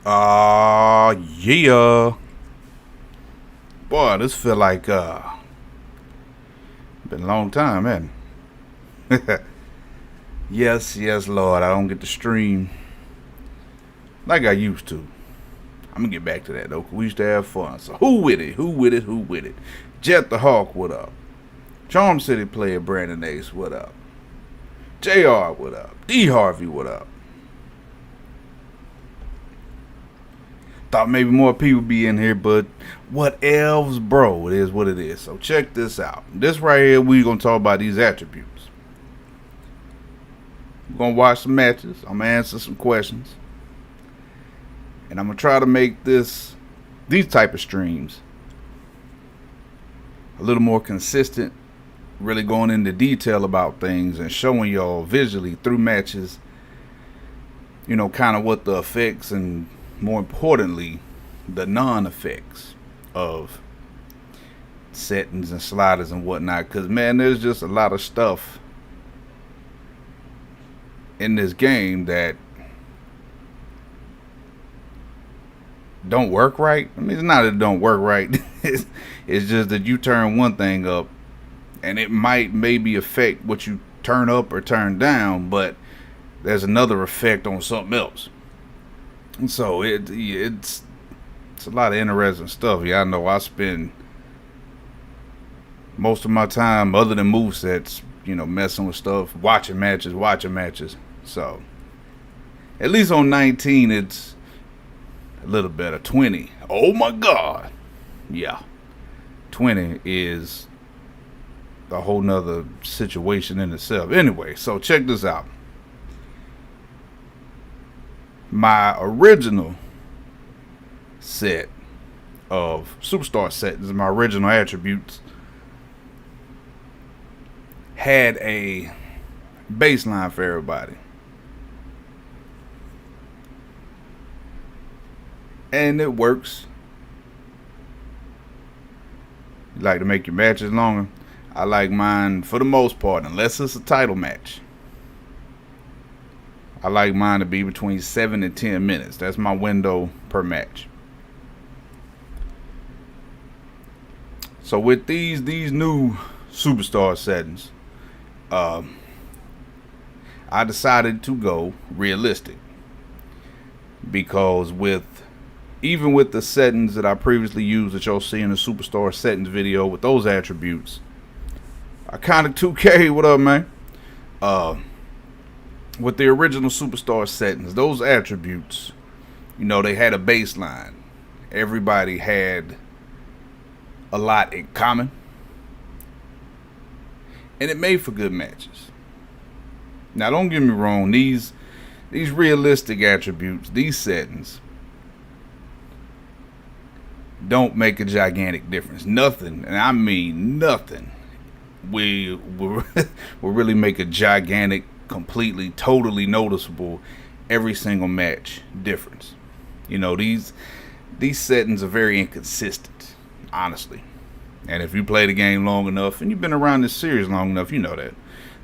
Yeah. Boy, this feel like been a long time, man. Yes, Lord. I don't get to stream like I used to. I'm gonna get back to that though. 'Cause we used to have fun. So who with it? Who with it? Who with it? Jet the Hawk, what up? Charm City player Brandon Ace, what up? JR, what up? D Harvey, what up? Thought maybe more people be in here, but what elves, bro? It is what it is. So check this out. This right here, we gonna talk about these attributes. We're gonna watch some matches. I'm gonna answer some questions, and I'm gonna try to make these type of streams a little more consistent. Really going into detail about things and showing y'all visually through matches, kind of what the effects and more importantly, the non-effects of settings and sliders and whatnot. Because, man, there's just a lot of stuff in this game that don't work right. I mean, it's not that it don't work right. It's just that you turn one thing up and it might maybe affect what you turn up or turn down, but there's another effect on something else. And so it's a lot of interesting stuff. Yeah, I know I spend most of my time, other than movesets, messing with stuff, watching matches. So at least on 19, it's a little better. 20, oh my God, yeah, 20 is a whole nother situation in itself. Anyway, so check this out. My original set of superstar settings, my original attributes, had a baseline for everybody. And it works. You like to make your matches longer? I like mine for the most part, unless it's a title match. I like mine to be between 7 and 10 minutes. That's my window per match. So with these new superstar settings, I decided to go realistic, because even with the settings that I previously used that you'll see in the superstar settings video with those attributes, I kind of 2K. What up, man? With the original superstar settings, those attributes, they had a baseline. Everybody had a lot in common, and it made for good matches. Now, don't get me wrong, these realistic attributes, these settings, don't make a gigantic difference. Nothing, and I mean nothing, will really make a gigantic, completely, totally noticeable every single match difference. These settings are very inconsistent, honestly. And if you play the game long enough and you've been around this series long enough, you know that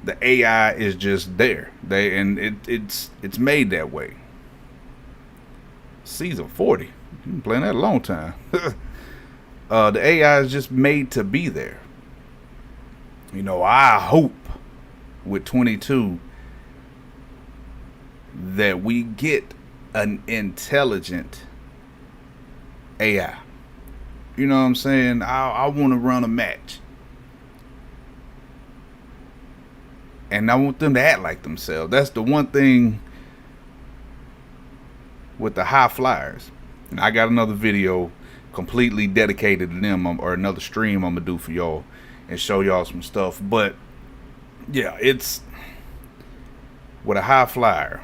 the AI is just there. It's made that way. Season 40, you've been playing that a long time. The AI is just made to be there. I hope with 22 that we get an intelligent AI. You know what I'm saying? I want to run a match, and I want them to act like themselves. That's the one thing with the high flyers. And I got another video completely dedicated to them, or another stream I'm gonna do for y'all and show y'all some stuff. But yeah, it's with a high flyer,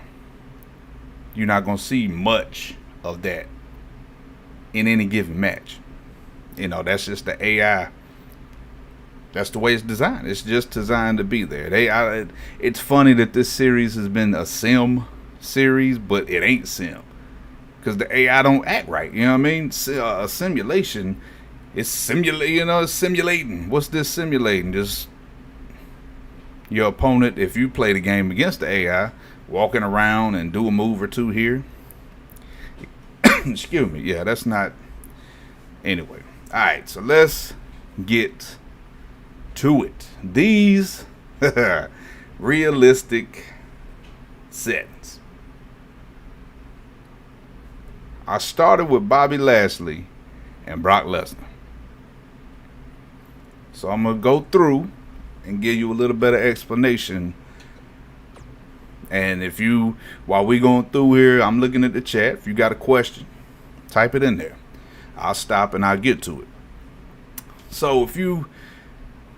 you're not gonna see much of that in any given match. That's just the AI. That's the way it's designed. It's just designed to be there. It's funny that this series has been a sim series, but it ain't sim, because the AI don't act right. You know what I mean? A simulation, it's simulating. What's this simulating? Just your opponent, if you play the game against the AI, walking around and do a move or two here. Excuse me. Yeah, that's not. Anyway. Alright, so let's get to it. These realistic settings. I started with Bobby Lashley and Brock Lesnar. So I'm going to go through and give you a little bit of explanation. And if you, while we going through here, I'm looking at the chat. If you got a question, type it in there. I'll stop and I'll get to it. So if you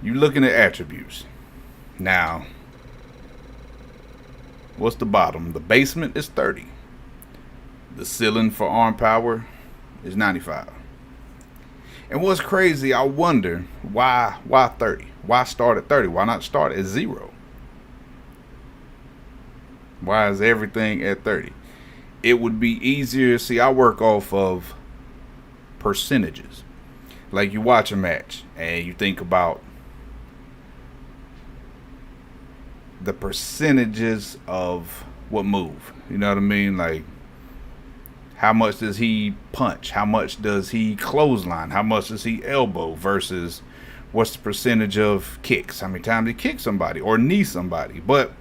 looking at attributes. Now, what's the bottom? The basement is 30. The ceiling for arm power is 95. And what's crazy, I wonder why 30? Why start at 30? Why not start at 0? Why is everything at 30? It would be easier. See, I work off of percentages. Like you watch a match and you think about the percentages of what move. You know what I mean? Like, how much does he punch? How much does he clothesline? How much does he elbow versus what's the percentage of kicks? How many times he kick somebody or knee somebody? But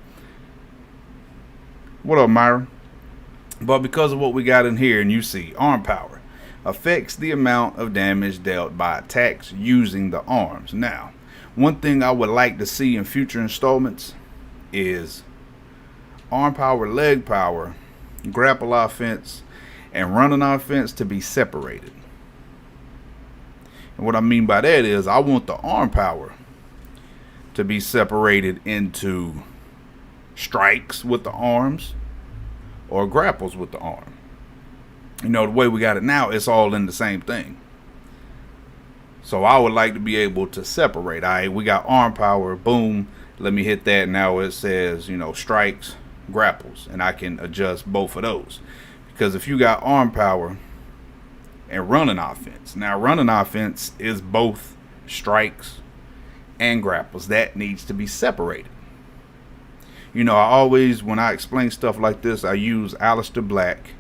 what up, Myra? But because of what we got in here, and you see arm power affects the amount of damage dealt by attacks using the arms. Now, one thing I would like to see in future installments is arm power, leg power, grapple offense, and running offense to be separated. And what I mean by that is I want the arm power to be separated into strikes with the arms or grapples with the arm. You know, the way we got it now, it's all in the same thing. So I would like to be able to separate. All right, we got arm power, boom, let me hit that. Now it says, you know, strikes, grapples, and I can adjust both of those. Because if you got arm power and running offense, now running offense is both strikes and grapples. That needs to be separated. You know, I always, when I explain stuff like this, I use Aleister Black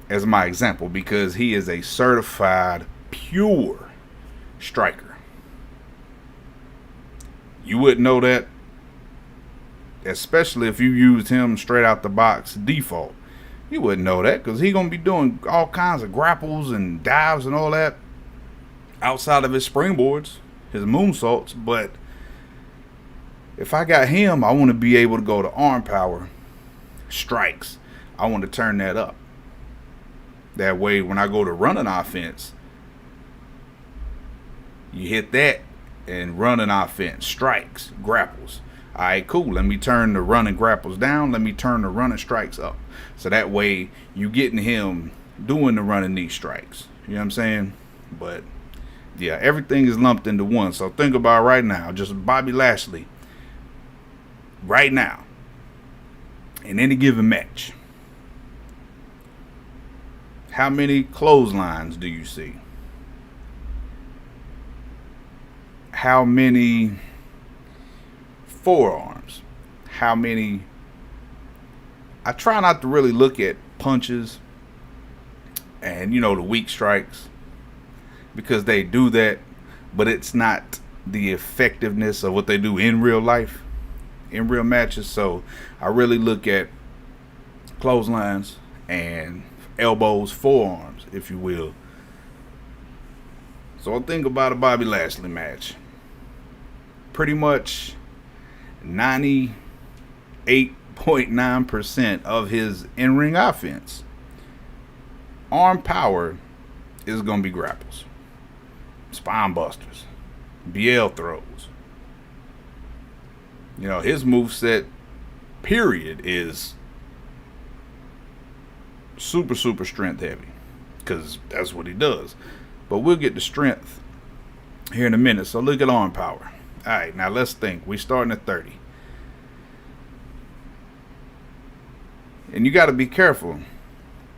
as my example because he is a certified pure striker. You wouldn't know that, especially if you used him straight out the box default. You wouldn't know that because he's going to be doing all kinds of grapples and dives and all that outside of his springboards, his moonsaults. But if I got him, I want to be able to go to arm power, strikes. I want to turn that up. That way, when I go to running offense, you hit that and running offense, strikes, grapples. All right, cool. Let me turn the running grapples down. Let me turn the running strikes up. So that way, you getting him doing the running knee strikes. You know what I'm saying? But yeah, everything is lumped into one. So think about right now, just Bobby Lashley. Right now, in any given match, how many clotheslines do you see? How many forearms? How many? I try not to really look at punches and, you know, the weak strikes because they do that, but it's not the effectiveness of what they do in real life, in real matches. So I really look at clotheslines and elbows, forearms, if you will. So I think about a Bobby Lashley match. Pretty much 98.9% of his in-ring offense, arm power, is going to be grapples, spine busters, BL throws. You know, his moveset, period, is super strength heavy because that's what he does. But we'll get to strength here in a minute. So look at arm power. All right, now let's think. We're starting at 30. And you got to be careful.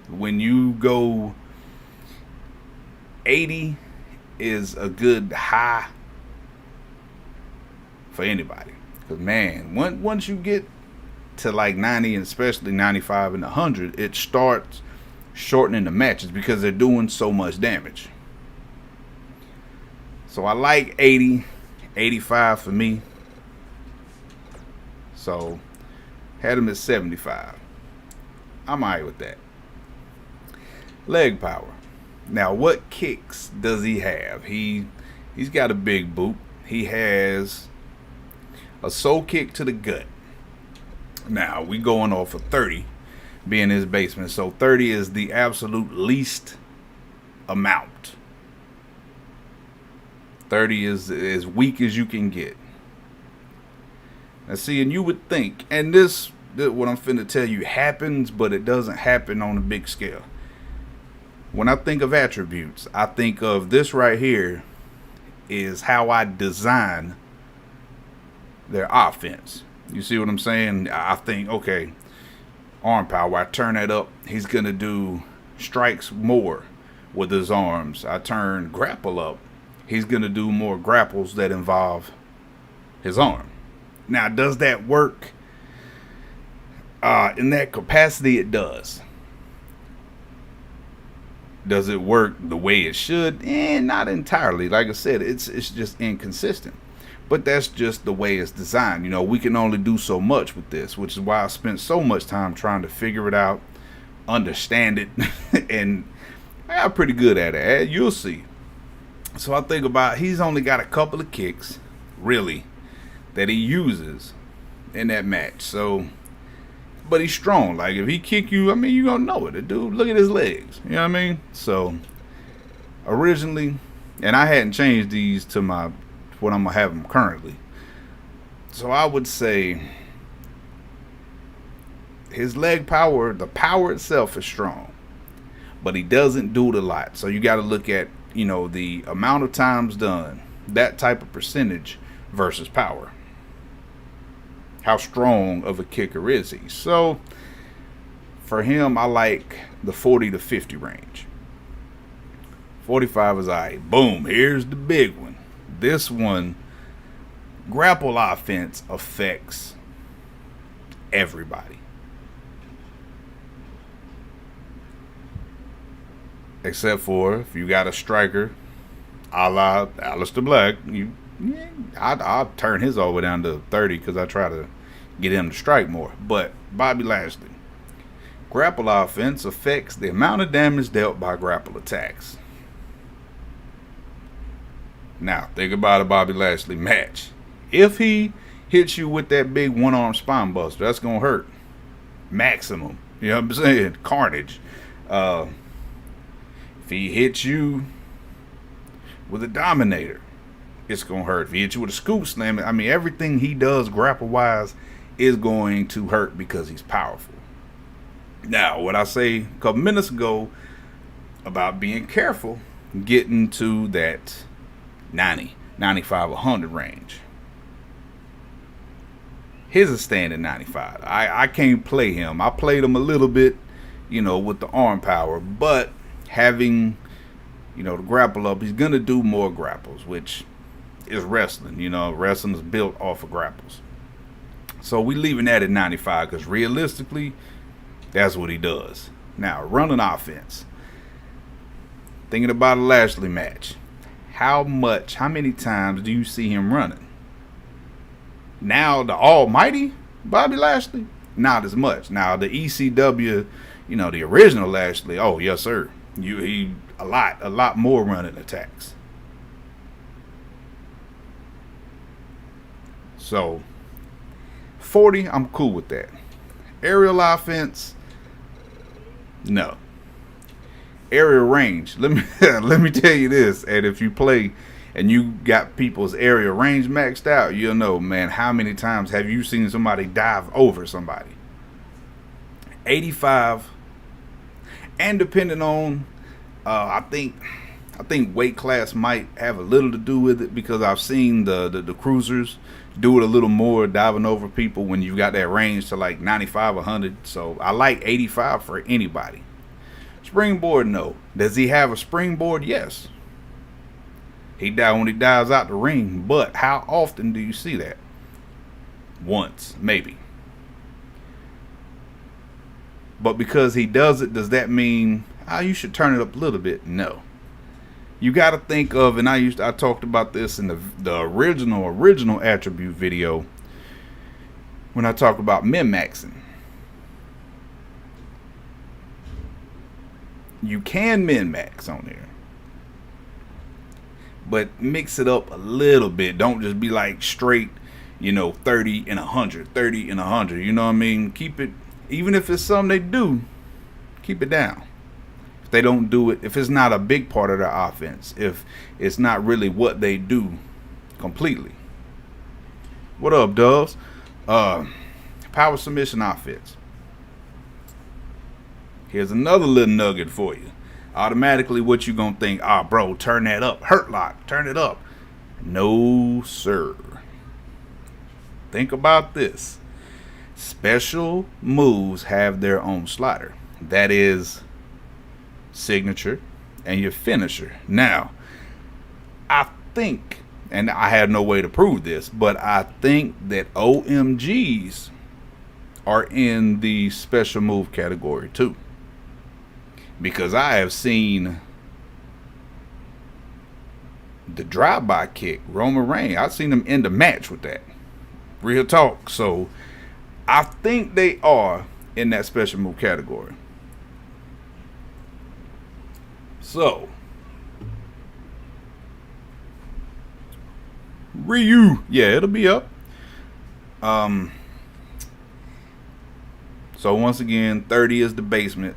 When you go 80 is a good high for anybody. Because, man, once you get to like 90 and especially 95 and 100, it starts shortening the matches because they're doing so much damage. So I like 80, 85 for me. So had him at 75. I'm alright with that. Leg power. Now, what kicks does he have? He's got a big boot. He has a soul kick to the gut. Now, we going off of 30 being his basement. So 30 is the absolute least amount. 30 is as weak as you can get. Now, see, and you would think, and this what I'm finna tell you happens, but it doesn't happen on a big scale. When I think of attributes, I think of this right here is how I design their offense. You see what I'm saying? I think, okay, arm power, I turn that up. He's going to do strikes more with his arms. I turn grapple up. He's going to do more grapples that involve his arm. Now, does that work? In that capacity, it does. Does it work the way it should? Not entirely. Like I said, it's just inconsistent. But that's just the way it's designed. You know, we can only do so much with this, which is why I spent so much time trying to figure it out, understand it, and I got pretty good at it. You'll see. So I think about, he's only got a couple of kicks, really, that he uses in that match. So, but he's strong. Like, if he kick you, I mean, you're going to know it. The dude, look at his legs. You know what I mean? So, originally, and I hadn't changed these to what I'm going to have them currently. So, I would say his leg power, the power itself is strong. But he doesn't do it a lot. So, you got to look at, you know, the amount of times done, that type of percentage versus power. How strong of a kicker is he? So for him, I like the 40 to 50 range. 45 is alright. Boom, here's the big one. This one, grapple offense affects everybody. Except for if you got a striker a la Aleister Black, I'll turn his all the way down to 30 because I try to get him to strike more. But Bobby Lashley, grapple offense affects the amount of damage dealt by grapple attacks. Now, think about a Bobby Lashley match. If he hits you with that big one-arm spine buster, that's going to hurt. Maximum. You know what I'm saying? Carnage. If he hits you with a dominator, it's going to hurt. If he hits you with a scoop slam, I mean, everything he does grapple-wise is going to hurt because he's powerful. Now, what I say a couple minutes ago about being careful, getting to that 90, 95, 100 range. His is staying at 95. I can't play him. I played him a little bit, you know, with the arm power, but having, you know, the grapple up, he's going to do more grapples, which is wrestling. You know, wrestling is built off of grapples. So we leaving that at 95 because realistically, that's what he does. Now, running offense. Thinking about a Lashley match. How many times do you see him running? Now, the almighty Bobby Lashley, not as much. Now, the ECW, you know, the original Lashley, oh, yes, sir. He a lot more running attacks. So 40, I'm cool with that. Aerial offense, no. Aerial range, let me tell you this, and if you play and you got people's area range maxed out, you'll know, man, how many times have you seen somebody dive over somebody? 85, and depending on, I think weight class might have a little to do with it because I've seen the cruisers do it a little more, diving over people when you got that range to like 95, 100. So I like 85 for anybody. Springboard, no. Does he have a springboard? Yes. When he dives out the ring, but how often do you see that? Once, maybe. But because he does it, does that mean you should turn it up a little bit? No. You got to think of, and I talked about this in the original attribute video when I talk about min-maxing. You can min-max on there, but mix it up a little bit. Don't just be like straight, 30 and 100, 30 and 100. You know what I mean? Keep it, even if it's something they do, keep it down. If they don't do it, if it's not a big part of their offense, if it's not really what they do completely. What up, Doves? Power submission offense. Here's another little nugget for you. Automatically, what you gonna think? Bro, turn that up. Hurt lock, turn it up. No, sir. Think about this. Special moves have their own slider. That is signature and your finisher. Now, I think, and I have no way to prove this, but I think that OMGs are in the special move category too. Because I have seen the drive-by kick, Roman Reigns. I've seen him end the match with that. Real talk. So I think they are in that special move category. So Ryu, yeah, it'll be up. So once again, 30 is the basement.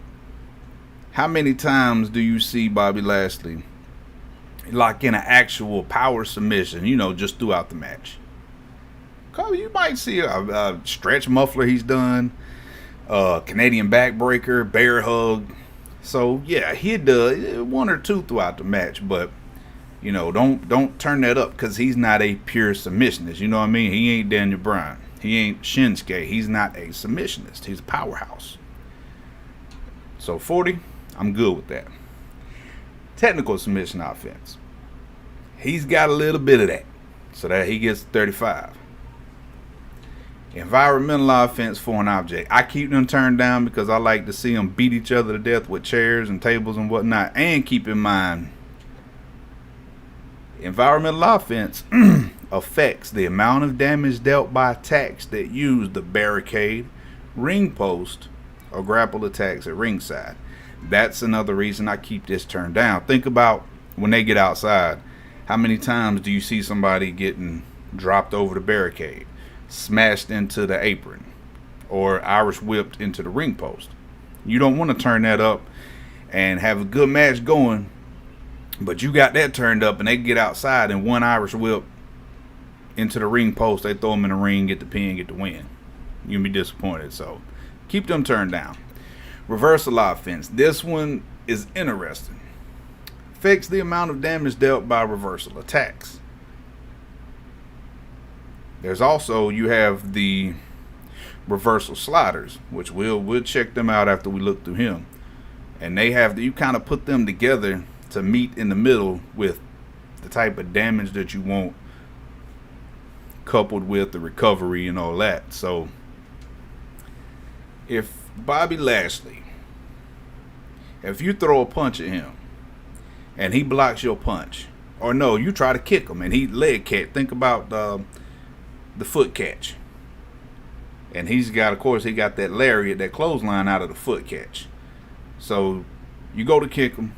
How many times do you see Bobby Lashley lock in an actual power submission, just throughout the match? You might see a stretch muffler he's done, Canadian backbreaker, bear hug. So yeah, he does one or two throughout the match, but don't turn that up because he's not a pure submissionist. You know what I mean? He ain't Daniel Bryan. He ain't Shinsuke. He's not a submissionist. He's a powerhouse. So 40. I'm good with that. Technical submission offense. He's got a little bit of that. So that he gets 35. Environmental offense for an object. I keep them turned down because I like to see them beat each other to death with chairs and tables and whatnot. And keep in mind, environmental offense affects the amount of damage dealt by attacks that use the barricade, ring post, or grapple attacks at ringside. That's another reason I keep this turned down. Think about when they get outside. How many times do you see somebody getting dropped over the barricade, smashed into the apron, or Irish whipped into the ring post? You don't want to turn that up and have a good match going, but you got that turned up and they get outside and one Irish whip into the ring post, they throw them in the ring, get the pin, get the win. You'll be disappointed. So keep them turned down. Reversal offense. This one is interesting. Affects the amount of damage dealt by reversal attacks. There's also, you have the reversal sliders, which we'll check them out after we look through him. And they have, you kind of put them together to meet in the middle with the type of damage that you want, coupled with the recovery and all that. So if Bobby Lashley, if you throw a punch at him and he blocks your punch, or no, you try to kick him and he leg catch. Think about the foot catch. And he's got, of course, he got that lariat, that clothesline out of the foot catch. So you go to kick him,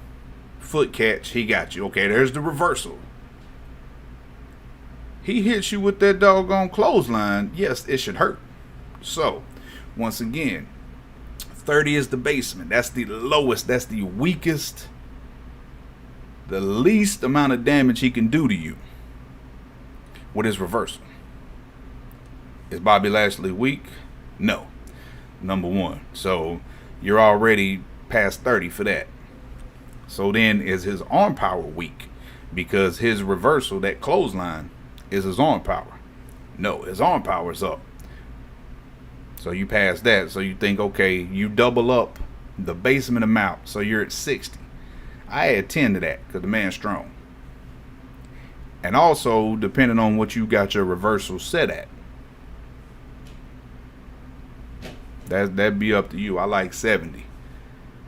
foot catch, he got you. Okay, there's the reversal. He hits you with that doggone clothesline. Yes, it should hurt. So once again, 30 is the basement. That's the lowest. That's the weakest. The least amount of damage he can do to you with his reversal. Is Bobby Lashley weak? No. Number one. So you're already past 30 for that. So then is his arm power weak? Because his reversal, that clothesline, is his arm power. No, his arm power is up. So you pass that. So you think, okay, you double up the basement amount. So you're at 60. I add 10 to that because the man's strong. And also, depending on what you got your reversal set at. That'd be up to you. I like 70.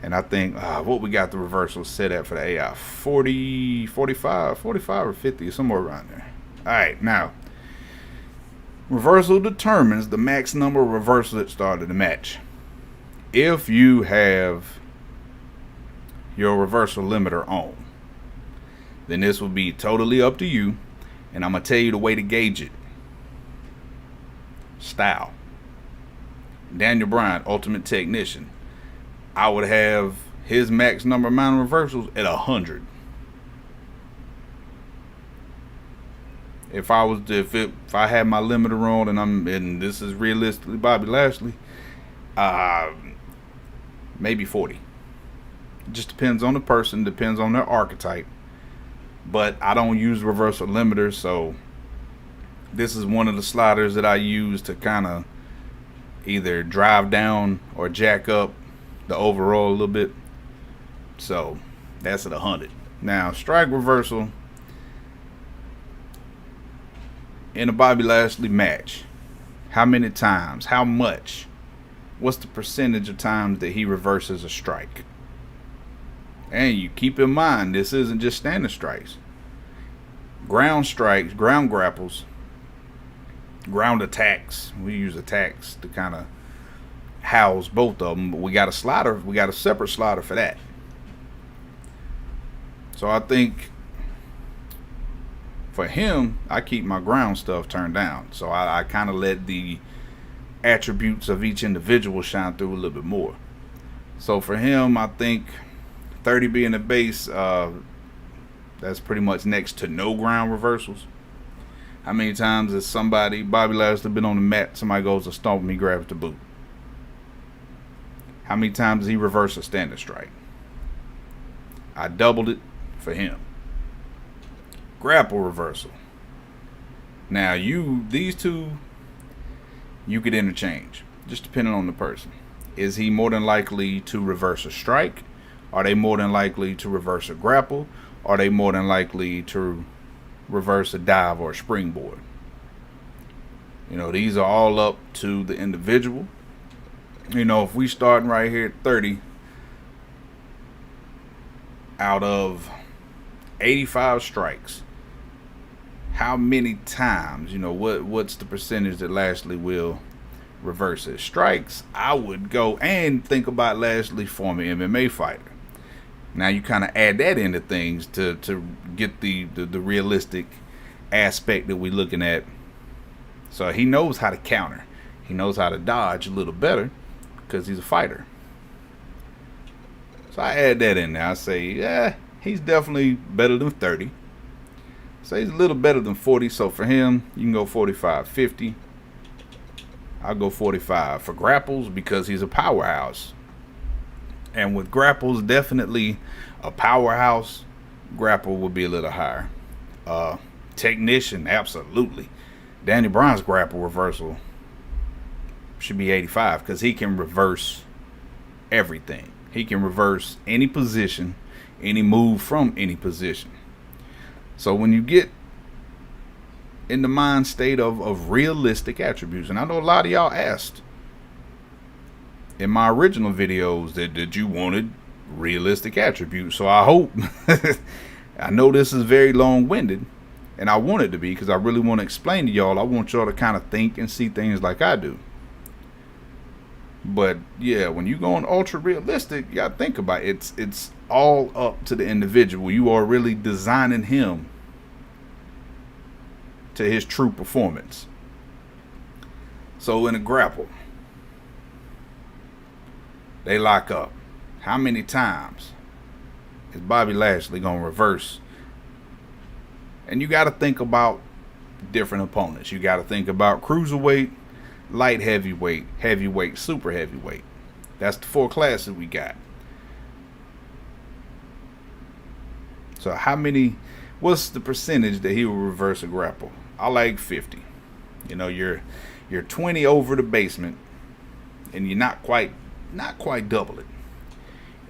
And I think what we got the reversal set at for the AI, 40, 45 or 50, somewhere around there. All right, now reversal determines the max number of reversals that started the match. If you have your reversal limiter on, then this will be totally up to you, and I'm gonna tell you the way to gauge it. Style. Daniel Bryan, Ultimate Technician, I would have his max number amount of reversals at 100. If I had my limiter on and this is realistically Bobby Lashley, maybe 40. It just depends on the person, depends on their archetype. But I don't use reversal limiters, so this is one of the sliders that I use to kind of either drive down or jack up the overall a little bit. So that's at 100. Now, strike reversal in a Bobby Lashley match, how many times, how much, what's the percentage of times that he reverses a strike? And you keep in mind, this isn't just standing strikes. Ground strikes, ground grapples, ground attacks. We use attacks to kind of house both of them, but we got a slider, we got a separate slider for that. So I think for him, I keep my ground stuff turned down. So I kind of let the attributes of each individual shine through a little bit more. So for him, I think 30 being the base, that's pretty much next to no ground reversals. How many times has Bobby Lashley been on the mat, somebody goes to stomp him, he grabs the boot? How many times does he reverse a standing strike? I doubled it for him. Grapple reversal. Now these two you could interchange, just depending on the person. Is he more than likely to reverse a strike? Are they more than likely to reverse a grapple? Are they more than likely to reverse a dive or a springboard? These are all up to the individual. If we starting right here at 30 out of 85 strikes, how many times, what's the percentage that Lashley will reverse his strikes? I would go and think about Lashley, former MMA fighter. Now you kind of add that into things to get the realistic aspect that we're looking at. So he knows how to counter. He knows how to dodge a little better because he's a fighter. So I add that in there. I say, yeah, he's definitely better than 30. So he's a little better than 40. So for him, you can go 45, 50. I'll go 45 for grapples because he's a powerhouse. And with grapples, definitely a powerhouse grapple would be a little higher. Technician, absolutely. Daniel Bryan's grapple reversal should be 85 because he can reverse everything. He can reverse any position, any move from any position. So when you get in the mind state of realistic attributes, and I know a lot of y'all asked in my original videos that you wanted realistic attributes. So I hope, I know this is very long-winded, and I want it to be because I really want to explain to y'all. I want y'all to kind of think and see things like I do. But yeah, when you go on ultra realistic, you gotta think about it. It's all up to the individual. You are really designing him to his true performance. So in a grapple, they lock up. How many times is Bobby Lashley gonna reverse? And you gotta think about different opponents. You gotta think about cruiserweight, light heavyweight, heavyweight, super heavyweight. That's the 4 classes we got. So what's the percentage that he will reverse a grapple? I like 50. You're 20 over the basement and you're not quite double it.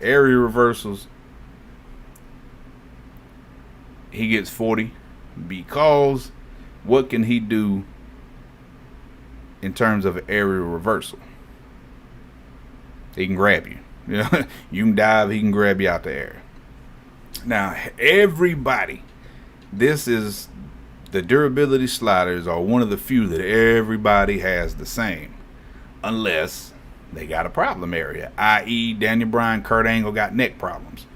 Area reversals, he gets 40 because what can he do in terms of aerial reversal? He can grab you. You can dive, he can grab you out the air. Now, everybody, this is the durability sliders are one of the few that everybody has the same. Unless they got a problem area, i.e. Daniel Bryan, Kurt Angle got neck problems.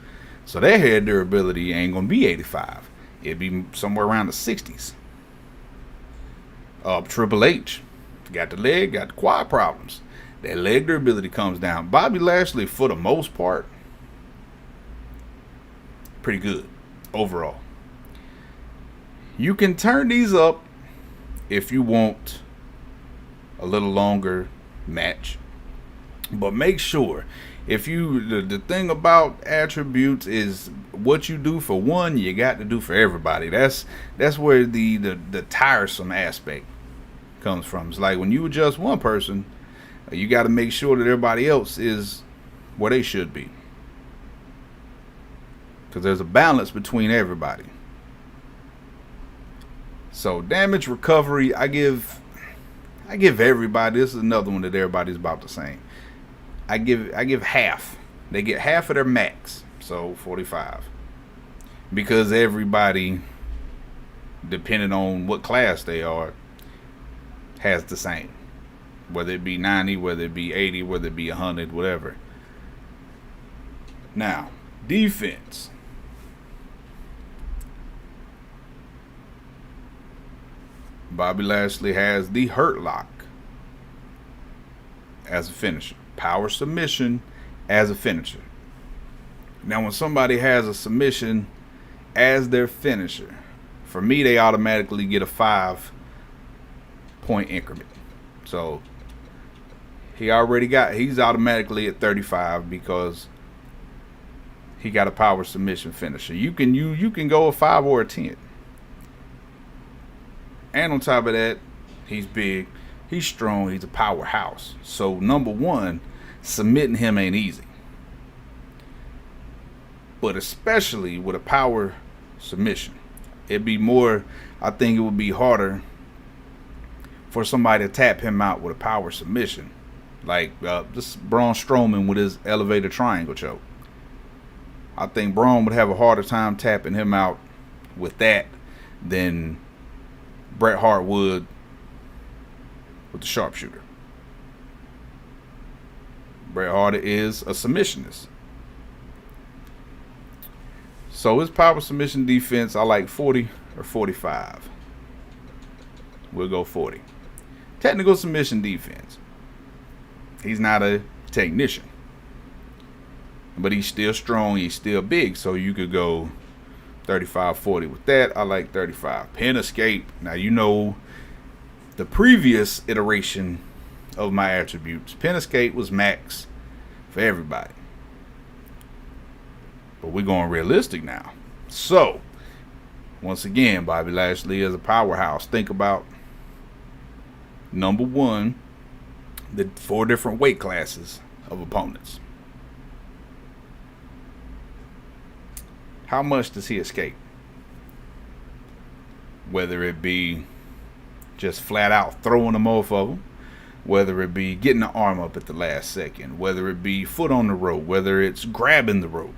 So their head durability ain't going to be 85. It'd be somewhere around the 60s. Triple H got the leg, got the quad problems. Their leg durability comes down. Bobby Lashley, for the most part, pretty good overall. You can turn these up if you want a little longer match, but make sure if you the thing about attributes is what you do for one, you got to do for everybody. That's where the tiresome aspect comes from. It's like when you adjust one person, you got to make sure that everybody else is where they should be, because there's a balance between everybody. So damage recovery, I give everybody. This is another one that everybody's about the same. I give half. They get half of their max, so 45. Because everybody, depending on what class they are, has the same. Whether it be 90, whether it be 80, whether it be 100, whatever. Now, defense. Bobby Lashley has the Hurt Lock as a finisher. Power submission as a finisher. Now, when somebody has a submission as their finisher, for me, they automatically get a 5-point increment. So he's automatically at 35 because he got a power submission finisher. You can go a 5 or a 10. And on top of that, he's big, he's strong, he's a powerhouse. So number one, submitting him ain't easy. But especially with a power submission, I think it would be harder for somebody to tap him out with a power submission. Like this Braun Strowman with his elevator triangle choke. I think Braun would have a harder time tapping him out with that than Bret Hart would with the sharpshooter. Bret Hart is a submissionist. So his power submission defense, I like 40 or 45. We'll go 40. Technical submission defense. He's not a technician, but he's still strong, he's still big, so you could go 35-40 with that. I like 35. Pin escape. Now, you know the previous iteration of my attributes. Pin escape was max for everybody. But we're going realistic now. So, once again, Bobby Lashley is a powerhouse. Think about, number one, the 4 different weight classes of opponents. How much does he escape? Whether it be just flat out throwing them off of him, whether it be getting the arm up at the last second, whether it be foot on the rope, whether it's grabbing the rope.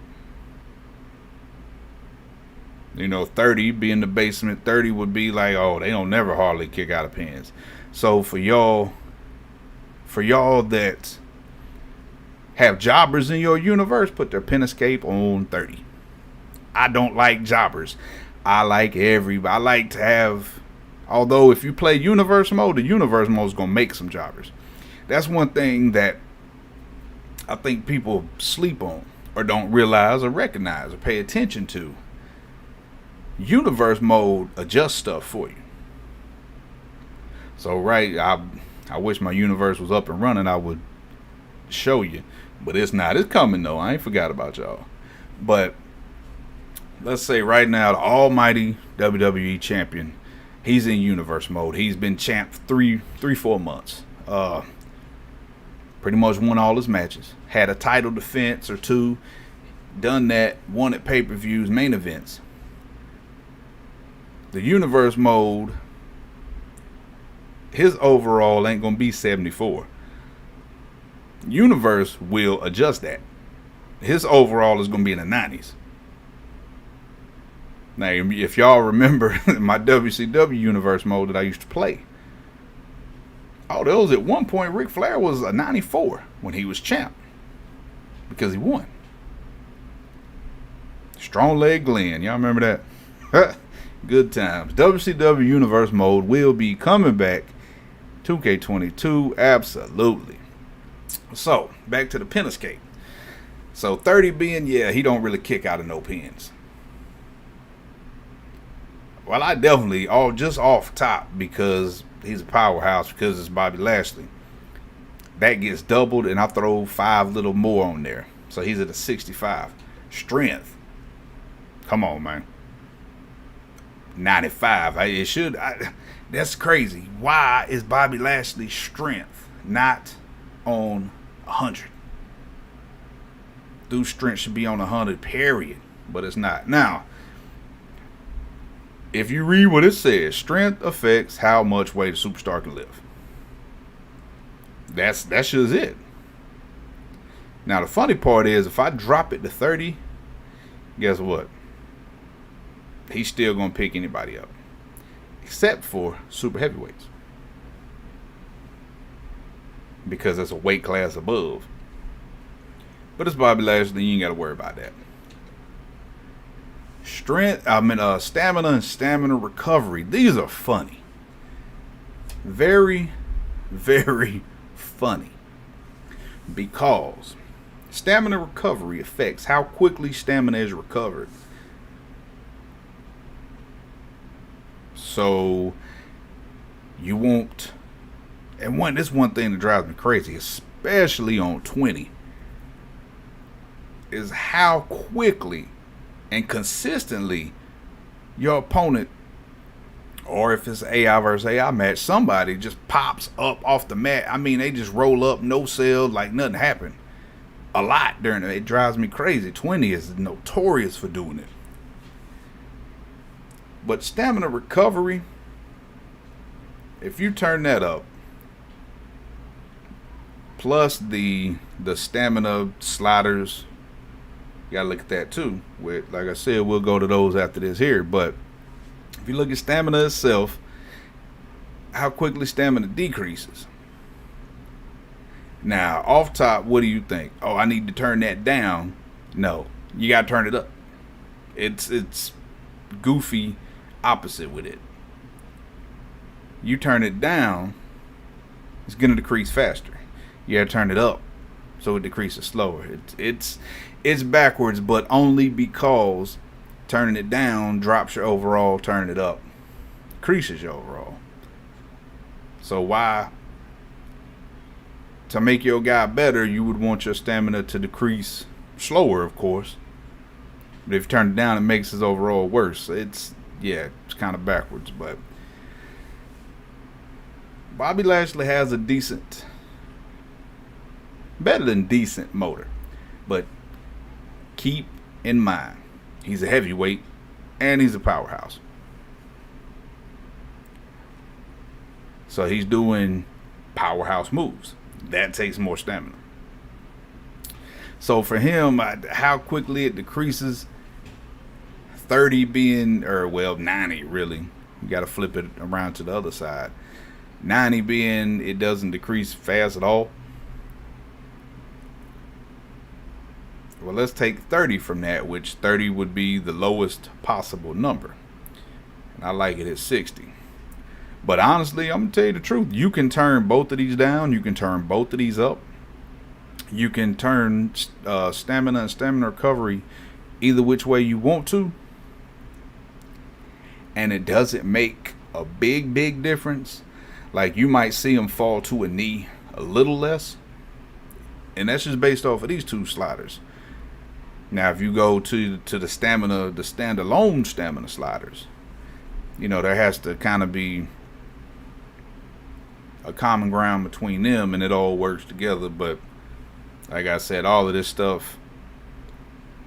30 be in the basement. 30 would be like, oh, they don't never hardly kick out of pins. So for y'all that have jobbers in your universe, put their pin escape on 30. I don't like jobbers. I like everybody. I like to have, although if you play universe mode, the universe mode is going to make some jobbers. That's one thing that I think people sleep on or don't realize or recognize or pay attention to. Universe mode adjusts stuff for you. So I wish my universe was up and running. I would show you, but it's not. It's coming though. I ain't forgot about y'all. But let's say right now, the almighty WWE champion, he's in universe mode. He's been champ for 4 months. Pretty much won all his matches. Had a title defense or 2. Done that. Won at pay-per-views, main events. The universe mode, his overall ain't going to be 74. Universe will adjust that. His overall is going to be in the 90s. Now, if y'all remember my WCW Universe mode that I used to play, there was at one point Ric Flair was a 94 when he was champ because he won. Strong Leg Glenn, y'all remember that? Good times. WCW Universe mode will be coming back. 2K22, absolutely. So, back to the pin escape. So, 30 being, he don't really kick out of no pins. Well, I definitely, just off top, because he's a powerhouse, because it's Bobby Lashley, that gets doubled, and I throw 5 little more on there. So, he's at a 65. Strength. Come on, man. 95. That's crazy. Why is Bobby Lashley's strength not on 100? Dude's strength should be on 100, period. But it's not. Now, if you read what it says, strength affects how much weight a superstar can lift. That's just it. Now, the funny part is, if I drop it to 30, guess what? He's still going to pick anybody up. Except for super heavyweights. Because it's a weight class above. But it's Bobby Lashley, you ain't got to worry about that. Stamina and stamina recovery. These are funny. Very, very funny. Because stamina recovery affects how quickly stamina is recovered. So you won't, and this one thing that drives me crazy, especially on 20, is how quickly and consistently your opponent, or if it's AI versus AI match, somebody just pops up off the mat. I mean, they just roll up, no sell, like nothing happened. A lot during it. It drives me crazy. 20 is notorious for doing it. But stamina recovery, if you turn that up, plus the stamina sliders, you gotta look at that too. Like I said, we'll go to those after this here. But if you look at stamina itself, how quickly stamina decreases. Now, off top, what do you think? Oh, I need to turn that down. No, you gotta turn it up. It's goofy opposite with it. You turn it down, it's gonna decrease faster. You gotta turn it up so it decreases slower. It's backwards, but only because turning it down drops your overall, turning it up increases your overall. So why, to make your guy better, you would want your stamina to decrease slower, of course. But if you turn it down, it makes his overall worse. It's kind of backwards, but Bobby Lashley has a better than decent motor. But keep in mind, he's a heavyweight and he's a powerhouse. So he's doing powerhouse moves. That takes more stamina. So for him, how quickly it decreases, 30 being, 90 really. You got to flip it around to the other side. 90 being it doesn't decrease fast at all. Well, let's take 30 from that, which 30 would be the lowest possible number. And I like it at 60. But honestly, I'm going to tell you the truth. You can turn both of these down. You can turn both of these up. You can turn stamina and stamina recovery either which way you want to. And it doesn't make a big difference. Like, you might see them fall to a knee a little less. And that's just based off of these two sliders. Now, if you go to the stamina, the standalone stamina sliders, there has to kind of be a common ground between them, and it all works together. But like I said, all of this stuff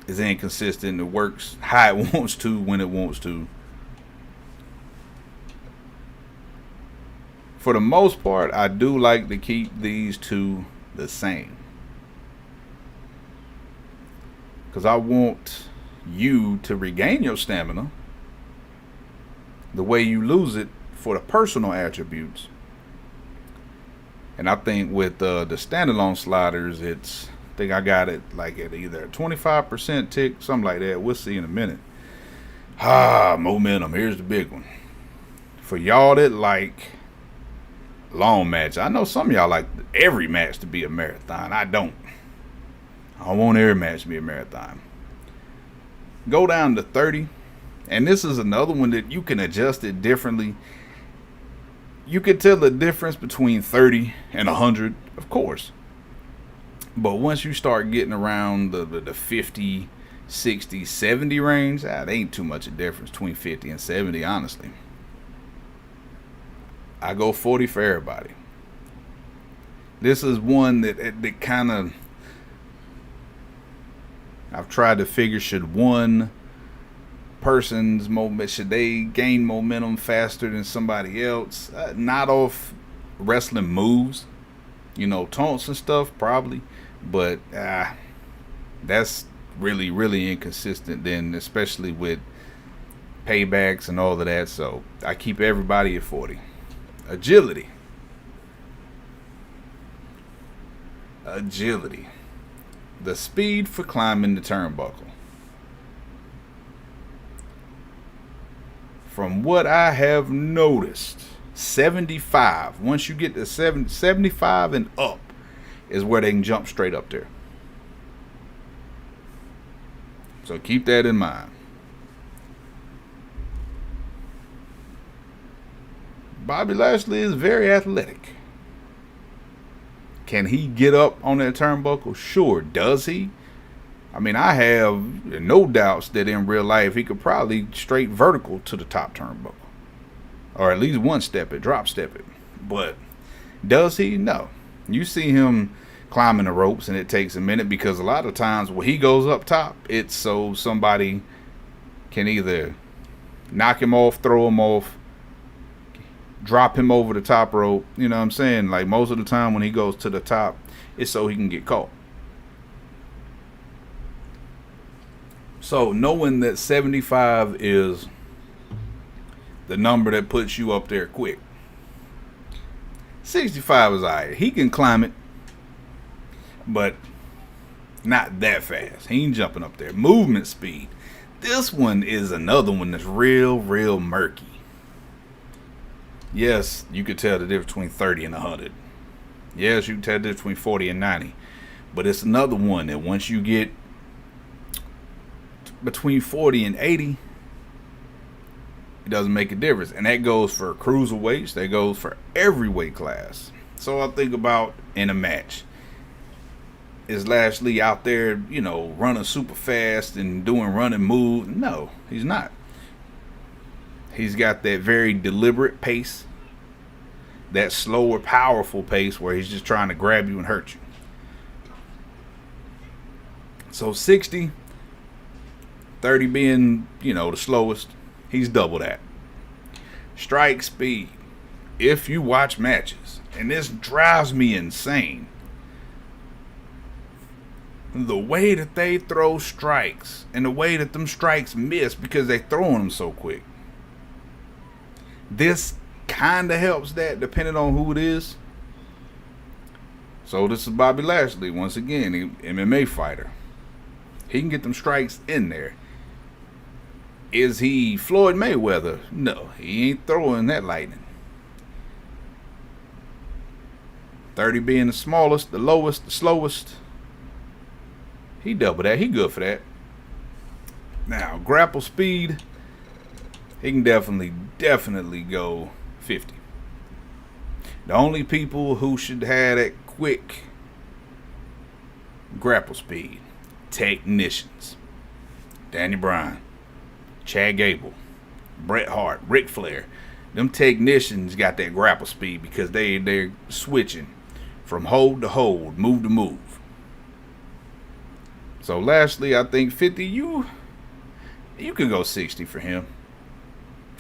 is inconsistent. It works how it wants to, when it wants to. For the most part, I do like to keep these two the same. because I want you to regain your stamina the way you lose it for the personal attributes. And I think with the standalone sliders, I think I got it like at either 25% tick, something like that. We'll see in a minute. Momentum. Here's the big one. For y'all that like long match, I know some of y'all like every match to be a marathon. I don't want every match to be a marathon. Go down to 30. And this is another one that you can adjust it differently. You can tell the difference between 30 and 100, of course. But once you start getting around the 50, 60, 70 range, there ain't too much a difference between 50 and 70, honestly. I go 40 for everybody. This is one that kind of, I've tried to figure, should one person's moment, should they gain momentum faster than somebody else? Not off wrestling moves, taunts and stuff, probably, but that's really, really inconsistent then, especially with paybacks and all of that. So I keep everybody at 40. Agility. The speed for climbing the turnbuckle. From what I have noticed, 75. Once you get to 75 and up is where they can jump straight up there. So keep that in mind. Bobby Lashley is very athletic. Can he get up on that turnbuckle? Sure. Does he? I mean, I have no doubts that in real life he could probably straight vertical to the top turnbuckle. Or at least one step it, drop step it. But does he? No. You see him climbing the ropes and it takes a minute, because a lot of times when he goes up top, it's so somebody can either knock him off, throw him off, drop him over the top rope. You know what I'm saying? Like most of the time when he goes to the top, it's so he can get caught. So knowing that 75 is the number that puts you up there quick. 65 is alright. He can climb it, but not that fast. He ain't jumping up there. Movement speed. This one is another one that's real, real murky. Yes, you could tell the difference between 30 and 100. Yes, you can tell the difference between 40 and 90. But it's another one that once you get between 40 and 80, it doesn't make a difference. And that goes for cruiserweights. That goes for every weight class. So I think about in a match, is Lashley out there, running super fast and doing running moves? No, he's not. He's got that very deliberate pace, that slower, powerful pace where he's just trying to grab you and hurt you. So 60, 30 being, the slowest, he's double that. Strike speed. If you watch matches, and this drives me insane, the way that they throw strikes and the way that them strikes miss because they throwing them so quick. This kind of helps that depending on who it is. So this is Bobby Lashley, once again, MMA fighter. He can get them strikes in there. Is he Floyd Mayweather? No, he ain't throwing that lightning. 30 being the smallest, the lowest, the slowest. He double that. He good for that. Now, grapple speed, he can definitely go 50. The only people who should have that quick grapple speed, technicians. Daniel Bryan, Chad Gable, Bret Hart, Ric Flair. Them technicians got that grapple speed because they're switching from hold to hold, move to move. So Lashley, I think 50, you could go 60 for him.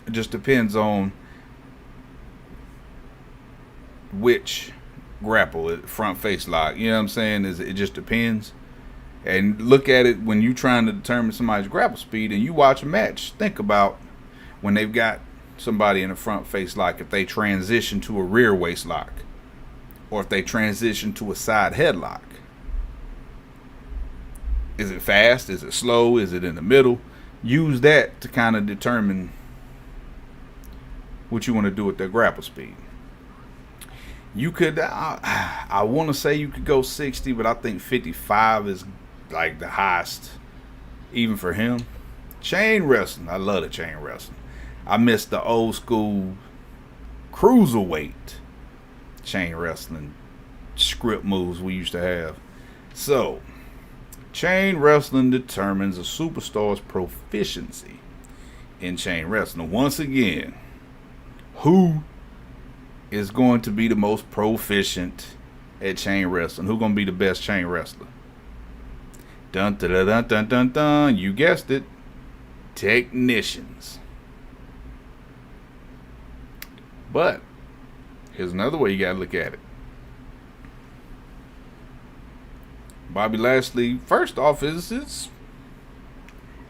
It just depends on which grapple, front face lock. You know what I'm saying? It just depends. And look at it when you're trying to determine somebody's grapple speed and you watch a match. Think about when they've got somebody in a front face lock, if they transition to a rear waist lock, or if they transition to a side headlock. Is it fast? Is it slow? Is it in the middle? Use that to kind of determine what you want to do with their grapple speed. You could, I want to say you could go 60, but I think 55 is like the highest, even for him. Chain wrestling. I love the chain wrestling. I miss the old school cruiserweight chain wrestling script moves we used to have. So, chain wrestling determines a superstar's proficiency in chain wrestling. Once again, who is going to be the most proficient at chain wrestling? Who's going to be the best chain wrestler? Dun dun dun dun dun dun dun. You guessed it. Technicians. But here's another way you got to look at it. Bobby Lashley, first off, is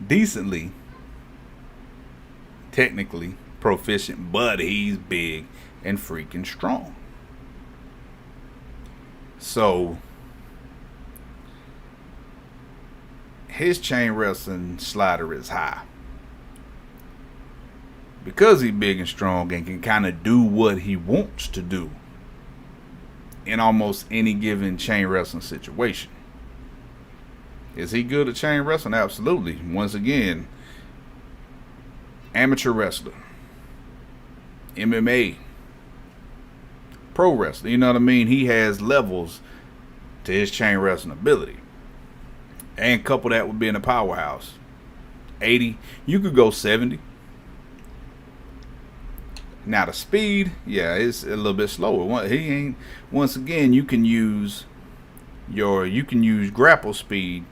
decently, technically proficient, but he's big and freaking strong. So his chain wrestling slider is high. Because he's big and strong and can kind of do what he wants to do in almost any given chain wrestling situation. Is he good at chain wrestling? Absolutely. Once again, amateur wrestler, MMA, pro wrestler. You know what I mean? He has levels to his chain wrestling ability. And couple that with being a powerhouse. 80. You could go 70. Now the speed, yeah, it's a little bit slower. Once again, you can use grapple speed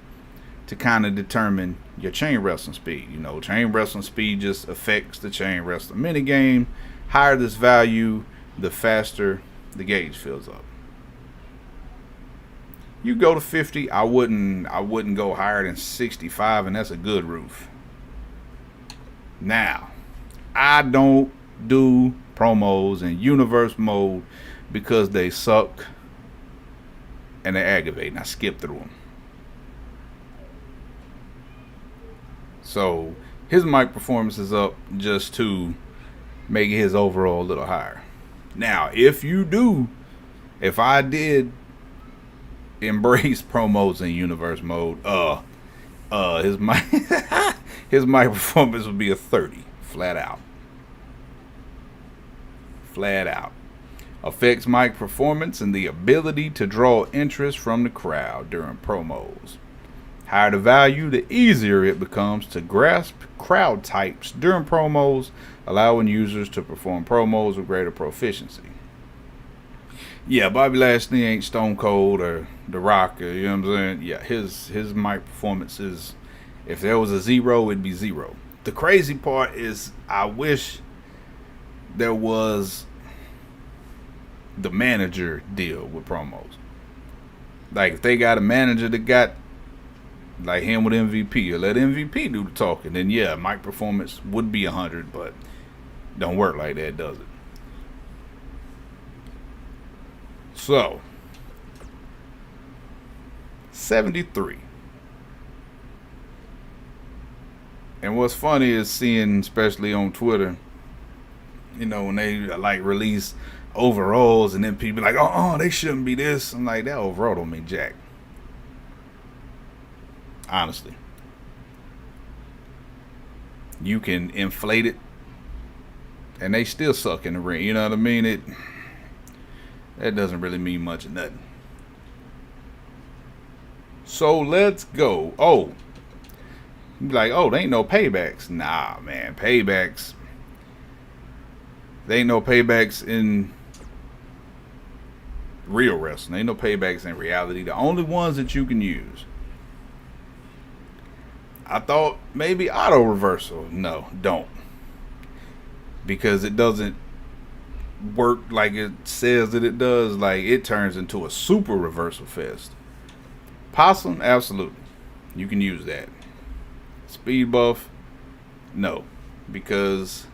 to kind of determine your chain wrestling speed. You know, chain wrestling speed just affects the chain wrestling minigame. Higher this value, the faster the gauge fills up. You go to 50, I wouldn't go higher than 65, and that's a good roof. Now, I don't do promos in universe mode because they suck and they aggravate, and I skip through them. So his mic performance is up just to make his overall a little higher. Now, if I did embrace promos in universe mode, his mic his mic performance would be a 30, flat out. Affects mic performance and the ability to draw interest from the crowd during promos. Higher the value, the easier it becomes to grasp crowd types during promos, allowing users to perform promos with greater proficiency. Yeah, Bobby Lashley ain't Stone Cold or The Rock, you know what I'm saying? Yeah, his mic performance is, if there was a 0, it'd be 0. The crazy part is I wish there was the manager deal with promos. Like if they got a manager that got like him with MVP, or let MVP do the talking, then yeah, mic performance would be 100, but don't work like that, does it? So 73. And what's funny is seeing, especially on Twitter, you know, when they like release overalls and then people like, oh, they shouldn't be this. I'm like, that overall don't mean jack. Honestly. You can inflate it and they still suck in the ring. You know what I mean? That doesn't really mean much of nothing. So let's go. Oh. Like, oh, they ain't no paybacks. Nah, man. Paybacks. They ain't no paybacks in real wrestling. Ain't no paybacks in reality. The only ones that you can use. I thought maybe auto reversal. No, don't. Because it doesn't work like it says that it does. Like, it turns into a super reversal fest. Possum, absolutely. You can use that. Speed buff, no, because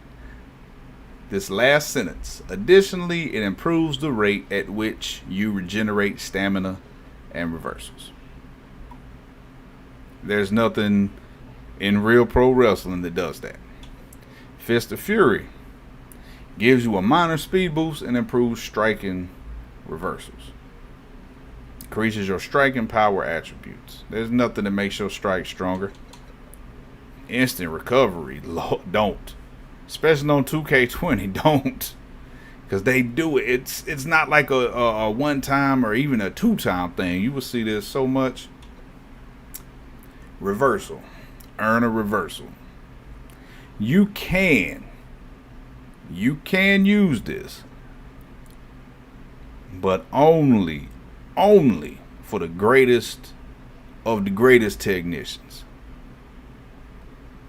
this last sentence. Additionally, it improves the rate at which you regenerate stamina and reversals. There's nothing in real pro wrestling that does that. Fist of Fury gives you a minor speed boost and improves striking reversals. Increases your striking power attributes. There's nothing that makes your strike stronger. Instant recovery, don't. Especially on 2K20, don't. Because they do it. It's not like a one-time or even a two-time thing. You will see this so much. Reversal. Earn a reversal. You can use this, but only for the greatest of the greatest technicians.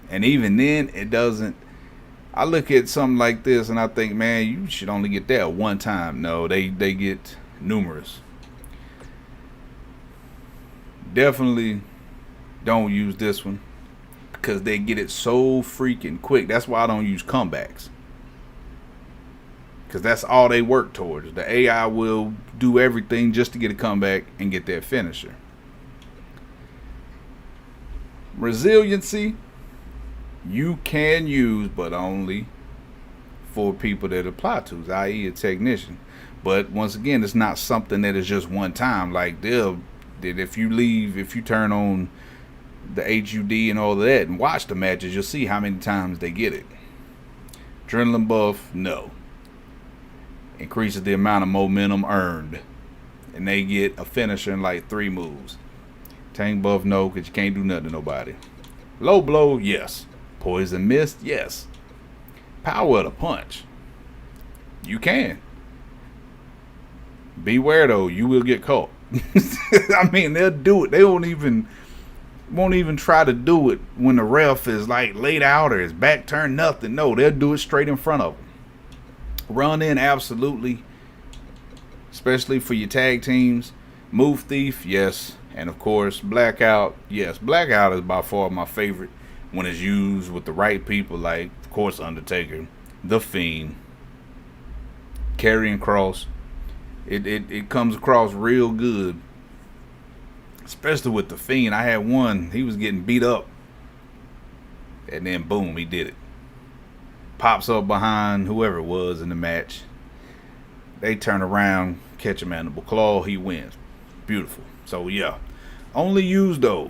And even then, it doesn't. I look at something like this and I think, man, you should only get that one time. No, they get numerous. Definitely don't use this one because they get it so freaking quick. That's why I don't use comebacks, because that's all they work towards. The AI will do everything just to get a comeback and get that finisher. Resiliency, you can use, but only for people that apply to, i.e. a technician. But once again, it's not something that is just one time. Like if you turn on the HUD and all of that and watch the matches, you'll see how many times they get it. Adrenaline buff, no. Increases the amount of momentum earned, and they get a finisher in like 3 moves. Tank buff, no, because you can't do nothing to nobody. Low blow, yes. Poison mist, yes. Power of the punch, you can. Beware though, you will get caught. I mean, they'll do it. They won't even try to do it when the ref is like laid out or his back turned, nothing. No, they'll do it straight in front of them. Run in, absolutely. Especially for your tag teams. Move thief, yes. And of course, blackout, yes. Blackout is by far my favorite when it's used with the right people, like, of course, Undertaker, The Fiend, Karrion Kross. It comes across real good. Especially with The Fiend. I had one, he was getting beat up. And then, boom, he did it. Pops up behind whoever it was in the match. They turn around, catch a mandible claw, he wins. Beautiful. So, yeah. Only use those.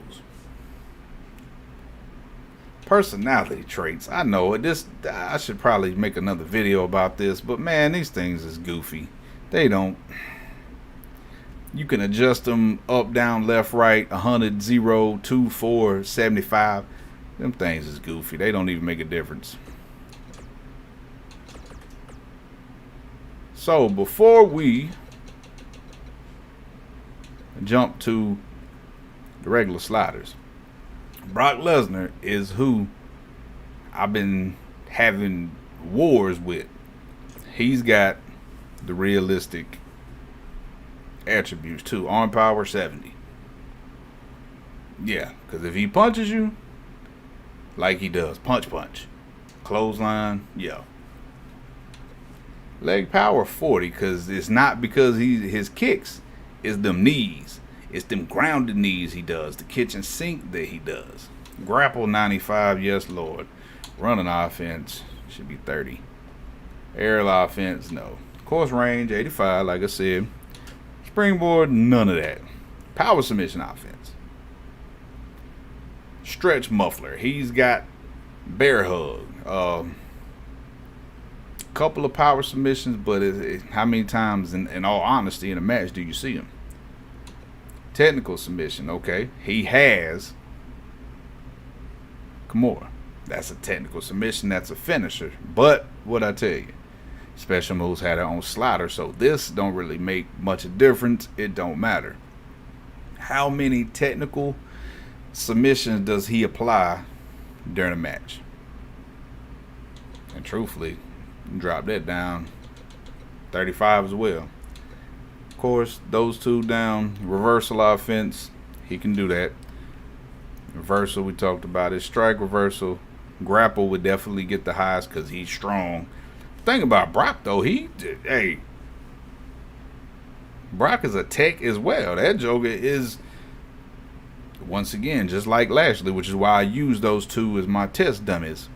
Personality traits. I know it. I should probably make another video about this, but man, these things is goofy. They don't. You can adjust them up, down, left, right, 100, 0, 2, 4, 75. Them things is goofy. They don't even make a difference. So before we jump to the regular sliders, Brock Lesnar is who I've been having wars with. He's got the realistic attributes too. Arm power 70. Yeah, because if he punches you like he does, punch, clothesline, yeah. Leg power 40, because it's not because his kicks is them knees. It's them grounded knees he does. The kitchen sink that he does. Grapple 95, yes Lord. Running offense should be 30. Aerial offense, no. Course range 85, like I said. Springboard, none of that. Power submission offense. Stretch muffler. He's got bear hug. Couple of power submissions, but how many times in all honesty in a match do you see him? Technical submission, okay. He has Kimura. That's a technical submission. That's a finisher. But what I tell you, Special Moves had her own slider, so this don't really make much of a difference. It don't matter. How many technical submissions does he apply during a match? And truthfully, drop that down 35 as well. Of course, those two down. Reversal offense, he can do that. Reversal, we talked about it. Strike, reversal. Grapple would definitely get the highest because he's strong. Thing about Brock, though, Brock is a tech as well. That Joker is, once again, just like Lashley, which is why I use those two as my test dummies.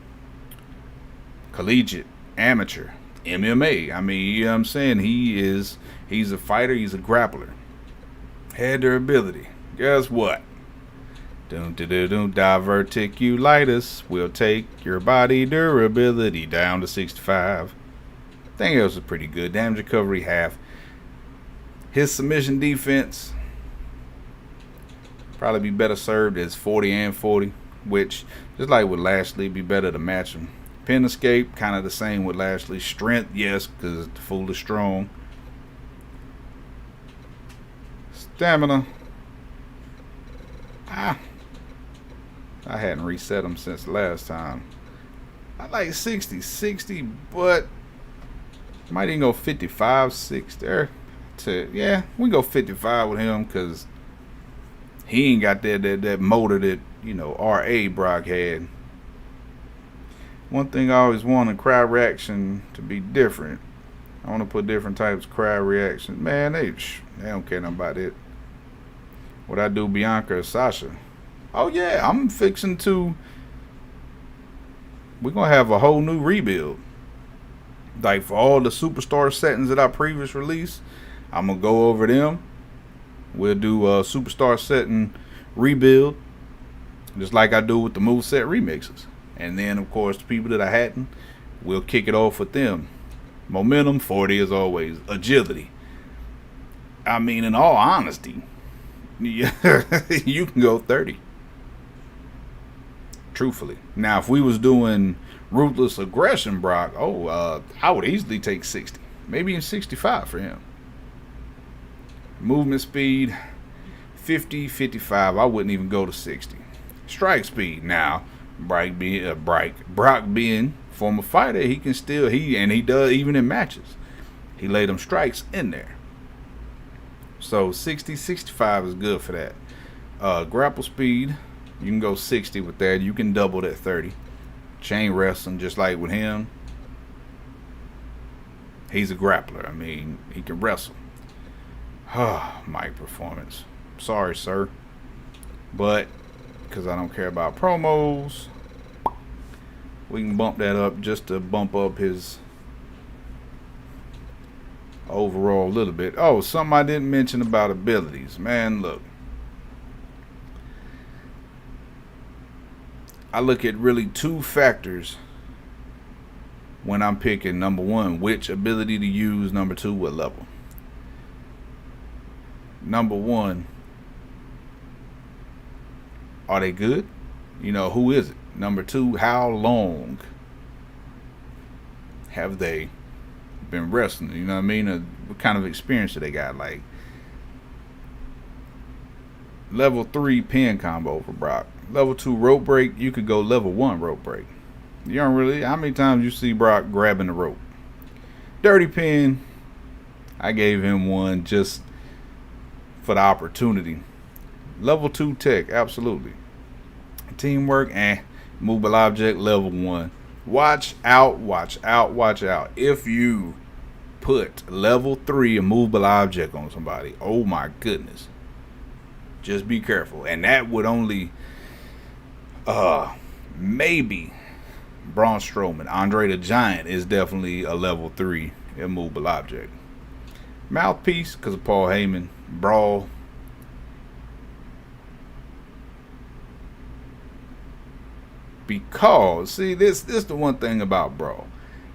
Collegiate, amateur, MMA. I mean, you know what I'm saying? He's a fighter, he's a grappler. Had durability. Guess what? Diverticulitis will take your body durability down to 65. I think it was pretty good. Damage recovery half. His submission defense probably be better served as 40 and 40, which, just like with Lashley, be better to match him. Pin escape, kind of the same with Lashley. Strength, yes, because the fool is strong. Stamina. I hadn't reset him since last time. I like 60, but might even go 55, 60. Yeah, we go 55 with him because he ain't got that motor that, R.A. Brock had. One thing I always want a crowd reaction to be different. I want to put different types of crowd reactions. Man, they don't care nothing about it. What I do, Bianca or Sasha? Oh yeah, I'm fixing to. We're gonna have a whole new rebuild. Like for all the superstar settings that I previously released, I'm gonna go over them. We'll do a superstar setting rebuild, just like I do with the moveset remixes. And then, of course, the people that I hadn't, we'll kick it off with them. Momentum, 40 as always. Agility. I mean, in all honesty, you can go 30. Truthfully. Now, if we was doing ruthless aggression, Brock, I would easily take 60. Maybe even 65 for him. Movement speed, 50, 55. I wouldn't even go to 60. Strike speed. Now, Brock being former fighter, he can still, he does even in matches. He laid them strikes in there. So 60, 65 is good for that. Grapple speed, you can go 60 with that. You can double that 30. Chain wrestling, just like with him. He's a grappler. I mean, he can wrestle. Mic performance. Sorry, sir. But, because I don't care about promos, we can bump that up just to bump up his overall a little bit. Oh, something I didn't mention about abilities. Man, look. I look at really two factors when I'm picking, number one, which ability to use, number two, what level. Number one, are they good? Who is it? Number two, how long have they been wrestling? You know what I mean? What kind of experience do they got? Like, level 3 pin combo for Brock. Level 2 rope break, you could go level 1 rope break. You don't really, how many times you see Brock grabbing the rope? Dirty pin, I gave him one just for the opportunity. Level 2 tech, absolutely. Teamwork, movable object, level 1. Watch out. If you put level 3 a movable object on somebody, oh my goodness. Just be careful. And that would only maybe Braun Strowman. Andre the Giant is definitely a level 3 immovable object. Mouthpiece, because of Paul Heyman. Brawl. Because, see, this is the one thing about Brawl.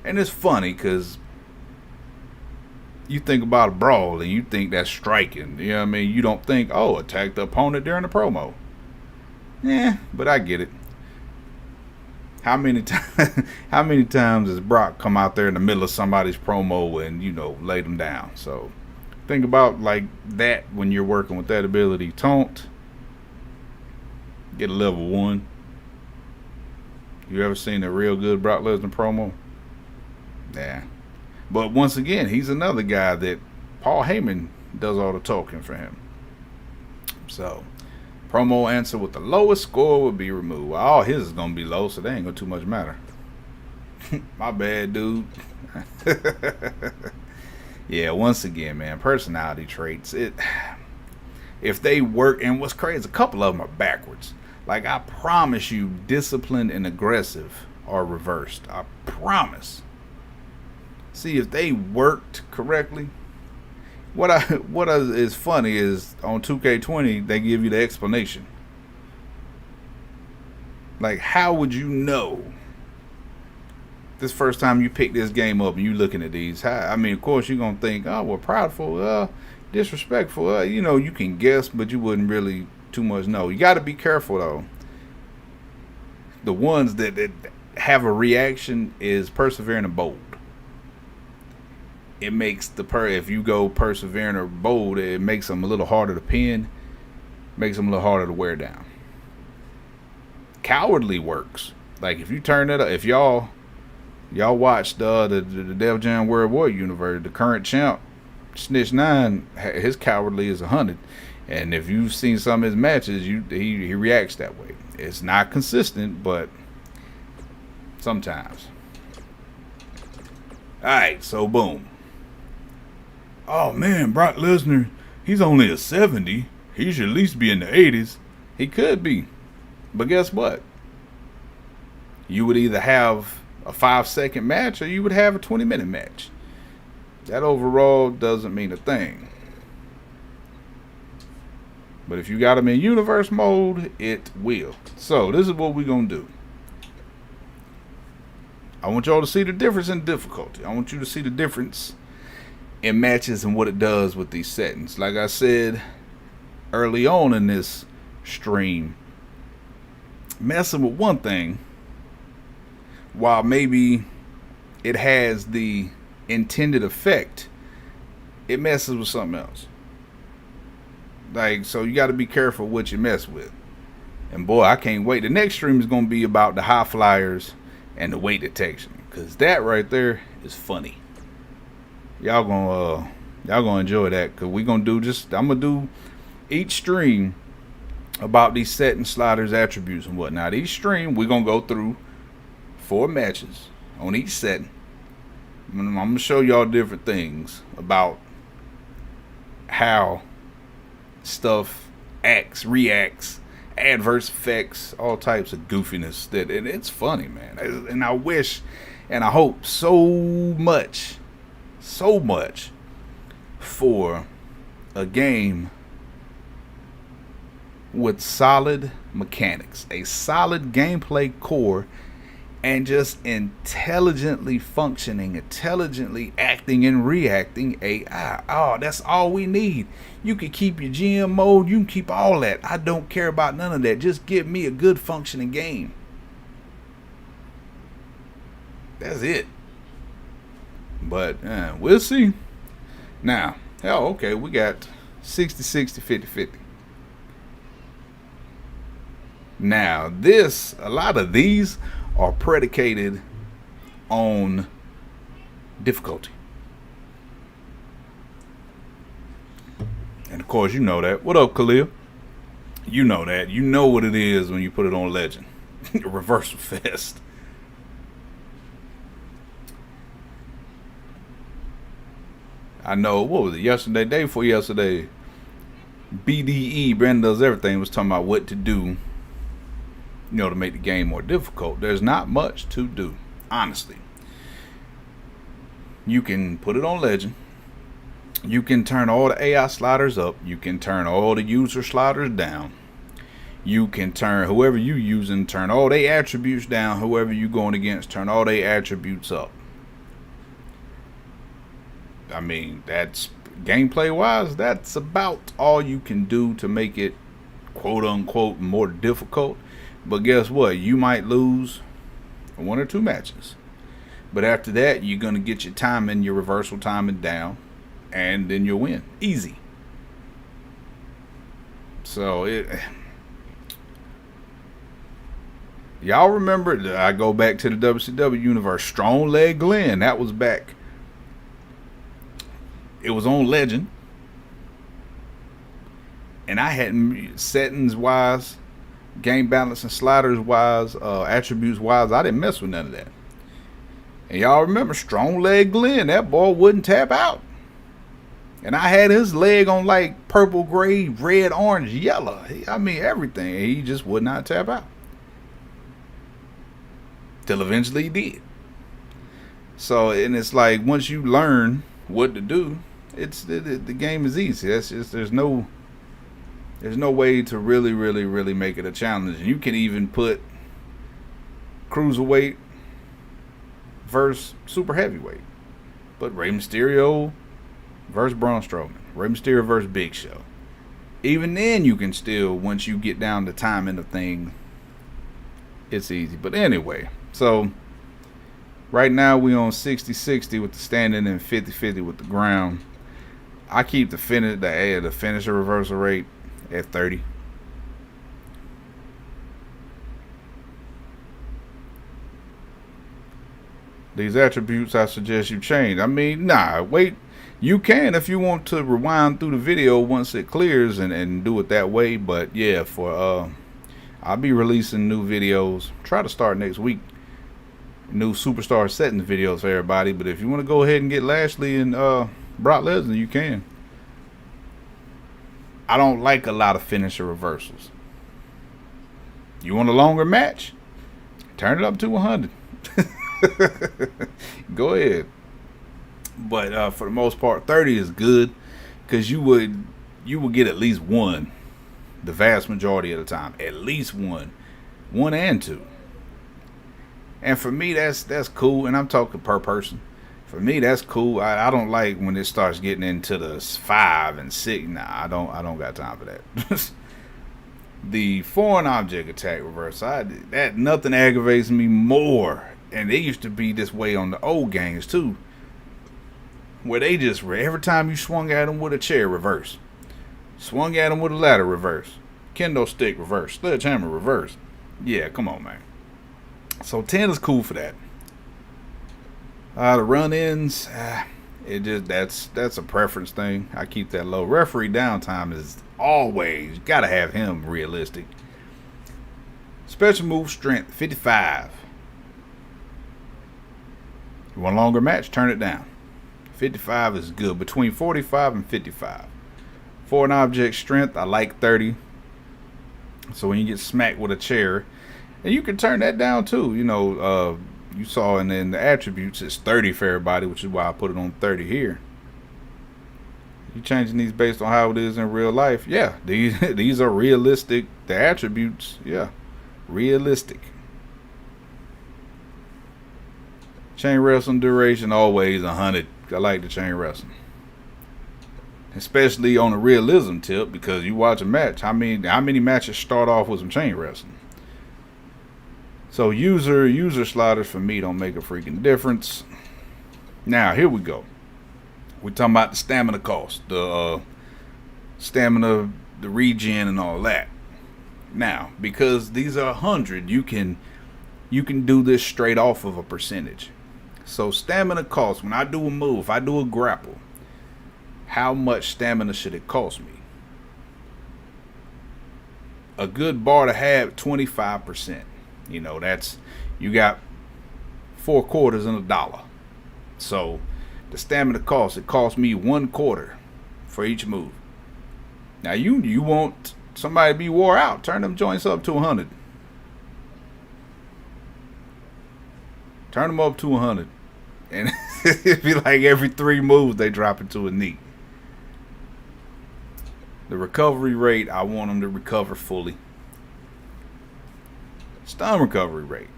And it's funny because you think about a brawl and you think that's striking. You know what I mean? You don't think, attack the opponent during the promo. Yeah, but I get it. How many times has Brock come out there in the middle of somebody's promo and, lay them down? So think about like that when you're working with that ability. Taunt. Get a level 1. You ever seen a real good Brock Lesnar promo? Yeah. But once again, he's another guy that Paul Heyman does all the talking for him. So, Promo answer with the lowest score will be removed. Well, all his is going to be low, so they ain't going to too much matter. My bad, dude. Yeah, once again, man, personality traits. If they work, and what's crazy, a couple of them are backwards. Like, I promise you, disciplined and aggressive are reversed. I promise. See, if they worked correctly, what is funny is on 2K20 they give you the explanation. Like, how would you know this first time you pick this game up and you looking at these? I mean, of course you're gonna think, oh, well, proudful, disrespectful. You can guess, but you wouldn't really too much know. You got to be careful though. The ones that have a reaction is persevering and bold. It makes if you go persevering or bold, it makes them a little harder to pin, makes them a little harder to wear down. Cowardly works. Like, if you turn it up, if y'all watched the Def Jam World War Universe, the current champ Snitch 9, his cowardly is 100, and if you've seen some of his matches, he reacts that way. It's not consistent, but sometimes. All right, so boom. Oh man, Brock Lesnar, he's only a 70. He should at least be in the 80s. He could be, but guess what? You would either have a 5-second match or you would have a 20-minute match. That overall doesn't mean a thing. But if you got them in universe mode, it will. So this is what we're going to do. I want y'all to see the difference in difficulty. I want you to see the difference in matches and what it does with these settings. Like I said early on in this stream, messing with one thing, while maybe it has the intended effect, it messes with something else. Like, so you got to be careful what you mess with. And boy, I can't wait. The next stream is going to be about the high flyers and the weight detection, because that right there is funny. Y'all gonna enjoy that, because we're gonna do I'm gonna do each stream about these setting sliders, attributes, and whatnot. Each stream we're gonna go through 4 matches on each setting. I'm gonna show y'all different things about how stuff acts, reacts, adverse effects, all types of goofiness. And it's funny, man. And I wish and I hope so much for a game with solid mechanics, a solid gameplay core, and just intelligently functioning, intelligently acting and reacting AI. Oh, that's all we need. You can keep your GM mode, you can keep all that. I don't care about none of that. Just give me a good functioning game. That's it. But we'll see. Now, hell, okay, we got 60, 60, 50, 50. Now, a lot of these are predicated on difficulty. And of course, you know that. What up, Khalil? You know that. You know what it is when you put it on Legend. Reversal Fest. I know, what was it, yesterday, day before yesterday, BDE, Brandon Does Everything, was talking about what to do, to make the game more difficult. There's not much to do, honestly. You can put it on Legend. You can turn all the AI sliders up. You can turn all the user sliders down. You can turn whoever you using, turn all their attributes down. Whoever you going against, turn all their attributes up. I mean, that's gameplay wise, that's about all you can do to make it quote unquote more difficult. But guess what? You might lose 1 or 2 matches. But after that, you're going to get your timing, your reversal timing down, and then you'll win. Easy. So, y'all remember, I go back to the WCW universe, Strong Leg Glenn, that was back. It was on Legend. And I hadn't, settings wise, game balance and sliders wise, attributes wise, I didn't mess with none of that. And y'all remember strong leg Glenn, that boy wouldn't tap out. And I had his leg on like purple, gray, red, orange, yellow. I mean everything. He just would not tap out. Till eventually he did. So, and it's like once you learn what to do, the game is easy. That's just there's no way to really make it a challenge. And you can even put cruiserweight versus super heavyweight. But Rey Mysterio versus Braun Strowman, Rey Mysterio versus Big Show. Even then, you can still, once you get down to timing the thing, it's easy. But anyway, so right now we on 60-60 with the standing and 50-50 with the ground. I keep the finisher reversal rate at 30. These attributes I suggest you change. I mean, wait. You can if you want to rewind through the video once it clears and do it that way. But yeah, I'll be releasing new videos. Try to start next week. New superstar settings videos for everybody. But if you want to go ahead and get Lashley and Brock Lesnar, you can. I don't like a lot of finisher reversals. You want a longer match? Turn it up to 100. Go ahead. But for the most part, 30 is good because you would get at least one, the vast majority of the time, at least one and two. And for me, that's cool. And I'm talking per person. For me, that's cool. I don't like when it starts getting into the 5 and 6. Nah, I don't got time for that. The foreign object attack reverse, that nothing aggravates me more. And it used to be this way on the old games too, where they just, every time you swung at them with a chair, reverse. Swung at them with a ladder, reverse. Kendo stick, reverse. Sledgehammer, reverse. Yeah, come on, man. So 10 is cool for that. The run-ins, that's a preference thing. I keep that low. Referee downtime is always, gotta have him realistic. Special move strength, 55. You want a longer match? Turn it down. 55 is good. Between 45 and 55. Foreign object strength, I like 30. So when you get smacked with a chair, and you can turn that down too. You know, you saw in the attributes it's 30 for everybody, which is why I put it on 30 here. You changing these based on how it is in real life? Yeah, these are realistic. The attributes, yeah, realistic. Chain wrestling duration always 100. I like the chain wrestling, especially on a realism tip, because you watch a match. How many matches start off with some chain wrestling? So user sliders for me don't make a freaking difference. Now here we go. We're talking about the stamina cost, the stamina, the regen, and all that. Now, because these are 100, you can do this straight off of a percentage. So stamina cost, when I do a move, I do a grapple, how much stamina should it cost me? A good bar to have, 25%. You know, that's, you got 4 quarters and $1. So the stamina cost, it costs me 1/4 for each move. Now you want somebody to be wore out, turn them joints up to 100. Turn them up to 100. And it'd be like every 3 moves they drop into a knee. The recovery rate, I want them to recover fully. Stun recovery rate.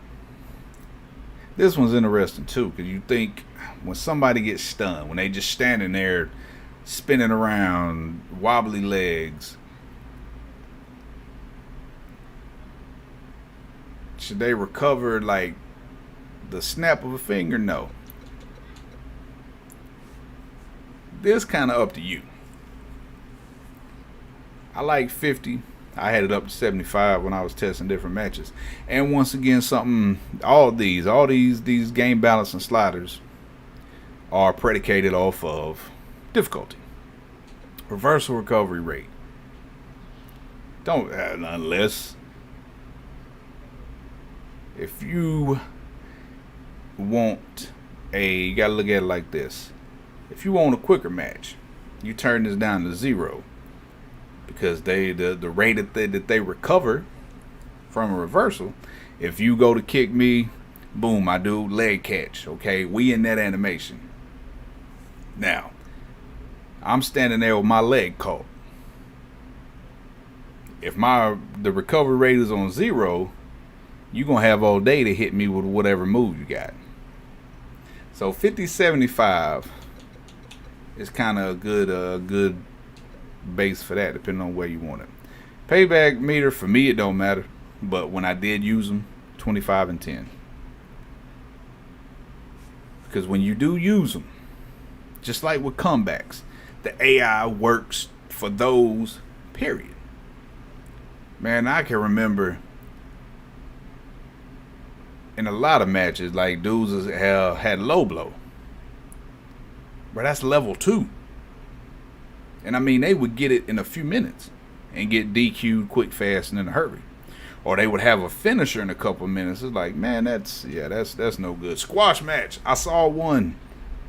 This one's interesting too, because you think when somebody gets stunned, when they just standing there spinning around, wobbly legs, should they recover like the snap of a finger? No. This kind of up to you. I like 50. I had it up to 75 when I was testing different matches. And once again, all these game balance and sliders are predicated off of difficulty. Reversal recovery rate. Don't, unless if you want you gotta look at it like this. If you want a quicker match, you turn this down to 0, because the rate that they recover from a reversal. If you go to kick me, boom, I do leg catch. Okay, we in that animation. Now, I'm standing there with my leg caught. If the recovery rate is on 0, you're gonna have all day to hit me with whatever move you got. So 50-75 is kind of a good base for that, depending on where you want it. Payback meter, for me, it don't matter. But when I did use them, 25 and 10. Because when you do use them, just like with comebacks, the AI works for those, period. Man, I can remember in a lot of matches, like dudes had low blow. But that's level 2. And I mean, they would get it in a few minutes and get DQ'd quick, fast, and in a hurry. Or they would have a finisher in a couple of minutes. It's like, man, that's no good. Squash match. I saw one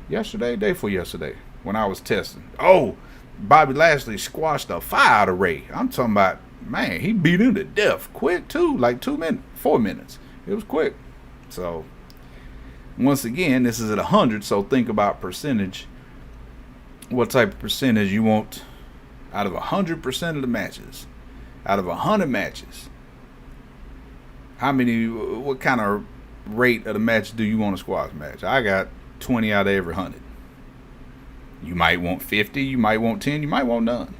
day before yesterday, when I was testing. Oh, Bobby Lashley squashed a fire out of Ray. I'm talking about, man, he beat him to death quick too, like 4 minutes. It was quick. So, once again, this is at 100, so think about percentage. What type of percentage you want out of 100% of the matches? Out of 100 matches, what kind of rate of the match do you want a squash match? I got 20 out of every 100. You might want 50, you might want 10, you might want none.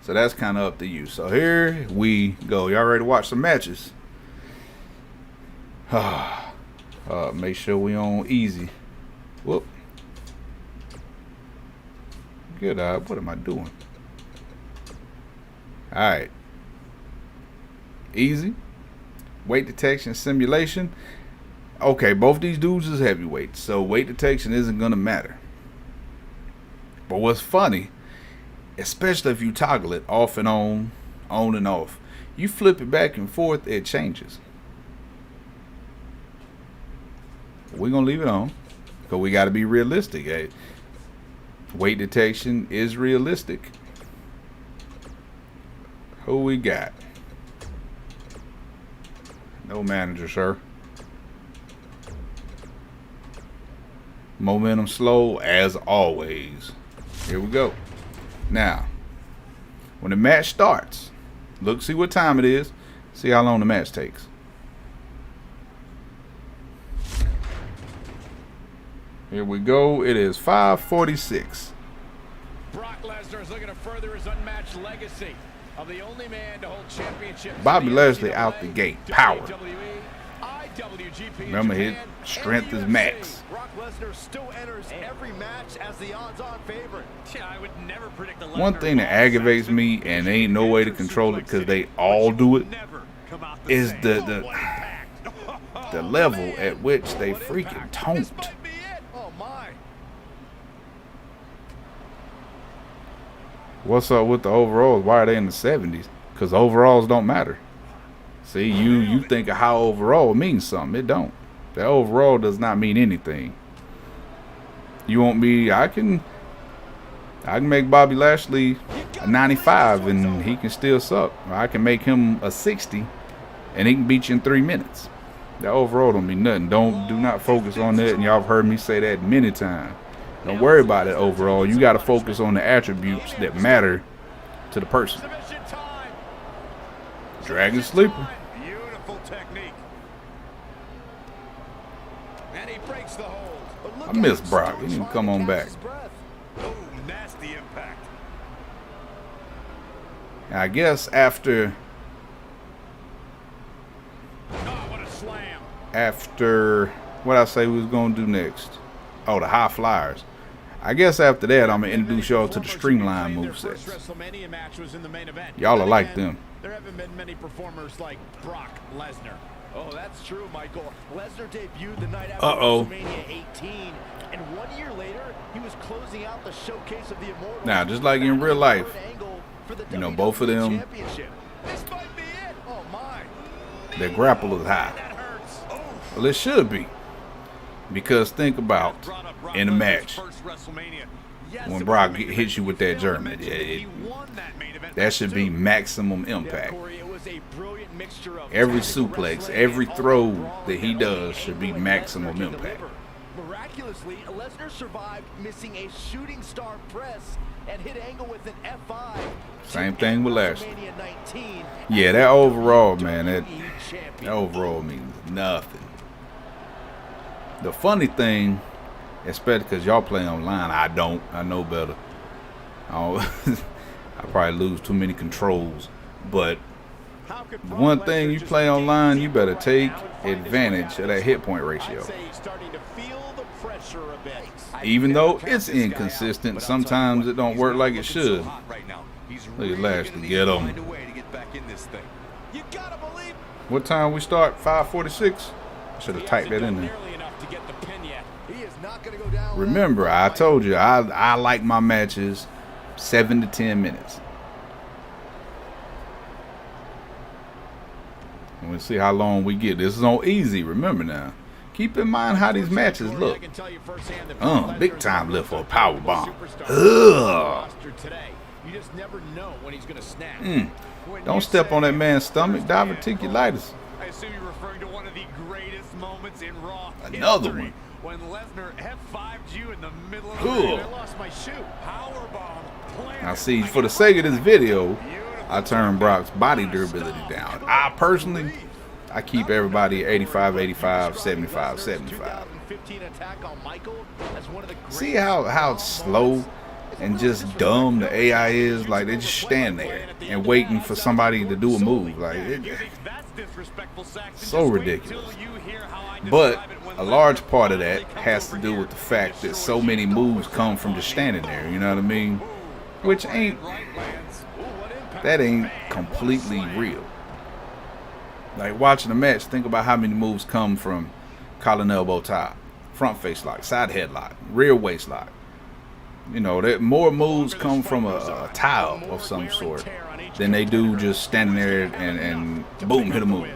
So that's kind of up to you. So here we go. Y'all ready to watch some matches? Make sure we on easy. Whoop. Good. What am I doing? All right. Easy. Weight detection simulation. Okay, both these dudes is heavyweights, so weight detection isn't gonna matter. But what's funny, especially if you toggle it off and on and off, you flip it back and forth, it changes. We're gonna leave it on because we got to be realistic. Hey, weight detection is realistic. Who we got? No manager, sir. Momentum slow as always. Here we go. Now, when the match starts, see what time it is. See how long the match takes. Here we go. It is 5:46. Brock Lesnar is looking to further his unmatched legacy of the only man to hold championships. Bobby Lashley out the gate. Power. Remember, his strength is max. Brock Lesnar still enters every match as the odds-on favorite. I would never predict the One thing that aggravates me, and there ain't no way to control it because they all do it, is the level at which they freaking taunt. What's up with the overalls? Why are they in the 70s? Because overalls don't matter. See, you think of how overall means something. It don't. That overall does not mean anything. You want me? I can make Bobby Lashley a 95 and he can still suck. Or I can make him a 60 and he can beat you in 3 minutes. That overall don't mean nothing. Do not focus on that. And y'all have heard me say that many times. Don't worry about it overall. You got to focus on the attributes that matter to the person. Dragon Sleeper. Beautiful technique. And he breaks the hold. I miss Brock. He didn't come on back. Oh, nasty impact. I guess after what a slam. What I say we was gonna do next. Oh, the high flyers. I guess after that, I'm going to introduce y'all to the streamline movesets. Y'all will like them. There haven't been many performers like Brock Lesnar. Oh, that's true, Michael. Lesnar debuted the night after WrestleMania 18, and 1 year later, he was closing out the showcase of the Immortal. Now, just like in real life, You know, both of them, their grapple is high. Well, it should be. Because think about, in a match, when Brock hits you with that German, that should be maximum impact. Every suplex, every throw that he does should be maximum impact. Miraculously, Lesnar survived missing a shooting star press and hit Angle with an F5. Same thing with Lashley. Yeah, that overall, man, that overall means nothing. The funny thing, especially because y'all play online, I don't. I know better. I probably lose too many controls. But the one thing you play online, you better take advantage of that hit point ratio. Even though it's inconsistent, sometimes it don't work like it should. Look at Lashley, get him. What time we start? 5:46. I should have typed that in there. Remember, I told you I like my matches 7 to 10 minutes. And we'll see how long we get. This is on easy. Remember now. Keep in mind how these matches look. Big time lift for a power bomb. Don't step on that man's stomach. Diverticulitis. I assume you're referring to one of the greatest moments in Raw. Another one. When Lesnar F5'd you in the middle of the ring. I lost my shoe. Powerbomb. Now see, for the sake of this video, I turned Brock's body durability down. I personally, I keep everybody 85, 85, 75, 75. See how slow and just dumb the AI is? Like, they just stand there and waiting for somebody to do a move. Like, so ridiculous. But a large part of that has to do with the fact that so many moves come from just standing there, you know what I mean? Which ain't completely real. Like, watching a match, think about how many moves come from collar and elbow tie, front face lock, side headlock, rear waist lock. You know, that more moves come from a tie-up of some sort than they do just standing there and boom, hit a move.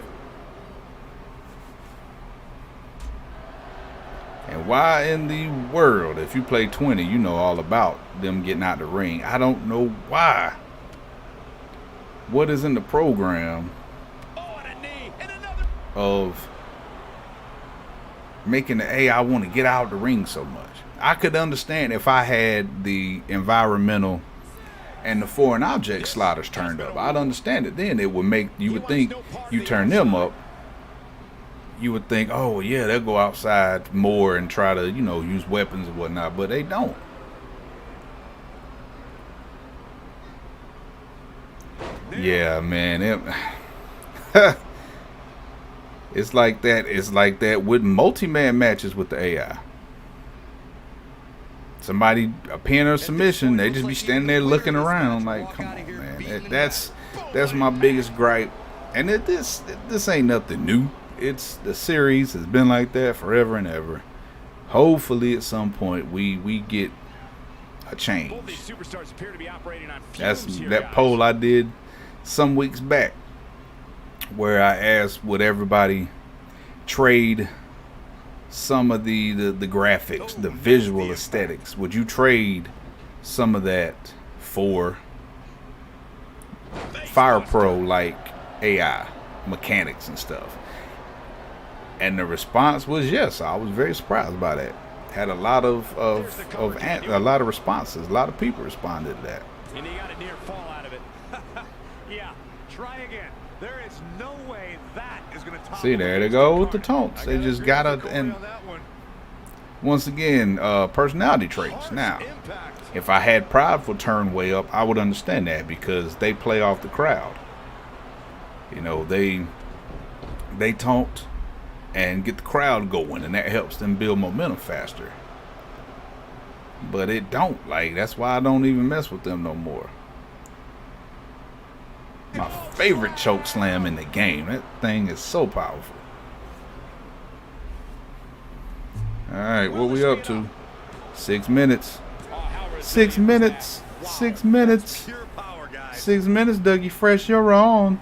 And why in the world, if you play 20, you know all about them getting out the ring. I don't know why. What is in the program of making the AI want to get out of the ring so much? I could understand if I had the environmental and the foreign object sliders turned up. I'd understand it then. It would make, you would think, you turn them up, you would think, oh yeah, they'll go outside more and try to, you know, use weapons and whatnot, but they don't. Yeah, man, it's like that. It's like that with multi-man matches with the AI. Somebody, a pin or submission, they just be standing there looking around like, come on, man. That's my biggest gripe. And this ain't nothing new. It's the series has been like that forever and ever. Hopefully, at some point, we get a change. That's that poll I did some weeks back, where I asked, would everybody trade some of the graphics, the visual aesthetics? Would you trade some of that for Fire Pro like AI mechanics and stuff? And the response was yes. I was very surprised by that. Had a lot of responses. A lot of people responded to that. And he got a near fall out of it. Yeah, try again. There is no way that is going to top. See, there they go with the taunts. They just gotta, and once again, personality traits. Now, if I had Prideful turn way up, I would understand that, because they play off the crowd. You know, they taunt and get the crowd going, and that helps them build momentum faster. But it don't. Like, that's why I don't even mess with them no more. My favorite choke slam in the game. That thing is so powerful. Alright, what we up to? 6 minutes. 6 minutes. 6 minutes. 6 minutes, Dougie Fresh, you're on.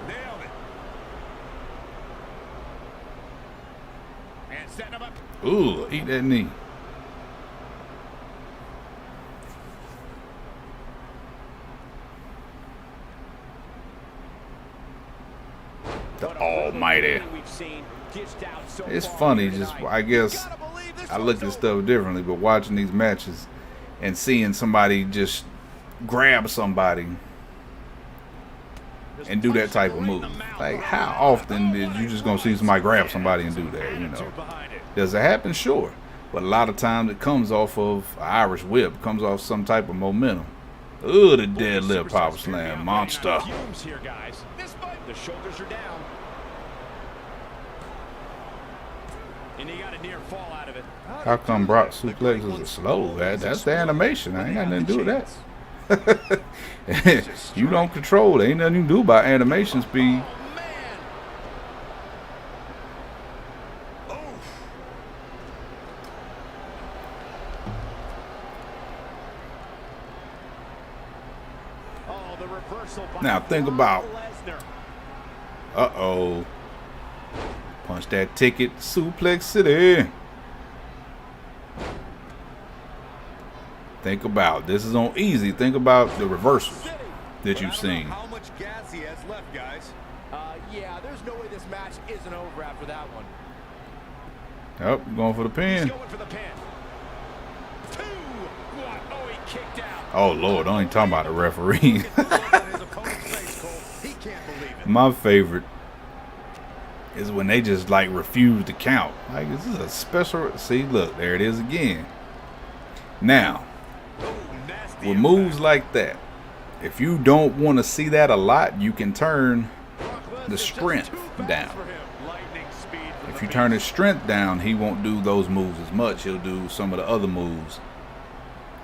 Nailed it. And setting him up. Ooh, eat that knee. The almighty. It's funny, just I guess I look at stuff differently, but watching these matches and seeing somebody just grab somebody and do that type of move. Like, how often did you just gonna see somebody grab somebody and do that, you know? Does it happen? Sure. But a lot of times it comes off of an Irish whip, comes off some type of momentum. Ooh, the deadlift power slam, monster. The shoulders are down. And he got a near fall out of it. How come Brock suplexes are slow? That's the animation. I ain't got nothing to do with that. You don't control it. Ain't nothing you can do about animation speed. Now think about. Uh-oh. Punch that ticket. Suplex City. Think about. This is on easy. Think about the reversals that you've seen. How much gas he has left, guys? Yeah, there's no way this match isn't over after that one. Yep, going for the pin. He's going for the pin. 2-1. Oh, he kicked out. Oh, Lord. I ain't talking about the referee. He can't believe it. My favorite is when they just like refuse to count. Like, is this a special? See, look, there it is again. Now, with moves like that, if you don't want to see that a lot, you can turn the strength down. If you turn his strength down, he won't do those moves as much. He'll do some of the other moves.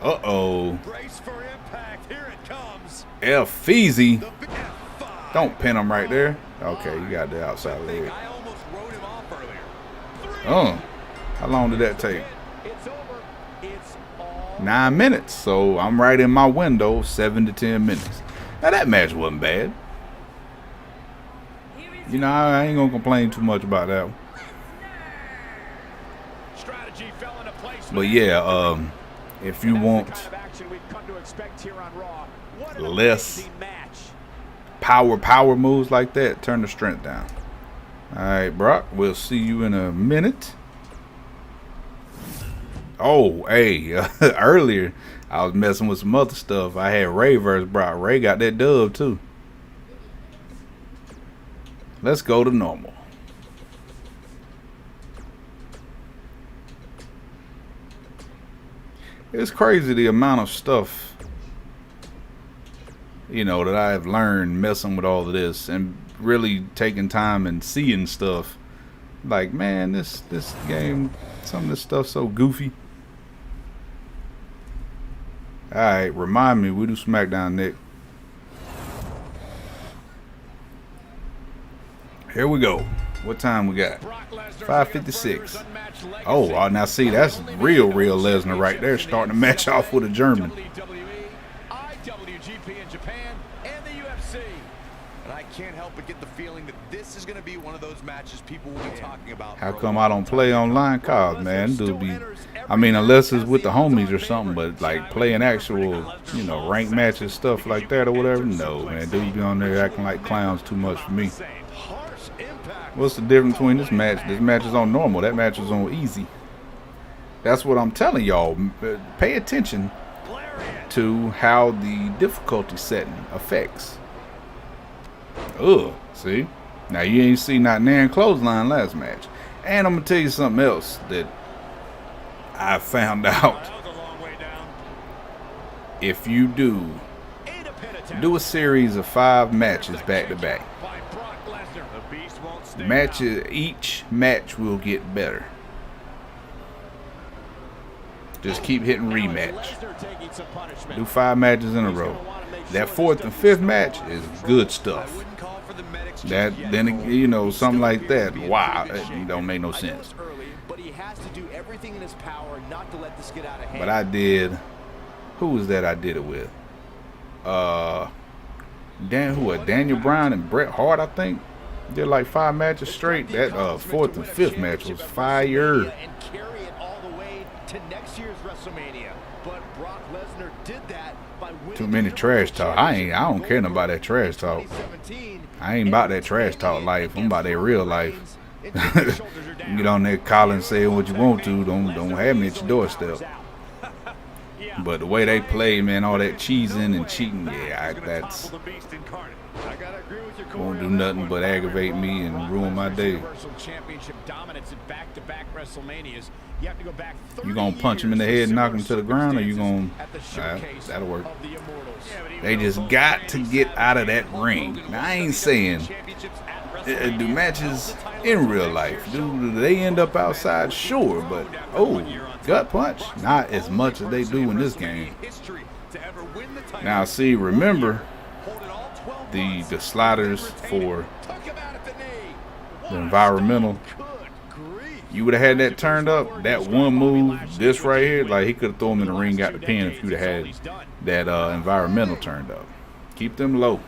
Uh-oh. Brace for impact. Here it comes. F Feezy. Don't pin him right there. Okay, you got the outside leg. I almost wrote him off earlier. 3. Oh, how long did that take? It's over. It's all 9 minutes. So I'm right in my window, 7 to 10 minutes. Now that match wasn't bad. You know, I ain't gonna complain too much about that one. strategy fell into place. But yeah, if you want less power moves like that, turn the strength down. All right, Brock, we'll see you in a minute. Oh, hey, earlier I was messing with some other stuff. I had Ray versus Brock. Ray got that dub too. Let's go to normal. It's crazy the amount of stuff, you know, that I've learned messing with all of this and really taking time and seeing stuff. Like, man, this game, some of this stuff's so goofy. Alright, remind me, we do SmackDown, Nick. Here we go. What time we got? 5:56. Oh, now see, that's real Lesnar right there, starting the match off with a German. WWE, IWGP in Japan, and the UFC. And I can't help but get the feeling that this is going to be one of those matches people will be talking about. How come I don't play online? Cause, man, dude be, I mean, unless it's with the homies or something, but like playing actual, you know, ranked matches, stuff like that or whatever. No, man, dude be on there acting like clowns too much for me. What's the difference between this match? This match is on normal. That match is on easy. That's what I'm telling y'all. Pay attention to how the difficulty setting affects. Ugh, see? Now you ain't see not Nan clothesline last match. And I'm gonna tell you something else that I found out. If you do a series of 5 matches back to back, each match will get better. Just keep hitting rematch. Do 5 matches in a row. That 4th and 5th match is good stuff. That then, you know, something like that. Wow, it don't make no sense. But I did. Who was that I did it with? Daniel Bryan and Bret Hart, I think. Did like 5 matches straight. That 4th and 5th match was fire. And carry it all the way to next year's WrestleMania. But Brock Lesnar did that by winning. Too many trash talk. I don't care nothing about that trash talk. I ain't about that trash talk life. I'm about that real life. Get on there, Colin, saying what you want to. Don't have me at your doorstep. But the way they play, man, all that cheesing and cheating, yeah, that's won't do nothing but aggravate me and ruin my day. You gonna punch him in the head and knock him to the ground, or you gonna? That'll work. They just got to get out of that ring. Now, I ain't saying do matches in real life. Do they end up outside? Sure, but gut punch, not as much as they do in this game. Now, see, remember the sliders for the environmental. You would have had that turned up. That one move, this right here, like he could have thrown him in the ring, got the pin if you'd have had that environmental turned up. Keep them low.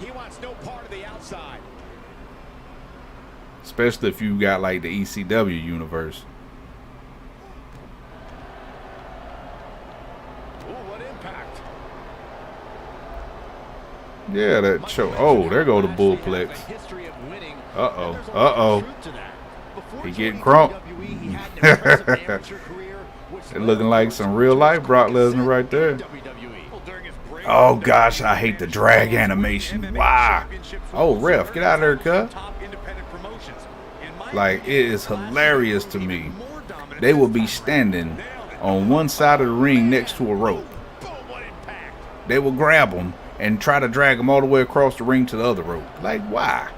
He wants no part of the outside. Especially if you got like the ECW universe. Yeah, that choke. Oh, there go the bullplex. Uh-oh. He getting crunked. They're looking like some real life Brock Lesnar right there. Oh, gosh, I hate the drag animation. Why? Oh, ref, get out of there, cuz. Like, it is hilarious to me. They will be standing on one side of the ring next to a rope. They will grab them and try to drag them all the way across the ring to the other rope. Like, why?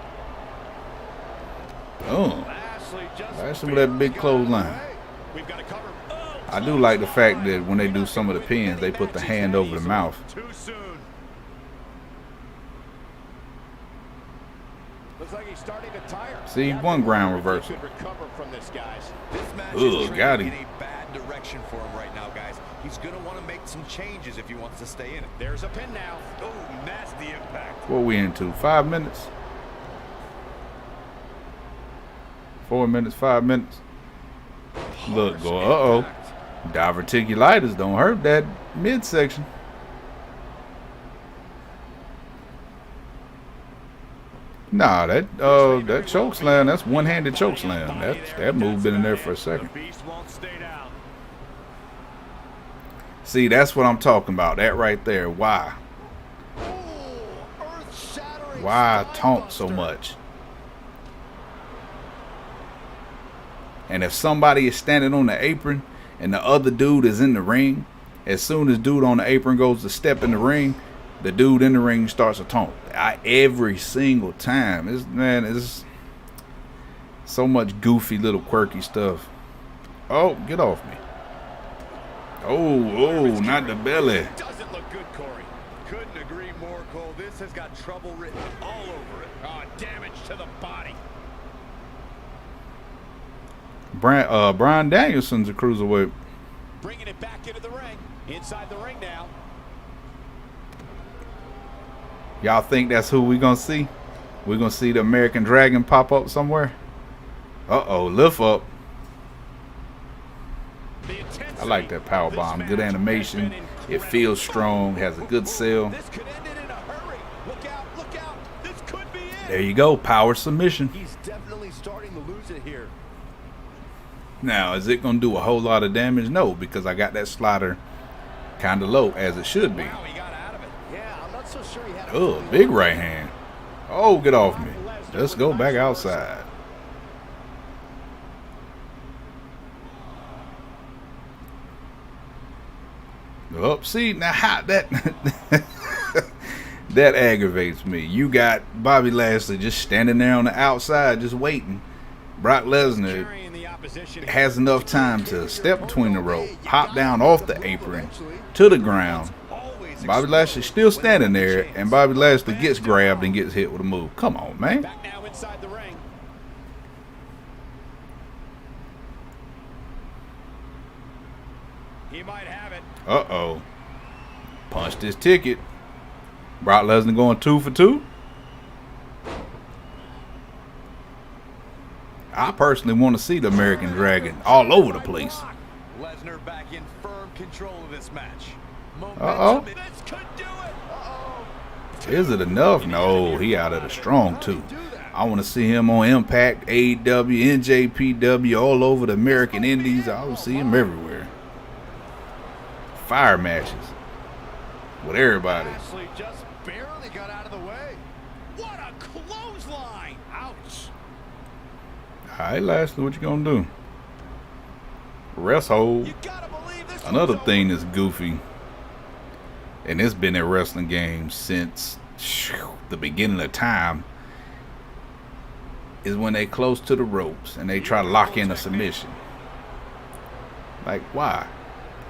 Oh, that's some of that big clothesline. I do like the fact that when they do some of the pins, they put the hand over the mouth. See, one ground reversal. Ugh, got him. Direction for him right now, guys. He's going to want to make some changes if he wants to stay in it. There's a pin now. Oh, nasty impact. What we into? 5 minutes? 4 minutes, 5 minutes. Look, go, uh-oh. Diverticulitis don't hurt that midsection. Nah, that choke slam, that's one-handed choke slam. That move been in there for a second. See, that's what I'm talking about. That right there. Why? Why taunt so much? And if somebody is standing on the apron and the other dude is in the ring, as soon as dude on the apron goes to step in the ring, the dude in the ring starts to taunt. Every single time. It's so much goofy little quirky stuff. Oh, get off me. Oh, not the belly. Doesn't look good, Corey. Couldn't agree more, Cole. This has got trouble written all over it. Damage to the body. Bryan Danielson's a cruiserweight. Bringing it back into the ring. Inside the ring now. Y'all think that's who we gonna see? We're gonna see the American Dragon pop up somewhere? Uh-oh, lift up. I like that power bomb. Good animation. It feels strong. Has a good sell. There you go. Power submission. He's definitely starting to lose it here. Now, is it going to do a whole lot of damage? No, because I got that slider kind of low, as it should be. Oh, big right hand. Oh, get off me. Let's go back outside. Oh, see, now how that that aggravates me. You got Bobby Lashley just standing there on the outside just waiting. Brock Lesnar has enough time to step between the rope, hop down off the apron to the ground. Bobby Lashley still standing there, and Bobby Lashley gets grabbed and gets hit with a move. Come on, man. Back now inside the ring. He might have it. Uh-oh. Punched his ticket. Brock Lesnar going 2 for 2. I personally want to see the American Dragon all over the place. Lesnar back in firm control of this match. Uh-oh. This could do it. Uh-oh. Is it enough? No, he out of the strong too. I want to see him on Impact, AEW, NJPW, all over the American Indies. I will see him everywhere. Fire matches with everybody. Lashley just barely got out of the way. What a clothesline! Ouch. All right, Lashley, what you gonna do? Rest hold. You gotta believe this. Another thing that's goofy, and it's been in wrestling games since the beginning of time, is when they close to the ropes and they try to lock in a submission. Like, why?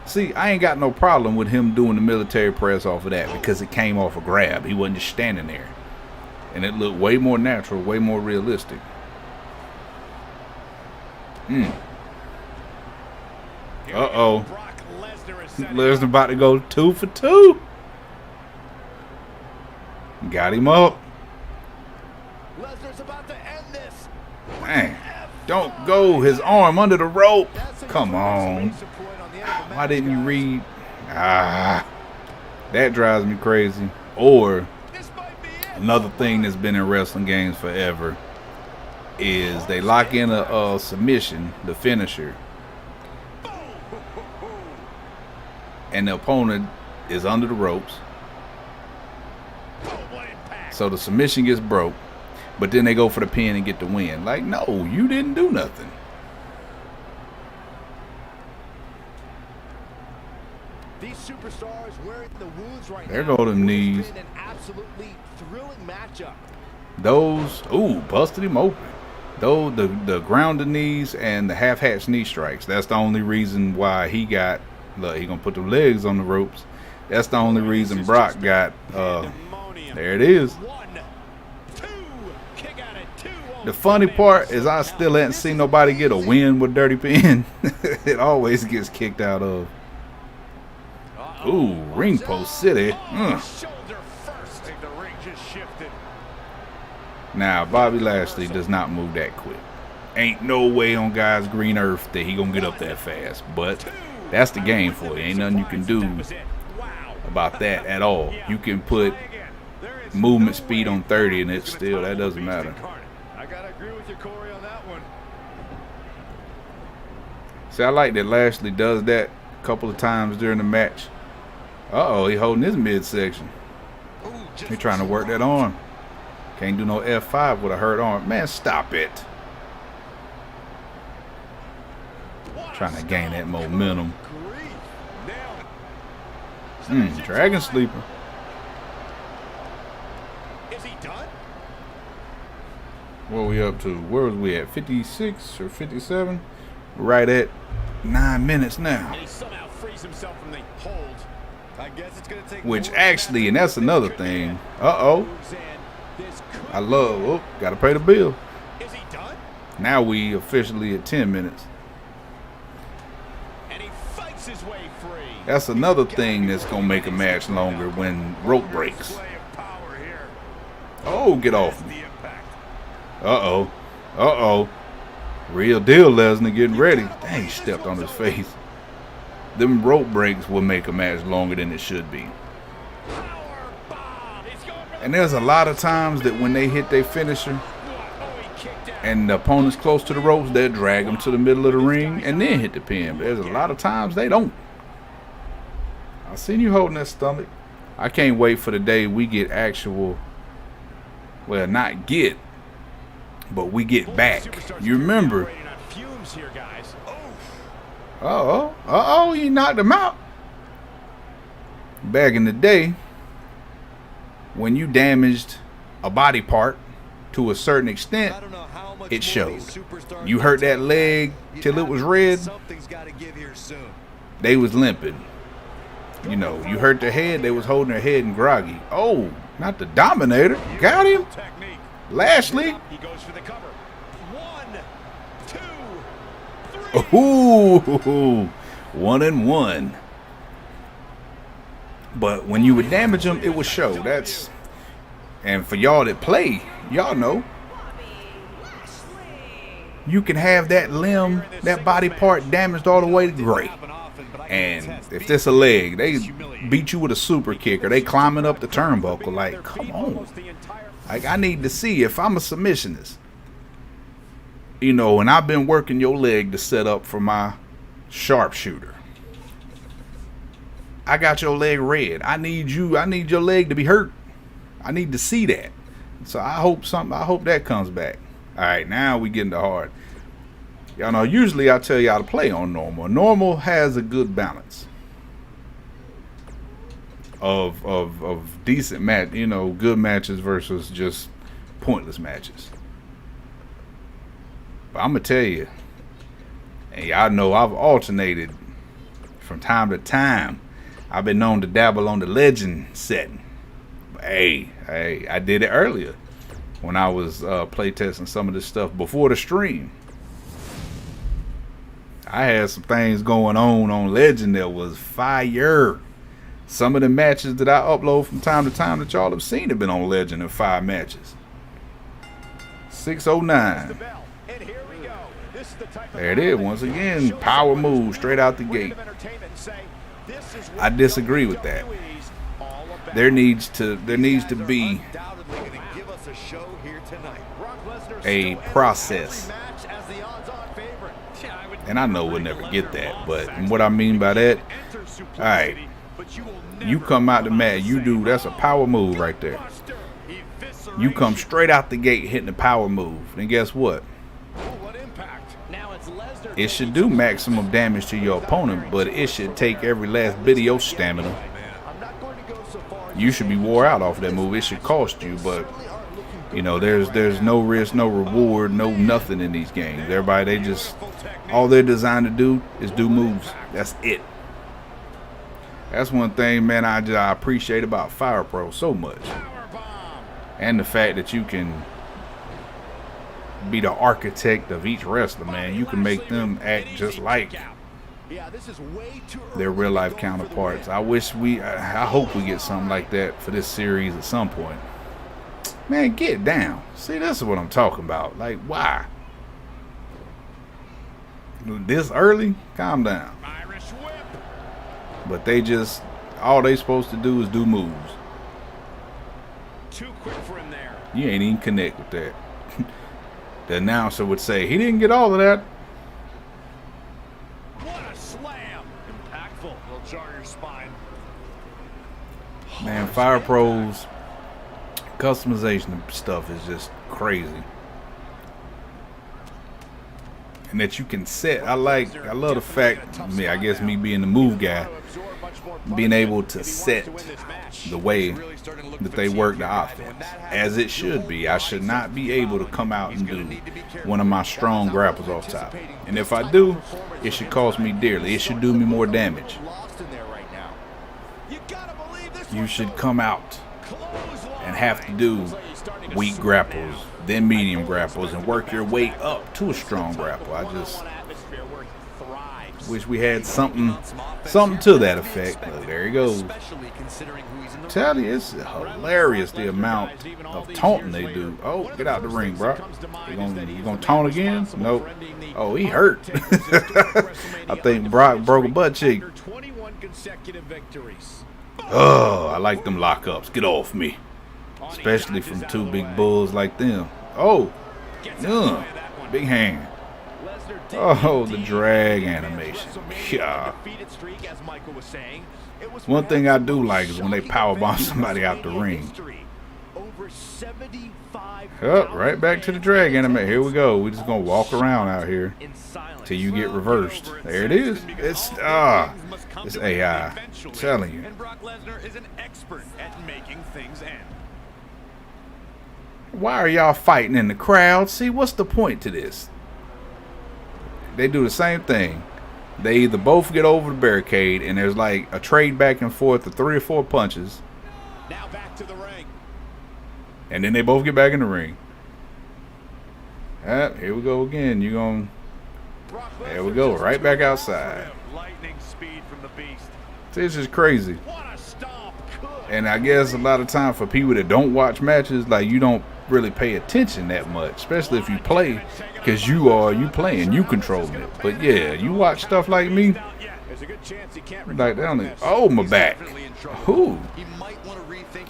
See, I ain't got no problem with him doing the military press off of that because it came off a grab. He wasn't just standing there. And it looked way more natural, way more realistic. Uh-oh. Lesnar about to go 2 for 2. Got him up. Lesnar's about to end this. Dang. Don't go his arm under the rope. Come on. Why didn't you read? That drives me crazy. Or another thing that's been in wrestling games forever is they lock in a submission, the finisher, and the opponent is under the ropes. So the submission gets broke, but then they go for the pin and get the win. Like, no, you didn't do nothing. These superstars wearing the wounds right There now. go them knees. An absolutely thrilling matchup. Those, busted him open. Though the grounded knees and the half-hatch knee strikes, that's the only reason why he got, look, he gonna put the legs on the ropes. That's the only reason Brock got, there it is. The funny part is I still ain't seen nobody get a win with Dirty Pin. It always gets kicked out of. Ooh, ring post city. Now, Bobby Lashley does not move that quick. Ain't no way on God's green earth that he gonna get up that fast. But that's the game for you. Ain't nothing you can do about that at all. You can put movement speed on 30 and it's still, that doesn't matter. I gotta agree with you, Corey, on that one. See, I like that Lashley does that a couple of times during the match. Uh-oh, he holding his midsection. He trying to work that arm. Can't do no F5 with a hurt arm. Man, stop it. Trying to gain that momentum. Dragon Sleeper. Is he done? What are we up to? Where was we at? 56 or 57? Right at 9 minutes now. And he somehow frees himself from the hold. I guess it's gonna take. Which actually, and that's another thing. Uh-oh. I love, gotta pay the bill. Is he done? Now we officially at 10 minutes. And he fights his way free. That's another thing that's gonna make a match longer when rope breaks. Oh, get off me. Uh-oh. Uh-oh. Real deal, Lesnar getting ready. Dang, he stepped on his face. Them rope breaks will make a match longer than it should be. And there's a lot of times that when they hit their finisher and the opponent's close to the ropes, they'll drag them to the middle of the ring and then hit the pin. But there's a lot of times they don't. I seen you holding that stomach. I can't wait for the day we get actual, well, not get, but we get back. You remember? Uh-oh, he knocked him out. Back in the day, when you damaged a body part to a certain extent, it showed. You hurt that leg till it was red, they was limping. You know, you hurt their head, they was holding their head and groggy. Oh, not the Dominator. Got him. Lashley. He goes for the cover. 1, 2, 3. Ooh, 1 and 1. But when you would damage them, it would show. And for y'all that play, y'all know you can have that limb, that body part damaged all the way to gray. And if this a leg, they beat you with a super kick, or they climbing up the turnbuckle. Like, come on. Like, I need to see if I'm a submissionist. You know, and I've been working your leg to set up for my sharpshooter. I got your leg red. I need your leg to be hurt. I need to see that. So I hope that comes back. All right, now we getting to hard. Y'all know, usually I tell y'all to play on normal. Normal has a good balance of decent match, you know, good matches versus just pointless matches. But I'm gonna tell you, and y'all know I've alternated from time to time. I've been known to dabble on the legend setting. But hey, I did it earlier when I was playtesting some of this stuff before the stream. I had some things going on Legend that was fire. Some of the matches that I upload from time to time that y'all have seen have been on Legend in 5 matches. 609. There it is once again. Power move straight out the gate. I disagree with that. There needs to be a process. And I know we'll never get that, but what I mean by that, alright, you come out the mat, that's a power move right there. You come straight out the gate hitting the power move, and guess what? It should do maximum damage to your opponent, but it should take every last bit of your stamina. You should be wore out off that move. It should cost you, but you know, there's no risk, no reward, no nothing in these games. Everybody, all they're designed to do is do moves. That's it. That's one thing, man, I appreciate about Fire Pro so much. And the fact that you can be the architect of each wrestler, man. You can make them act just like their real life counterparts. I hope we get something like that for this series at some point. Man, get down. See, this is what I'm talking about. Like, why? This early? Calm down. But all they supposed to do is do moves. Too quick for him there. You ain't even connect with that. The announcer would say, he didn't get all of that. What a slam. Impactful. Will jar your spine. Man, Fire Pro's customization stuff is just crazy. And that you can set. I love the fact, I guess me being the move guy, being able to set the way that they work the offense as it should be. I should not be able to come out and do one of my strong grapples off top. And if I do, it should cost me dearly. It should do me more damage. You should come out and have to do weak grapples, then medium grapples, and work your way up to a strong grapple. I just wish we had something to that effect. Look, there he goes. Tell you, it's hilarious the amount of taunting they do. Oh, get out the ring, bro. You gonna taunt again? Nope. Oh, he hurt. I think Brock broke a butt cheek. Oh, I like them lockups. Get off me. Especially from two big bulls like them. Oh, big hand. Oh, the drag animation. Yeah. One thing I do like is when they powerbomb somebody out the ring. Up, right back to the drag animation. Here we go. We're just gonna walk around out here till you get reversed. There it is. It's AI. I'm telling you. And Brock Lesnar is an expert at making things end. Why are y'all fighting in the crowd? See, what's the point to this? They do the same thing. They either both get over the barricade and there's like a trade back and forth of 3 or 4 punches. Now back to the ring. And then they both get back in the ring. Here we go again. There we go. Right back outside. Lightning speed from the beast. This is crazy. What a stomp. And I guess a lot of time for people that don't watch matches, like, you don't really pay attention that much, especially if you play, because you playing, you controlling it. But yeah, you watch stuff like me, like that only, oh, my back. Who?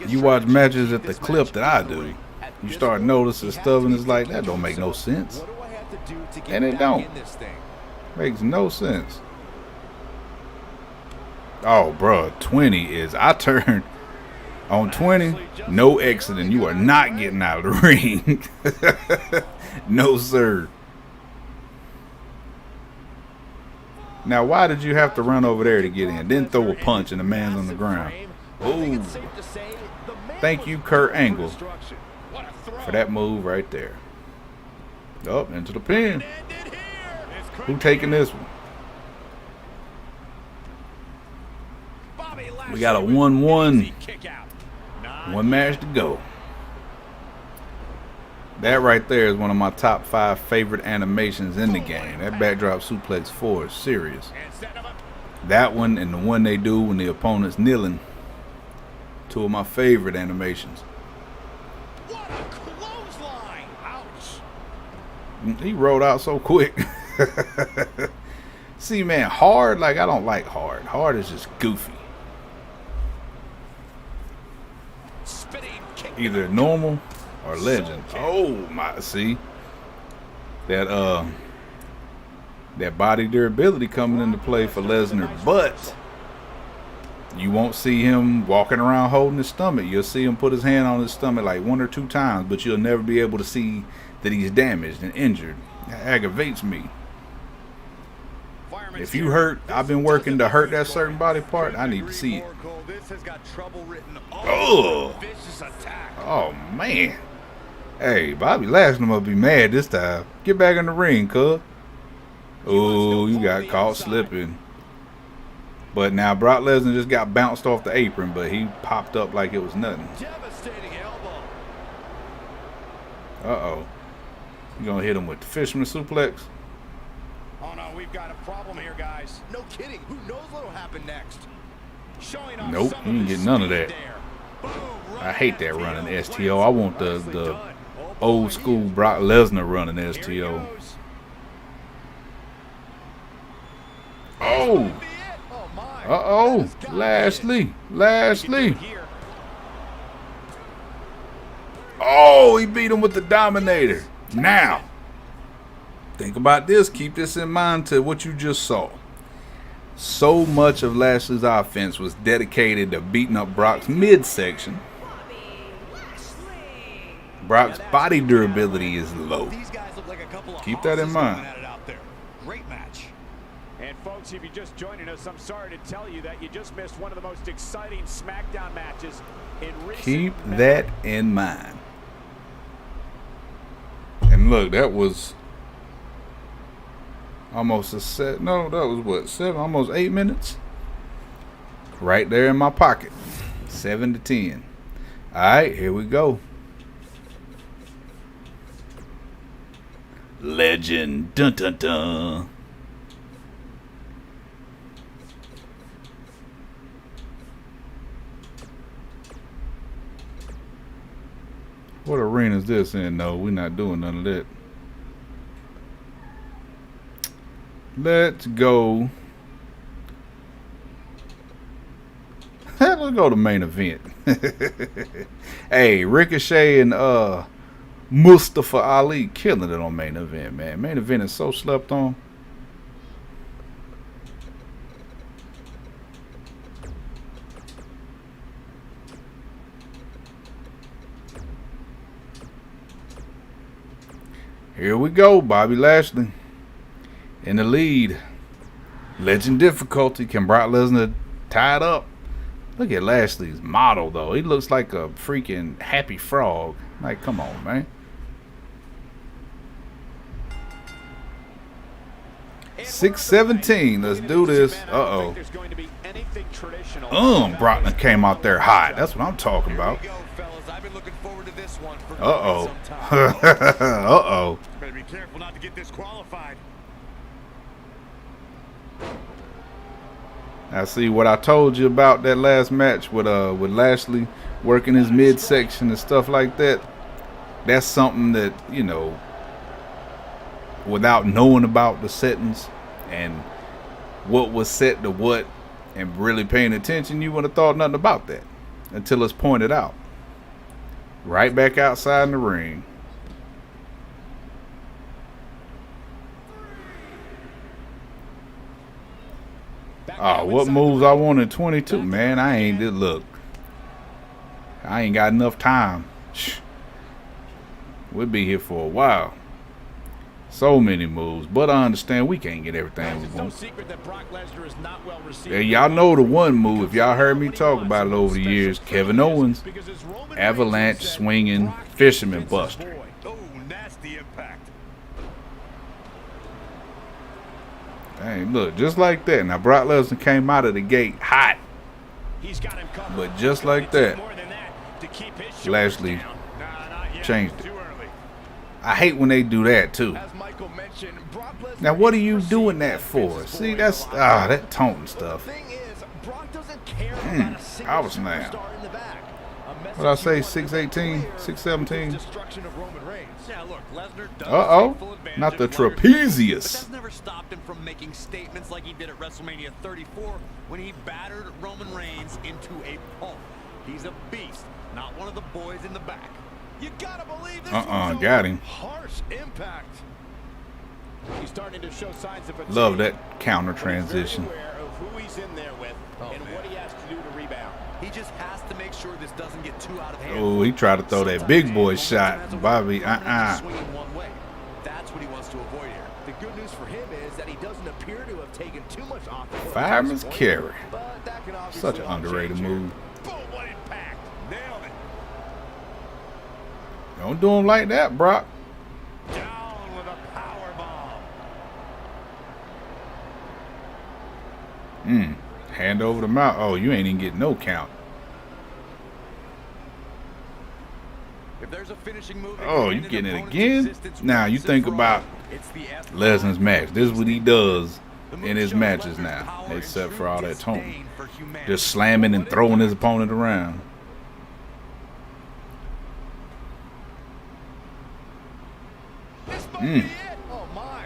You watch matches at the clip that I do, you start noticing stuff and it's like, that don't make no sense. And it don't. Makes no sense. Oh, bro, 20 is, I turned on 20, no exiting. You are not getting out of the ring. No, sir. Now, why did you have to run over there to get in? Then throw a punch and the man's on the ground. Ooh. Thank you, Kurt Angle, for that move right there. Up into the pin. Who taking this one? We got a 1-1. One match to go. That right there is one of my top 5 favorite animations in the game. That backdrop suplex 4 is serious. That one and the one they do when the opponent's kneeling. 2 of my favorite animations. What a clothesline! Ouch! He rolled out so quick. See, man, hard, like, I don't like hard. Hard is just goofy. Either normal or legend. Oh my, see that that body durability coming into play for Lesnar, but you won't see him walking around holding his stomach. You'll see him put his hand on his stomach like 1 or 2 times, but you'll never be able to see that he's damaged and injured. That aggravates me. If you hurt, I've been working to hurt that certain body part, I need to see it. Oh, oh man. Hey, Bobby Lashley must be mad this time. Get back in the ring, cuz. Oh, you got caught slipping. But now Brock Lesnar just got bounced off the apron, but he popped up like it was nothing. Uh-oh. You gonna hit him with the fisherman suplex? Oh no, we've got a problem here, guys. No kidding. Who knows what'll happen next? Nope, you didn't get none of that. I hate that running STO. I want the old school Brock Lesnar running STO. Oh! Uh-oh! Lashley! Lashley! Oh, he beat him with the Dominator. Now, think about this. Keep this in mind to what you just saw. So much of Lashley's offense was dedicated to beating up Brock's midsection. Brock's body durability is low. Keep that in mind. Great match. And folks, if you're just joining us, I'm sorry to tell you that you just missed one of the most exciting SmackDown matches in recent Keep that in mind. And look, that was almost a set. No, that was what, 7, almost 8 minutes. Right there in my pocket. 7 to 10. All right, here we go. Legend. Dun dun dun. What arena is this in? No, we're not doing none of that. Let's go. Let's go to main event. Hey, Ricochet and Mustafa Ali killing it on main event, man. Main event is so slept on. Here we go, Bobby Lashley in the lead. Legend difficulty. Can Brock Lesnar tie it up? Look at Lashley's model, though. He looks like a freaking happy frog. Like, come on, man. 6:17. Let's do this. Uh-oh. Brock came out there hot. That's what I'm talking about. Uh-oh. Uh-oh. Better be careful not to get disqualified. I see what I told you about that last match with Lashley working his midsection and stuff like that. That's something that, you know, without knowing about the settings and what was set to what and really paying attention, you wouldn't have thought nothing about that until it's pointed out. Right back outside in the ring. Oh, what moves I want in 22, man? I ain't look. I ain't got enough time. We'll be here for a while. So many moves, but I understand we can't get everything we want. Yeah, y'all know the one move. If y'all heard me talk about it over the years, Kevin Owens, avalanche swinging fisherman buster. Oh, nasty impact. Dang, look, just like that. Now Brock Lesnar came out of the gate hot, but just like that, Lashley changed it. I hate when they do that too. Now what are you doing that for? See, that's that taunting stuff. I was mad. What did I say? 618, 617. Uh-oh, not the trapezius. That's never stopped him from making statements like he did at WrestleMania 34 when he battered Roman Reigns into a pulp. He's a beast, not one of the boys in the back. You gotta believe this got him. Harsh impact. He's starting to show signs of fatigue. Love that counter transition. Aware of who he's in there with and what he has to do to rebound. He just has to make sure this doesn't get too out of hand. Oh, he tried to throw that big boy shot. Bobby, That's what he wants to avoid here. The good news for him is that he doesn't appear to have taken too much off the foot. Fireman's carry. But that can obviously Such an underrated move. Boom, what impact. Nailed it. Don't do him like that, Brock. Down with a power bomb. Hand over the mouth. Oh, you ain't even getting no count. If there's a finishing move, Oh, you getting it again? Now you think about Lesnar's match. This is what he does in his matches now, except for all that taunting. Just slamming and throwing his opponent around. Oh my.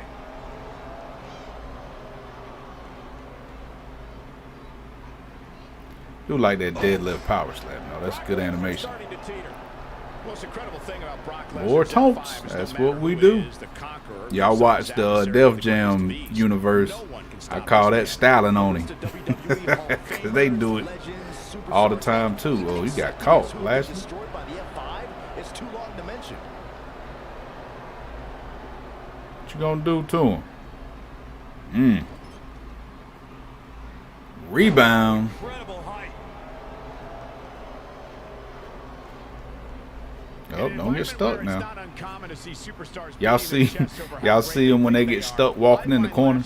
Do like that deadlift power slam. No, that's good animation. More taunts. That's what we do. Y'all watch the Def Jam universe. I call that styling on him. Because they do it all the time too. Oh, you got caught, Lashley. What you gonna do to him? Rebound. Oh, don't get stuck now. Y'all see them when they get stuck walking in the corner?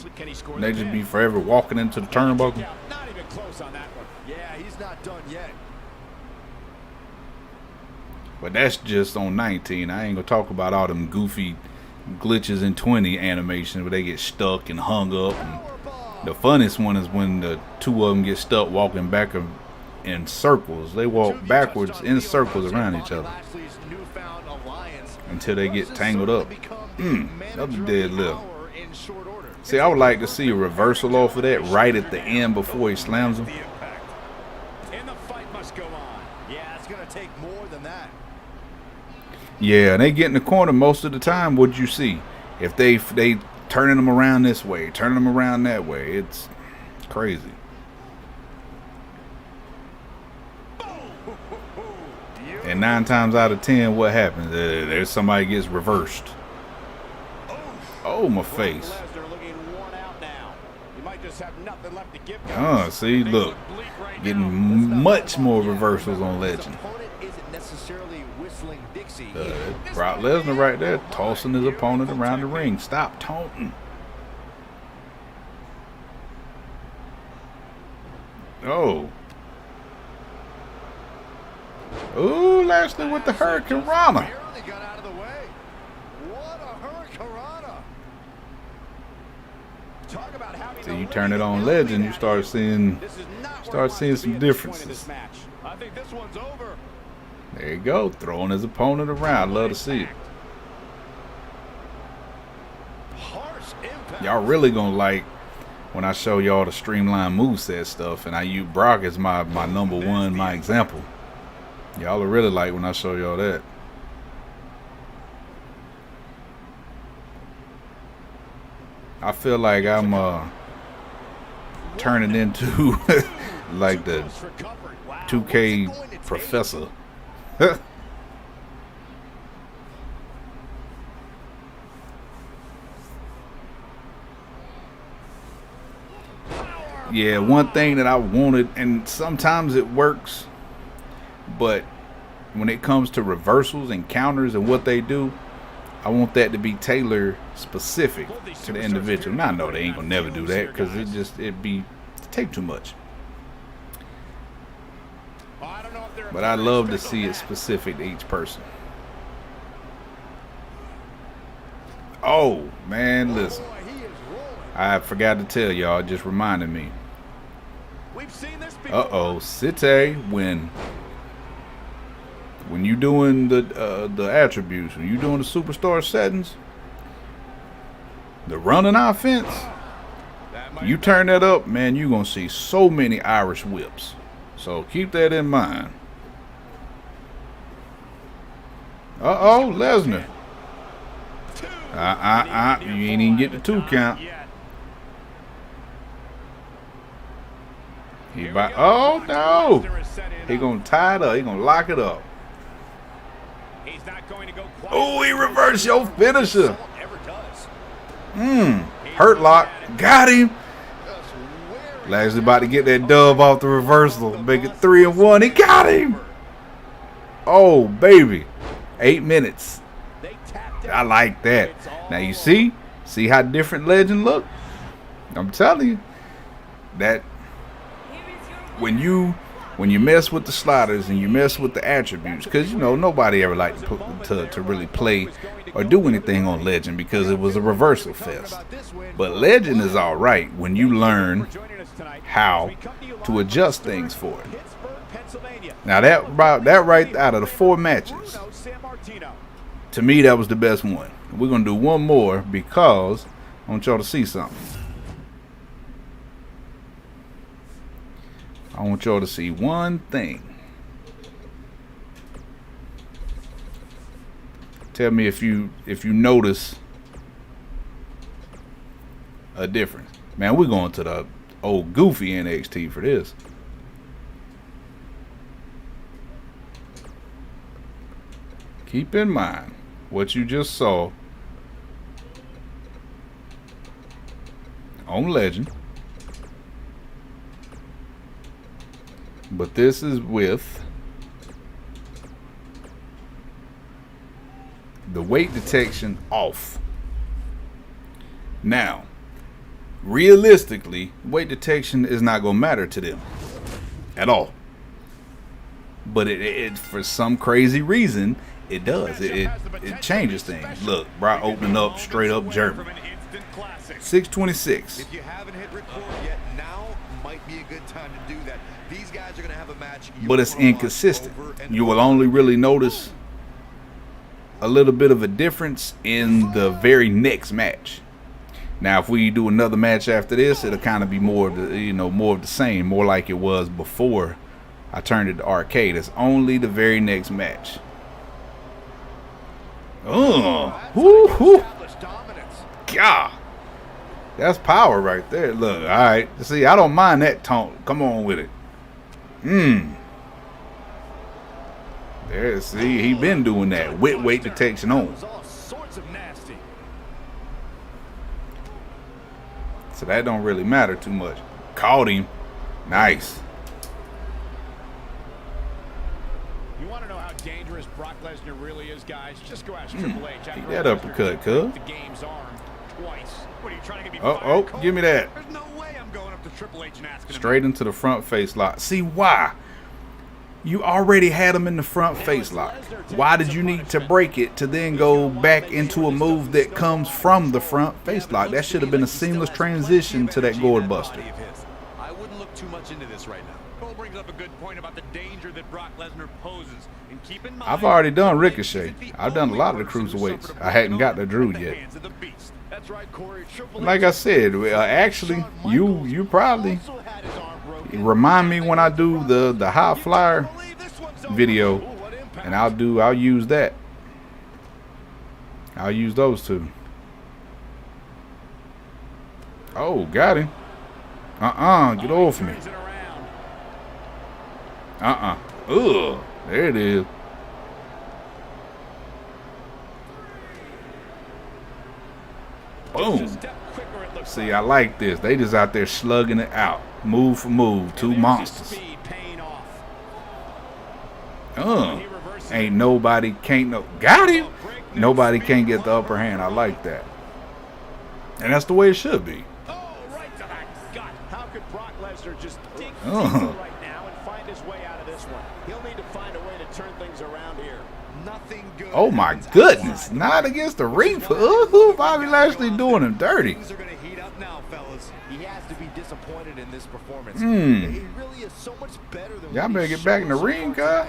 And they just be forever walking into the turnbuckle. Not even close on that one. Yeah, he's not done yet. But that's just on 19. I ain't gonna talk about all them goofy glitches in 20 animations where they get stuck and hung up. And the funniest one is when the two of them get stuck walking back in circles. They walk backwards in circles around each other until they get tangled up. Another deadlift. See, I would like to see a reversal off of that right at the end before he slams him. And the fight must go on. Yeah, it's going to take more than that. Yeah, and they get in the corner most of the time. What'd you see? If they turning them around this way, turning them around that way, it's crazy. And 9 times out of 10, what happens? There's somebody gets reversed. Oh, my face. See, look, getting much more reversals on Legend. Brock Lesnar right there, tossing his opponent around the ring. Stop taunting. Oh. Ooh, Lashley with the Hurricane Rana. Barely got out of the way. What a Hurricane Rana. Talk about having So you turn it on Legend, you start seeing some differences. I think this one's over. There you go, throwing his opponent around. Love to see it. Harsh impact. Y'all really gonna like when I show y'all the streamlined moveset stuff, and I use Brock as my number one, my example. Y'all will really like when I show y'all that. I feel like I'm turning into like the 2K professor. Yeah, one thing that I wanted, and sometimes it works, but when it comes to reversals and counters and what they do, I want that to be tailored specific to the individual. Now I know they ain't gonna never do that because it'd take too much. But I love to see it specific to each person. Oh man, listen. I forgot to tell y'all, it just reminded me. Uh-oh, Cite, when you doing the attributes, when you doing the superstar settings, the running offense, you turn that up, man, you gonna see so many Irish whips. So keep that in mind. Uh-oh, Lesnar. You ain't even get the 2 count. Oh no! He gonna tie it up. He gonna lock it up. Oh, he reversed your finisher. Hurt lock. Got him. Lashley about to get that dub off the reversal. Make it 3-1. He got him. Oh baby, 8 minutes. I like that. Now you see how different Legend look. I'm telling you that. When you mess with the sliders and you mess with the attributes, because you know nobody ever liked to really play or do anything on Legend because it was a reversal fest. But Legend is all right when you learn how to adjust things for it. Now that right out of the 4 matches, to me that was the best one. We're gonna do one more because I want y'all to see something. I want y'all to see one thing. Tell me if you notice a difference. Man, we're going to the old goofy NXT for this. Keep in mind what you just saw on Legend. But this is with the weight detection off. Now, realistically, weight detection is not going to matter to them at all. But it for some crazy reason, it does. It changes things. Look, Brock opening up straight up German. 626. If you haven't hit record yet, now might be a good time to do that. These guys are going to have a match. But it's inconsistent. You will only really notice a little bit of a difference in the very next match. Now, if we do another match after this, it'll kind of be more of the, more of the same, more like it was before I turned it to arcade. It's only the very next match. Woo-hoo. God. That's power right there. Look, all right. See, I don't mind that tone. Come on with it. There, see, he been doing that with weight detection on. So that don't really matter too much. Caught him. Nice. You want to know how dangerous Brock Lesnar really is, guys? Just go ask Triple H. Take that uppercut, cuz. The game's arm twice. What are you trying to get me? Oh, give me that. There's no way I'm going up to Triple H and asking Straight into the front face lock. See why? You already had him in the front face lock. Why did you need to break it to then go back into a move that comes from the front face lock? That should have been a seamless transition to that gourd buster. I wouldn't look too much into this right now. Cole brings up a good point about the danger that Brock Lesnar poses. And keep in mind, I've already done Ricochet. I've done a lot of the cruiserweights. I hadn't got to Drew yet. Like I said, actually, you probably remind me when I do the high flyer video, and I'll use that. I'll use those two. Oh, got him. Get off me. Ugh, there it is. Boom. See, I like this. They just out there slugging it out. Move for move. Two monsters. Ain't nobody got him. Nobody can't get the upper hand. I like that. And that's the way it should be. How could Brock Lesnar just dig deeper right now and find his way out of this one? He'll need to find a way to turn things around here. Nothing good. Oh my goodness. Not against the Reaper. Ooh, Bobby Lashley doing him dirty. Things are going to heat up now, fellas. He has to be disappointed in this performance. He really is so much better than y'all better get back in the ring, cuz.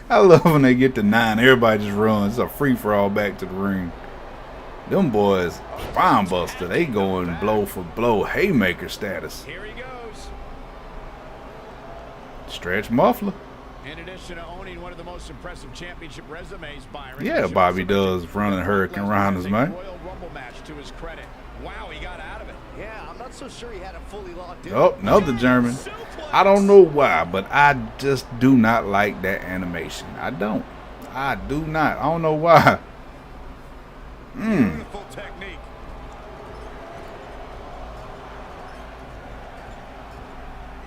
I love when they get to 9. Everybody just runs. It's a free-for-all back to the ring. Them boys, spine buster. They going blow for blow. Haymaker status. Here he goes. Stretch muffler. In addition to owning one of the most impressive championship resumes, Byron. Yeah, Bobby does running Hurricane Rhinos, man. Royal Rumble match to his credit. Wow, he got out of it. Yeah, I'm not so sure he had it fully locked in. Oh, another German. I don't know why, but I just do not like that animation. I don't. I do not. I don't know why. Beautiful technique.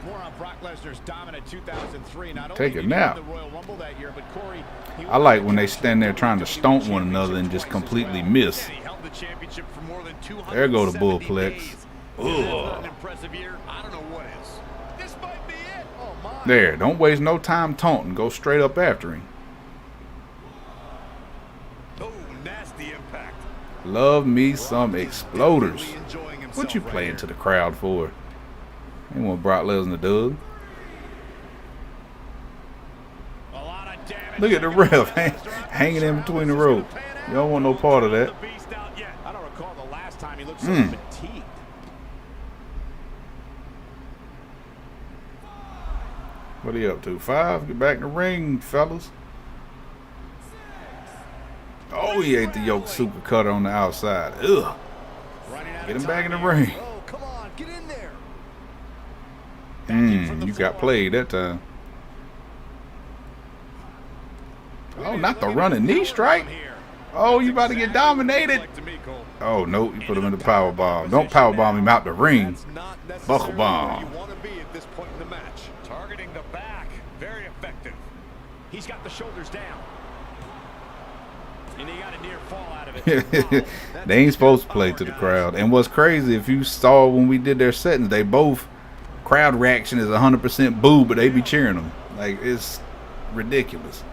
More on Brock Lesnar's dominant 2003. Not Take a only nap. the Royal Rumble that year, but Corey, I like when they stand there trying to stomp one another and just completely miss. He held the championship for more than 270 There go the bullplex. days. Ugh. If that's not an impressive year, I don't know what is. This might be it. Oh my. There, don't waste no time taunting. Go straight up after him. Oh, nasty impact. Love me some exploders. Really enjoying himself What you right playing here. to the crowd for? Ain't what Brock Lesnar does. A lot of damage. Look at the ref hanging in between the ropes. You don't want no part of that. I don't recall the last time he looked so fatigued. What are you up to? 5? Get back in the ring, fellas. Oh, he ate the yoke super cutter on the outside. Ugh. Get him back in the ring. Oh, come on, get in there. You got played that time. Oh, not the running knee strike. Oh, you about to get dominated. Oh, no, you put him in the power bomb. Don't power bomb him out the ring. Buckle bomb. You want to be at this point in the match. Targeting the back. Very effective. He's got the shoulders down. And he got a near fall out of it. They ain't supposed to play to the crowd. And what's crazy, if you saw when we did their settings, they both, crowd reaction is 100% boo, but they be cheering them. Like, it's ridiculous.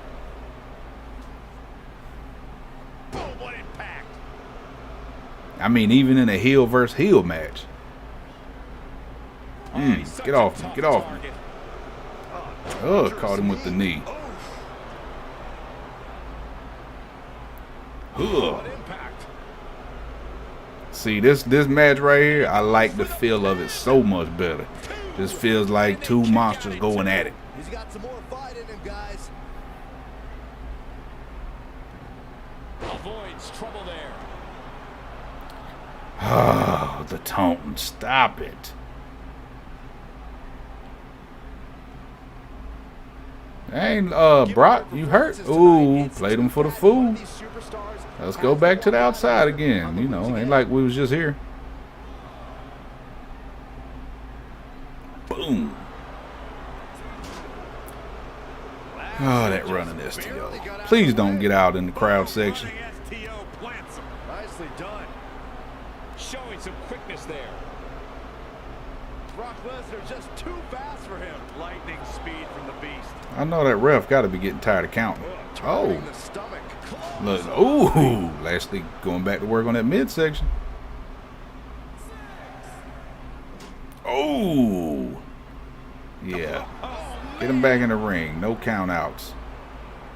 Oh, what impact. I mean, even in a heel versus heel match. Get off me. Get off me. Oh, caught him with the knee. Ugh. See, this match right here, I like the feel of it so much better. This feels like two monsters going at it. He's got some more fight in him, guys. Avoids trouble there. Oh, the taunting. Stop it. Ain't Brock, you hurt? Ooh, played him for the fool. Let's go back to the outside again. You know, ain't like we was just here. Boom. Oh, that running STO. Please don't get out in the crowd section. Nicely done. Showing some quickness there. Brock Lesnar just too fast for him. Lightning speed from the beast. I know that ref got to be getting tired of counting. Oh, The stomach. look. Ooh, Lashley going back to work on that midsection. Oh, yeah. Get him back in the ring. No count outs.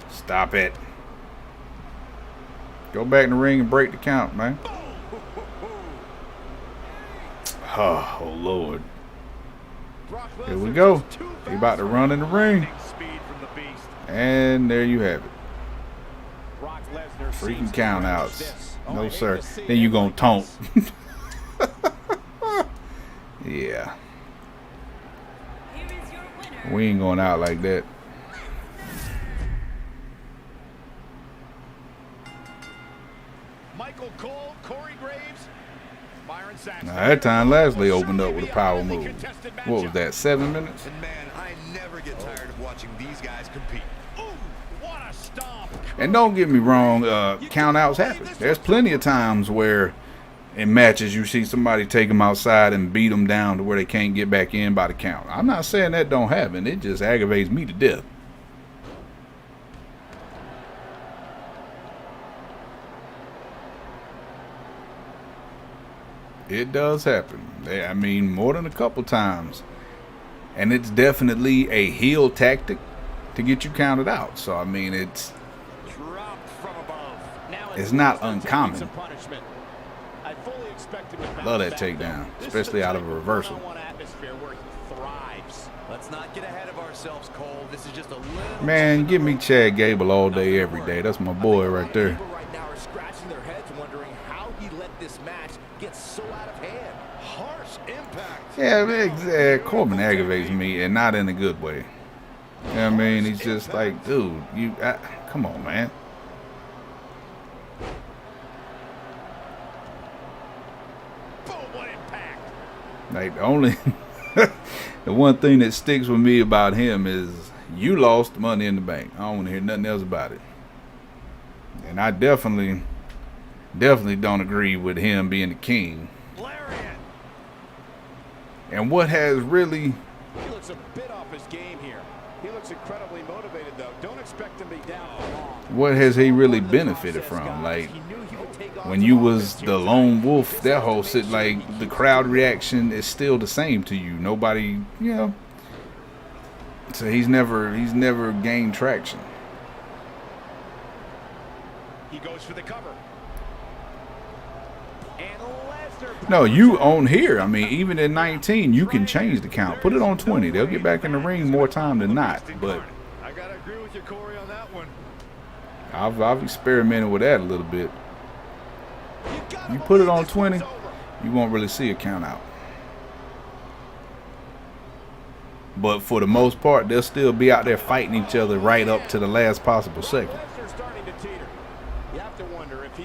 Stop it. Go back in the ring and break the count, man. Oh, oh Lord. Here we go. He about to run in the ring. And there you have it. Freaking count outs. No, sir. Then you gonna taunt. Yeah. We ain't going out like that. Michael Cole, Corey Graves, Byron Saxton. Now that time Lashley opened up with a power move. What was that, 7 minutes? And man, I never get tired of watching these guys compete. Ooh, what a stomp. And don't get me wrong, count outs happen. There's plenty of times where in matches you see somebody take them outside and beat them down to where they can't get back in by the count. I'm not saying that don't happen. It just aggravates me to death. It does happen. I mean, more than a couple times. And it's definitely a heel tactic to get you counted out. So, I mean, it's not uncommon. Love that takedown, especially out of a reversal. Let's not get ahead of ourselves, Cole. This is just a little. Man, give me Chad Gable all day, every day. That's my boy right there. Right now are scratching their heads, wondering how he let this match get so out of hand. Harsh impact. Yeah, Corbin aggravates me, and not in a good way. You know what I mean? He's just like, dude, come on, man. Boom, what impact. Like, the one thing that sticks with me about him is you lost Money in the Bank. I don't want to hear nothing else about it. And I definitely don't agree with him being the king. Lariat. And what has really... He looks a bit off his game here. He looks incredibly motivated, though. Don't expect him to be down for long. What has he really benefited from? Like, when you was the lone wolf, that whole shit, like, the crowd reaction is still the same to you. Nobody, you know. So he's never gained traction. He goes for the cover. And Lesnar. No, you on here. I mean, even in 19, you can change the count. Put it on 20. They'll get back in the ring more time than not. But I gotta agree with you, Corey, on that one. I've experimented with that a little bit. You put it on 20, you won't really see a count out. But for the most part, they'll still be out there fighting each other right up to the last possible second.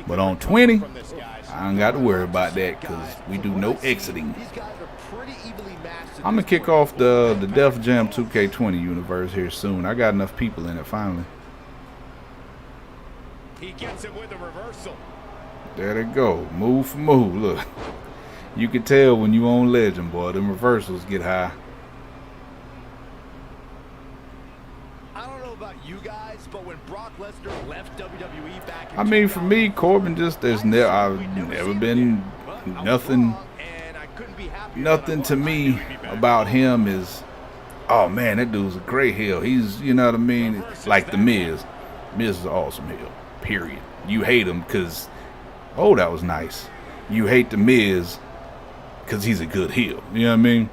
But on 20, I ain't got to worry about that because we do no exiting. I'm going to kick off the Def Jam 2K20 universe here soon. I got enough people in it finally. He gets it with a reversal. There they go. Move for move. Look. You can tell when you on Legend, boy. Them reversals get high. I don't know about you guys, but when Brock Lesnar left WWE back in I mean, for me, Corbin just I've never been nothing to me about him is, oh man, that dude's a great heel. He's, you know what I mean? Like the Miz. Miz is an awesome heel. Period. You hate him because, oh, that was nice. You hate the Miz because he's a good heel. You know what I mean?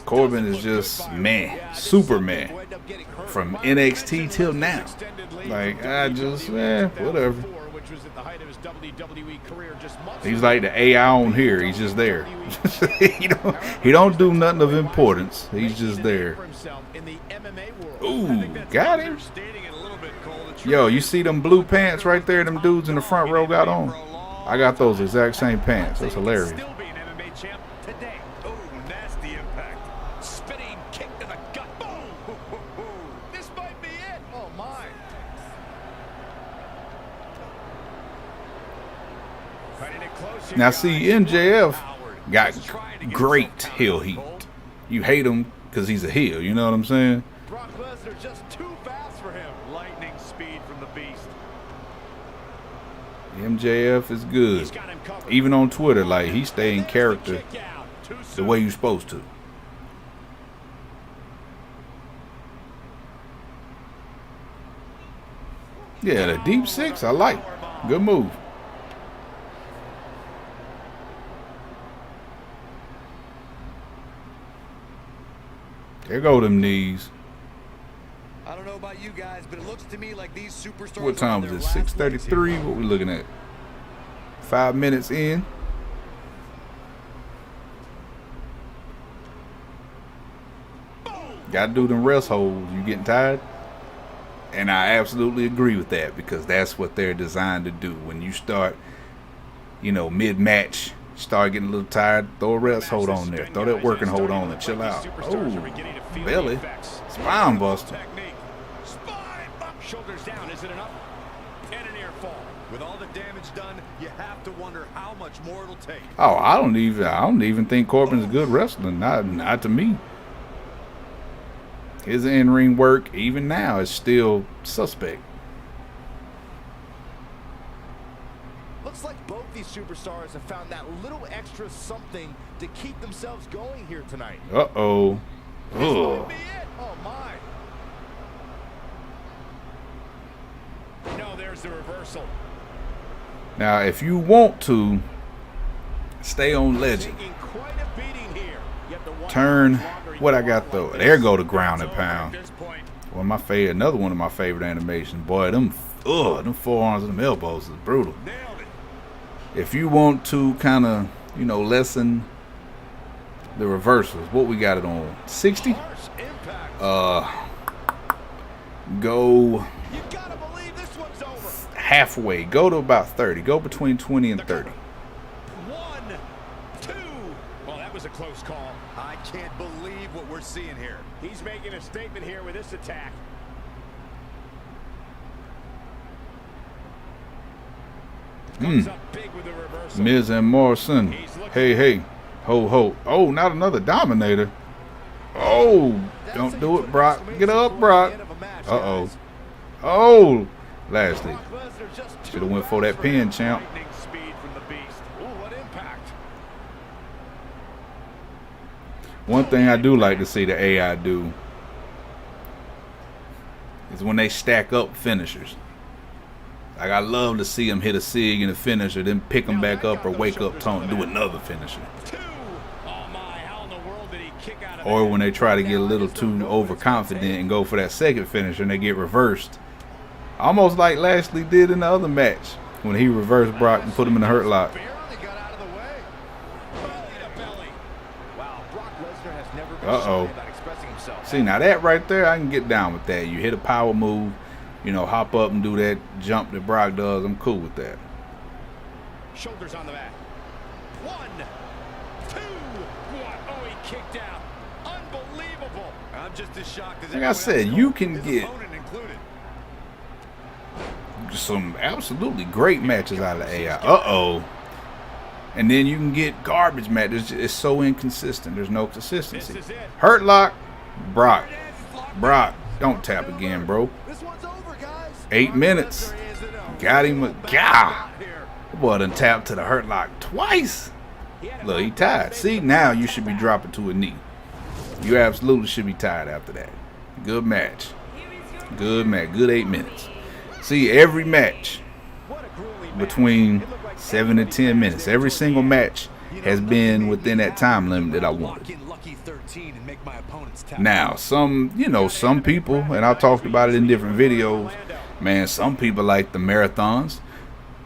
Corbin is just man, Superman from NXT till now. Like, whatever. He's like the AI on here. He's just there. he don't do nothing of importance. He's just there. Ooh, got him. Yo, you see them blue pants right there? Them dudes in the front row got on. I got those exact same pants. That's hilarious. Now see, MJF got great heel heat. You hate him because he's a heel. You know what I'm saying? Brock Lesnar just too fast for him. Lightning speed from the beast. MJF is good. He's got him covered. Even on Twitter, like, he stay in character the way you're supposed to. Yeah, the deep six, I like. Good move. There go them knees. I don't know about you guys, but it looks to me like these superstars. What time is it? 6:33. What we looking at? 5 minutes in. Gotta do them rest holds. You getting tired? And I absolutely agree with that, because that's what they're designed to do. When you start, you know, mid-match, start getting a little tired, throw a rest hold on there. Throw that working hold on and chill out. Oh, belly. Spine buster. Shoulders down, is it enough? And an ear fall. With all the damage done, you have to wonder how much more it'll take. Oh, I don't even think Corbin's a good wrestler. Not to me. His in-ring work, even now, is still suspect. Looks like both these superstars have found that little extra something to keep themselves going here tonight. Uh-oh. This might be it. Oh, my. No, there's the reversal. Now, if you want to stay on legend, Taking quite a beating here. Yet the one turn longer what you I got are though. like There this, go the ground and it's over at pound. this point. Another one of my favorite animations. Boy, them forearms and them elbows is brutal. Nailed it. If you want to kind of, you know, lessen the reversals, what we got it on? 60? Harsh impact. Go You gotta believe this one's over. halfway. Go to about 30. Go between 20 and 30. 1, 2. Well, that was a close call. I can't believe what we're seeing here. He's making a statement here with this attack. Comes up big with the reversal. Miz and Morrison. Hey. Ho, ho. Oh, not another Dominator. Oh, don't do it, Brock. Get up, Brock. Uh-oh. Oh, Lashley. Should have went for that pin, champ. Lightning speed from the beast. Ooh, what impact. One thing I do like to see the AI do is when they stack up finishers. Like, I love to see them hit a sig in a finisher, then pick them back up or wake up Tone, do another finisher. 2. Oh my, how in the world did he kick out of Or that? when they try to get a little too overconfident and go for that second finisher and they get reversed. Almost like Lashley did in the other match when he reversed Brock and put him in the hurt lock. Barely got out of the way. Belly to belly. Wow, Brock Lesnar has never been Uh-oh. shy about expressing himself. See, now that right there, I can get down with that. You hit a power move, you know, hop up and do that jump that Brock does. I'm cool with that. Shoulders on the mat. 1, 2. What? Oh, he kicked out. Unbelievable. I'm just as shocked as Like I everyone said, else, you can his get opponent included. some absolutely great matches out of AI. Uh-oh. And then you can get garbage matches. It's so inconsistent. There's no consistency. This is it. Hurt lock, Brock. Don't tap again, bro. This one's over, guys. 8 minutes. Lesnar is it up. Got him. God. Here. Boy done tapped to the hurt lock twice. He had a Look, he back tied. fist. See, now you should be dropping to a knee. You absolutely should be tired after that. Good match. Good match. Good 8 minutes. See, every match What a grueling match. between It looked like 7 and 10 minutes, every single match has been within that time limit that I Walk wanted. in lucky 13 and make my opponents tap. Now, some people, and I talked about it in different videos, man, some people like the marathons,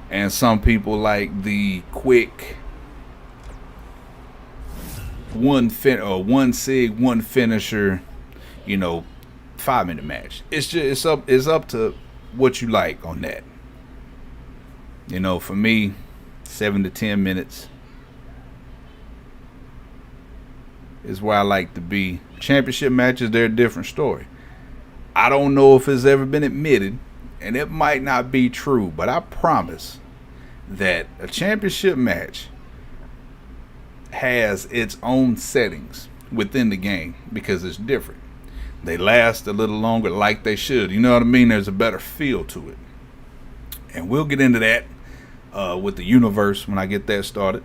and some people like the quick one sig, one finisher, 5-minute match. It's up to what you like on that. For me, 7 to 10 minutes is where I like to be. Championship matches, they're a different story. I don't know if it's ever been admitted, and it might not be true, but I promise that a championship match has its own settings within the game because it's different. They last a little longer like they should. You know what I mean? There's a better feel to it. And we'll get into that with the universe when I get that started.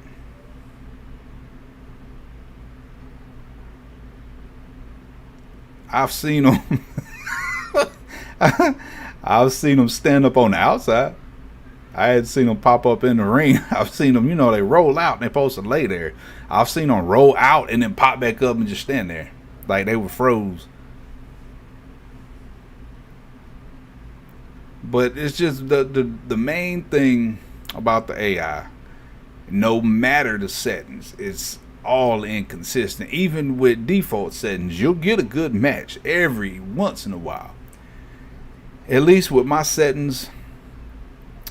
I've seen them. I've seen them stand up on the outside. I had seen them pop up in the ring. I've seen them, they roll out and they're supposed to lay there. I've seen them roll out and then pop back up and just stand there like they were froze. But it's just the main thing about the AI, no matter the settings, it's all inconsistent. Even with default settings, you'll get a good match every once in a while. At least with my settings,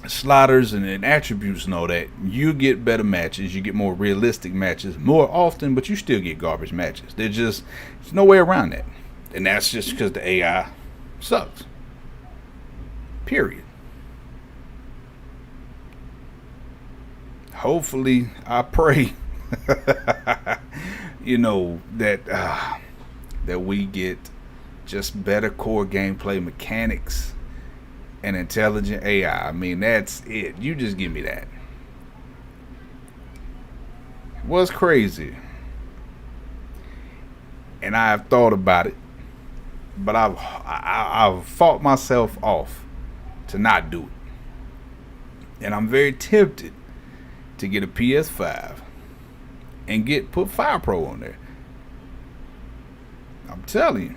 sliders and attributes and all that, you get better matches. You get more realistic matches more often, but you still get garbage matches. There's no way around that. And that's just because the AI sucks. Period. Hopefully, I pray, that we get just better core gameplay mechanics and intelligent AI. I mean, that's it. You just give me that. What's crazy, and I've thought about it, but I've fought myself off to not do it. And I'm very tempted to get a PS5 and put Fire Pro on there. I'm telling you.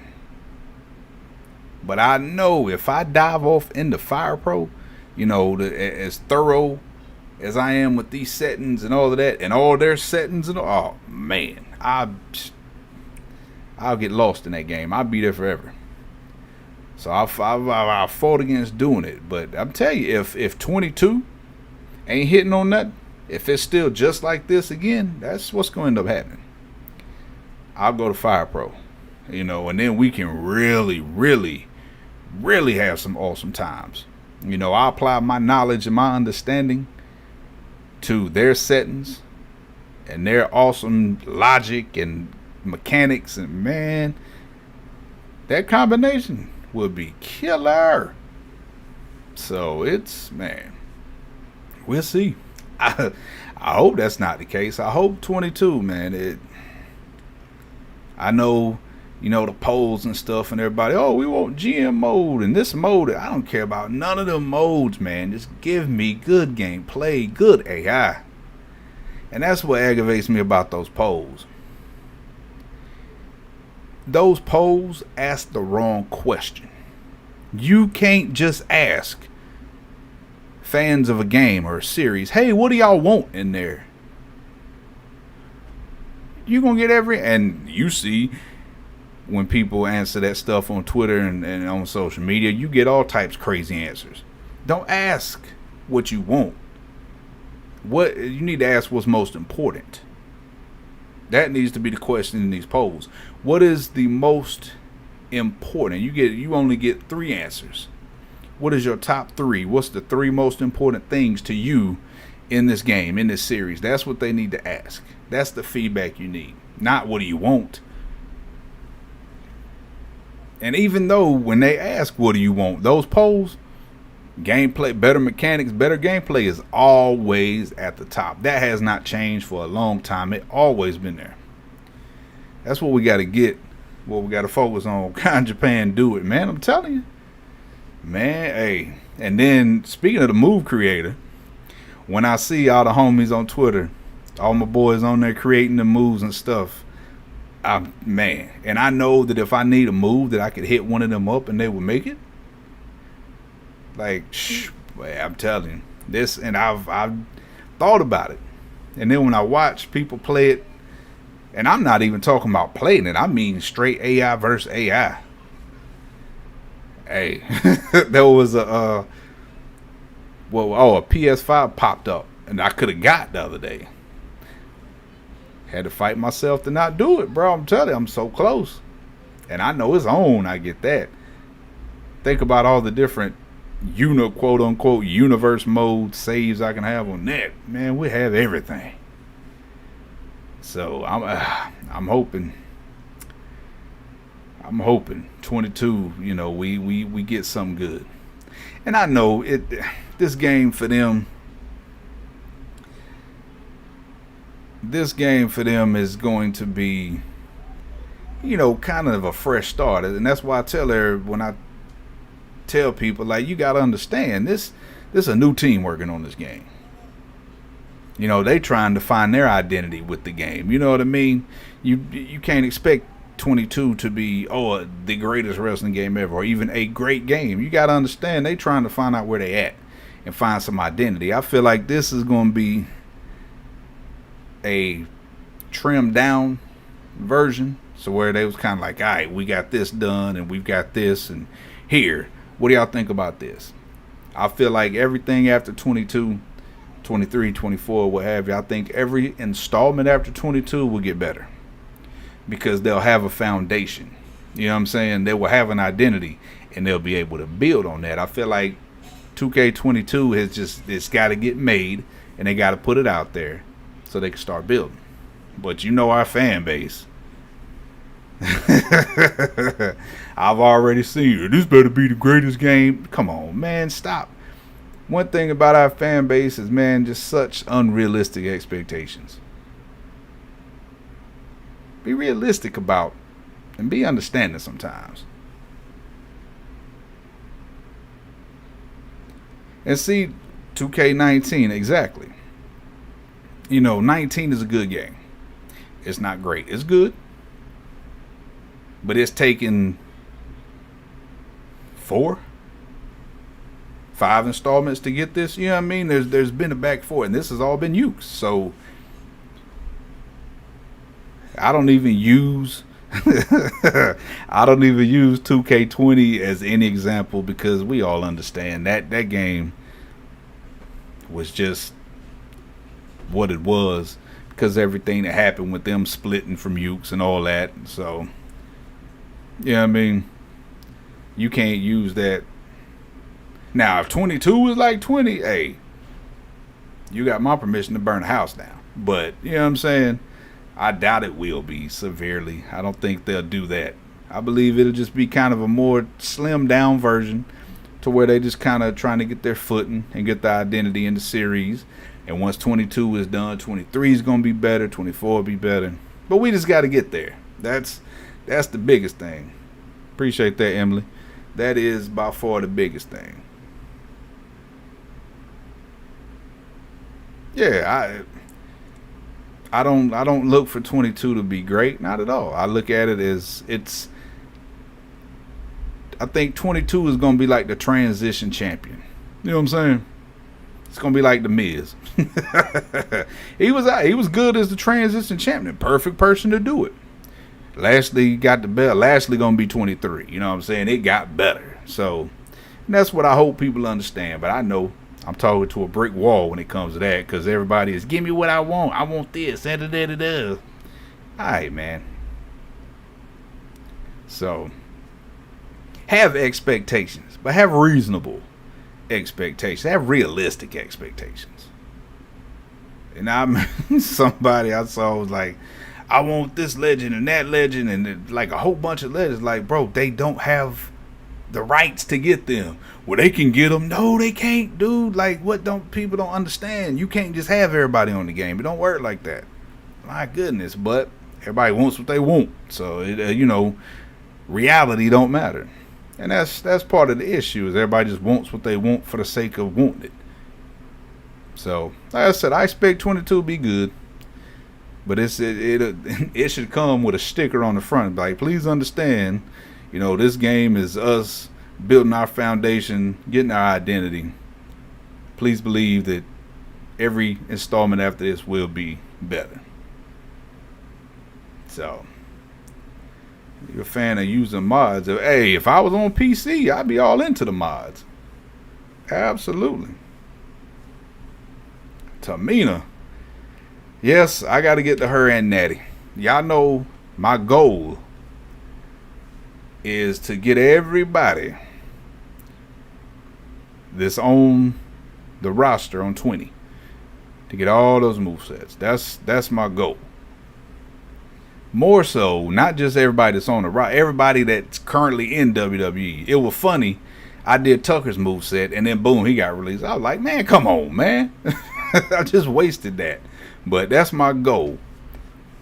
But I know if I dive off into Fire Pro, as thorough as I am with these settings and all of that, and all their settings and all, oh man, I'll get lost in that game. I'll be there forever. So I fought against doing it. But I'm telling you, if 22 ain't hitting on nothing, if it's still just like this again, that's what's going to end up happening. I'll go to Fire Pro, and then we can really, really, really have some awesome times. I apply my knowledge and my understanding to their settings and their awesome logic and mechanics, and man, that combination will be killer. So we'll see. I hope that's not the case. I hope 22, man. I know, the polls and stuff and everybody, oh, we want GM mode and this mode. I don't care about none of them modes, man. Just give me good gameplay, good AI. And that's what aggravates me about those polls. Those polls ask the wrong question. You can't just ask fans of a game or a series, hey, what do y'all want in there? You're going to get and you see when people answer that stuff on Twitter and on social media, you get all types of crazy answers. Don't ask what you want. What you need to ask what's most important. That needs to be the question in these polls. What is the most important? You only get 3 answers. What is your top 3? What's the 3 most important things to you in this game, in this series? That's what they need to ask. That's the feedback you need. Not what do you want. And even though when they ask what do you want, those polls, gameplay, better mechanics, better gameplay is always at the top. That has not changed for a long time. It always been there. That's what we got to get. What we got to focus on. Can Japan do it, man? I'm telling you. Man, hey. And then, speaking of the move creator, when I see all the homies on Twitter, all my boys on there creating the moves and stuff, man. And I know that if I need a move that I could hit one of them up and they would make it. Like, I'm telling you. This, and I've thought about it. And then when I watch people play it, and I'm not even talking about playing it, I mean straight AI versus AI. Hey, there was a PS5 popped up, and I could have got the other day. Had to fight myself to not do it, bro. I'm telling you, I'm so close. And I know it's on, I get that. Think about all the different quote unquote universe mode saves I can have on that. Man, we have everything. So I'm hoping I'm hoping 22, we get something good. And I know this game for them is going to be, kind of a fresh start. And that's why I when I tell people, like, you got to understand this is a new team working on this game. They trying to find their identity with the game. You know what I mean? You can't expect 22 to be the greatest wrestling game ever, or even a great game. You got to understand they trying to find out where they at and find some identity. I feel like this is going to be a trimmed down version, so where they was kind of like, all right, we got this done and we've got this, and here, what do y'all think about this? I feel like everything after 22, 23, 24, what have you, I think every installment after 22 will get better, because they'll have a foundation. You know what I'm saying? They will have an identity, and they'll be able to build on that. I feel like 2K22 it's got to get made, and they got to put it out there so they can start building. But our fan base. I've already seen it. This better be the greatest game. Come on, man, stop. One thing about our fan base is, man, just such unrealistic expectations. Be realistic about and be understanding sometimes. And see, 2K19, exactly. 19 is a good game. It's not great. It's good. But it's taken 4, 5 installments to get this. You know what I mean? There's been a back for it, and this has all been used. So I don't even use 2K20 as any example, because we all understand that game was just what it was, because everything that happened with them splitting from Ukes and all that. So yeah, I mean, you can't use that. Now, if 22 is like 20, hey, you got my permission to burn the house down. But, you know what I'm saying? I doubt it will be severely. I don't think they'll do that. I believe it'll just be kind of a more slimmed down version, to where they just kind of trying to get their footing and get the identity in the series. And once 22 is done, 23 is going to be better, 24 will be better. But we just got to get there. That's the biggest thing. Appreciate that, Emily. That is by far the biggest thing. Yeah, I don't look for 22 to be great, not at all. I look at it as I think 22 is going to be like the transition champion. You know what I'm saying? It's going to be like the Miz. He was good as the transition champion. Perfect person to do it. Lashley got the belt. Lashley going to be 23. You know what I'm saying? It got better. So that's what I hope people understand. But I know I'm talking to a brick wall when it comes to that, because everybody is, give me what I want. I want this. All right, man. So have expectations, but have reasonable expectations. Have realistic expectations. And somebody I saw was like, I want this legend and that legend, and like a whole bunch of legends. Like, bro, they don't have the rights to get them. Well, they can get them. No, they can't, dude. Like, people don't understand. You can't just have everybody on the game. It don't work like that. My goodness, but everybody wants what they want. So reality don't matter, and that's part of the issue. Is everybody just wants what they want for the sake of wanting it. So, like I said, I expect 22 to be good. But it should come with a sticker on the front, like, please understand, this game is us building our foundation, getting our identity. Please believe that every installment after this will be better. So, you're a fan of using mods. Hey, if I was on PC, I'd be all into the mods. Absolutely. Tamina. Yes, I got to get to her and Natty. Y'all know my goal is to get everybody that's on the roster on 20 to get all those movesets. That's my goal. more so, not just everybody that's on the roster, everybody that's currently in WWE. It was funny. I did Tucker's moveset, and then boom, he got released. I was like, man, come on, man. I just wasted that. But that's my goal.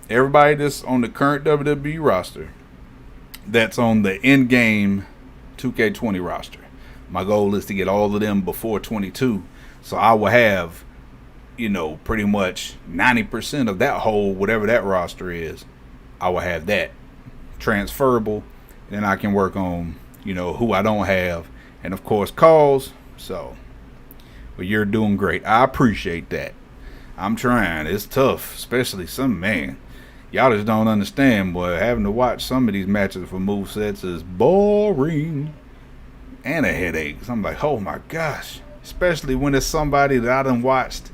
Everybody that's on the current WWE roster, that's on the in-game 2K20 roster. My goal is to get all of them before 22. So I will have, you know, pretty much 90% of that whole, whatever that roster is, I will have that transferable. Then I can work on, you know, who I don't have. And of course, calls. So, but you're doing great. I appreciate that. I'm trying. It's tough, especially some, man. Y'all just don't understand, boy. Having to watch some of these matches for movesets is boring and a headache. So I'm like, oh my gosh. Especially when it's somebody that I done watched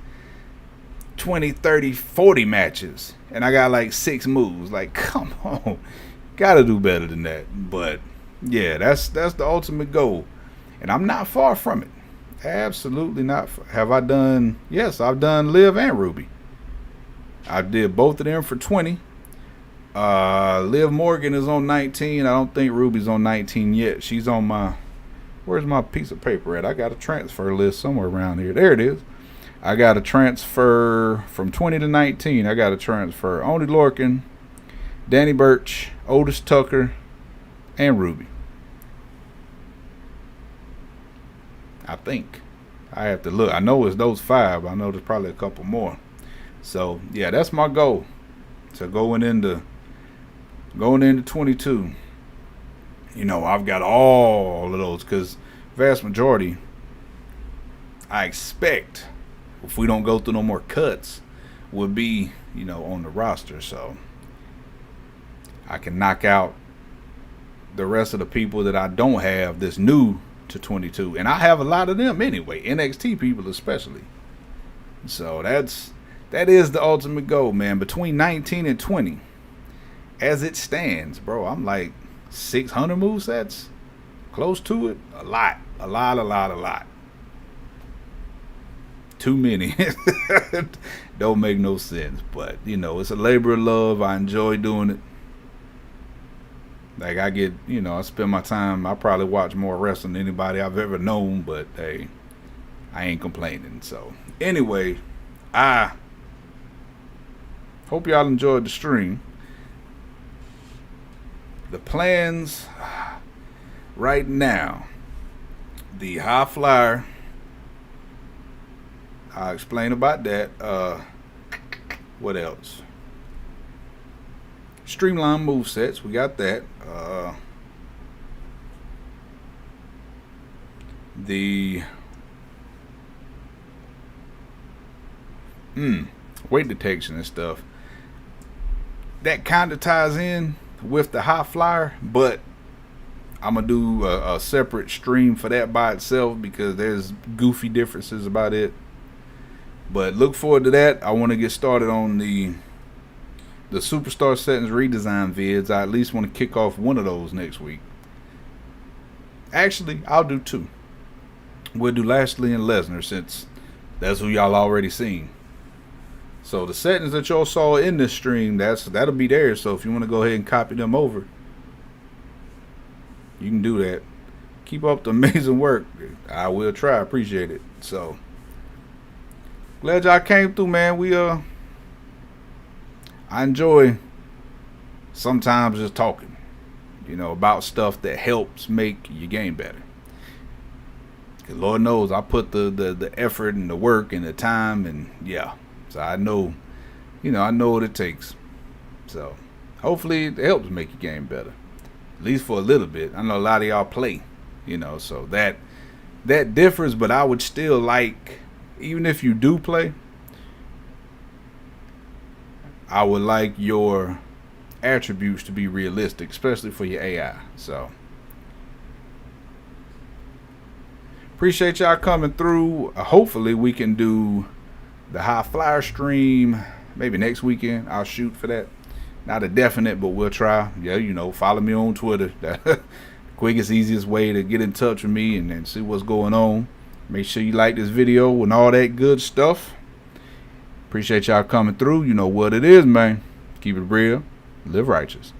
20, 30, 40 matches. And I got like 6 moves. Like, come on. Gotta do better than that. But, yeah, that's the ultimate goal. And I'm not far from it. Absolutely not. Have I done? Yes, I've done Liv and Ruby. I did both of them for 20. Liv Morgan is on 19. I don't think Ruby's on 19 yet. She's on my... Where's my piece of paper at? I got a transfer list somewhere around here. There it is. I got a transfer from 20 to 19. I got a transfer Oney Lorcan, Danny Burch, Otis Tucker, and Ruby. I think. I have to look. I know it's those 5. I know there's probably a couple more. So, yeah, that's my goal. So going into 22, you know, I've got all of those because vast majority, I expect, if we don't go through no more cuts, would be, you know, on the roster. So I can knock out the rest of the people that I don't have that's new to 22. And I have a lot of them anyway, NXT people especially. So that is the ultimate goal, man. Between 19 and 20, as it stands, bro, I'm like 600 movesets, close to it. A lot. Too many. Don't make no sense. But, you know, it's a labor of love. I enjoy doing it. Like, I get, you know, I spend my time. I probably watch more wrestling than anybody I've ever known. But, hey, I ain't complaining. So, anyway, I hope y'all enjoyed the stream. The plans right now, the high flyer, I'll explain about that. What else? Streamline movesets, we got that. The weight detection and stuff. That kind of ties in with the high flyer, but I'm gonna do a separate stream for that by itself because there's goofy differences about it. But look forward to that. I want to get started on the Superstar Settings redesign vids. I at least want to kick off one of those next week. Actually, I'll do 2. We'll do Lashley and Lesnar since that's who y'all already seen. So the settings that y'all saw in this stream, that'll be there. So if you want to go ahead and copy them over, you can do that. Keep up the amazing work. I will try. Appreciate it. So glad y'all came through, man. I enjoy sometimes just talking, you know, about stuff that helps make your game better. Cause Lord knows I put the effort and the work and the time, and yeah. So I know, you know, I know what it takes. So hopefully it helps make your game better, at least for a little bit. I know a lot of y'all play, you know, so that differs. But I would still like, even if you do play, I would like your attributes to be realistic, especially for your AI. So appreciate y'all coming through. Hopefully we can do the high flyer stream maybe next weekend. I'll shoot for that. Not a definite, but we'll try. Yeah, you know, follow me on Twitter. Quickest, easiest way to get in touch with me and see what's going on. Make sure you like this video and all that good stuff. Appreciate y'all coming through. You know what it is, man. Keep it real. Live righteous.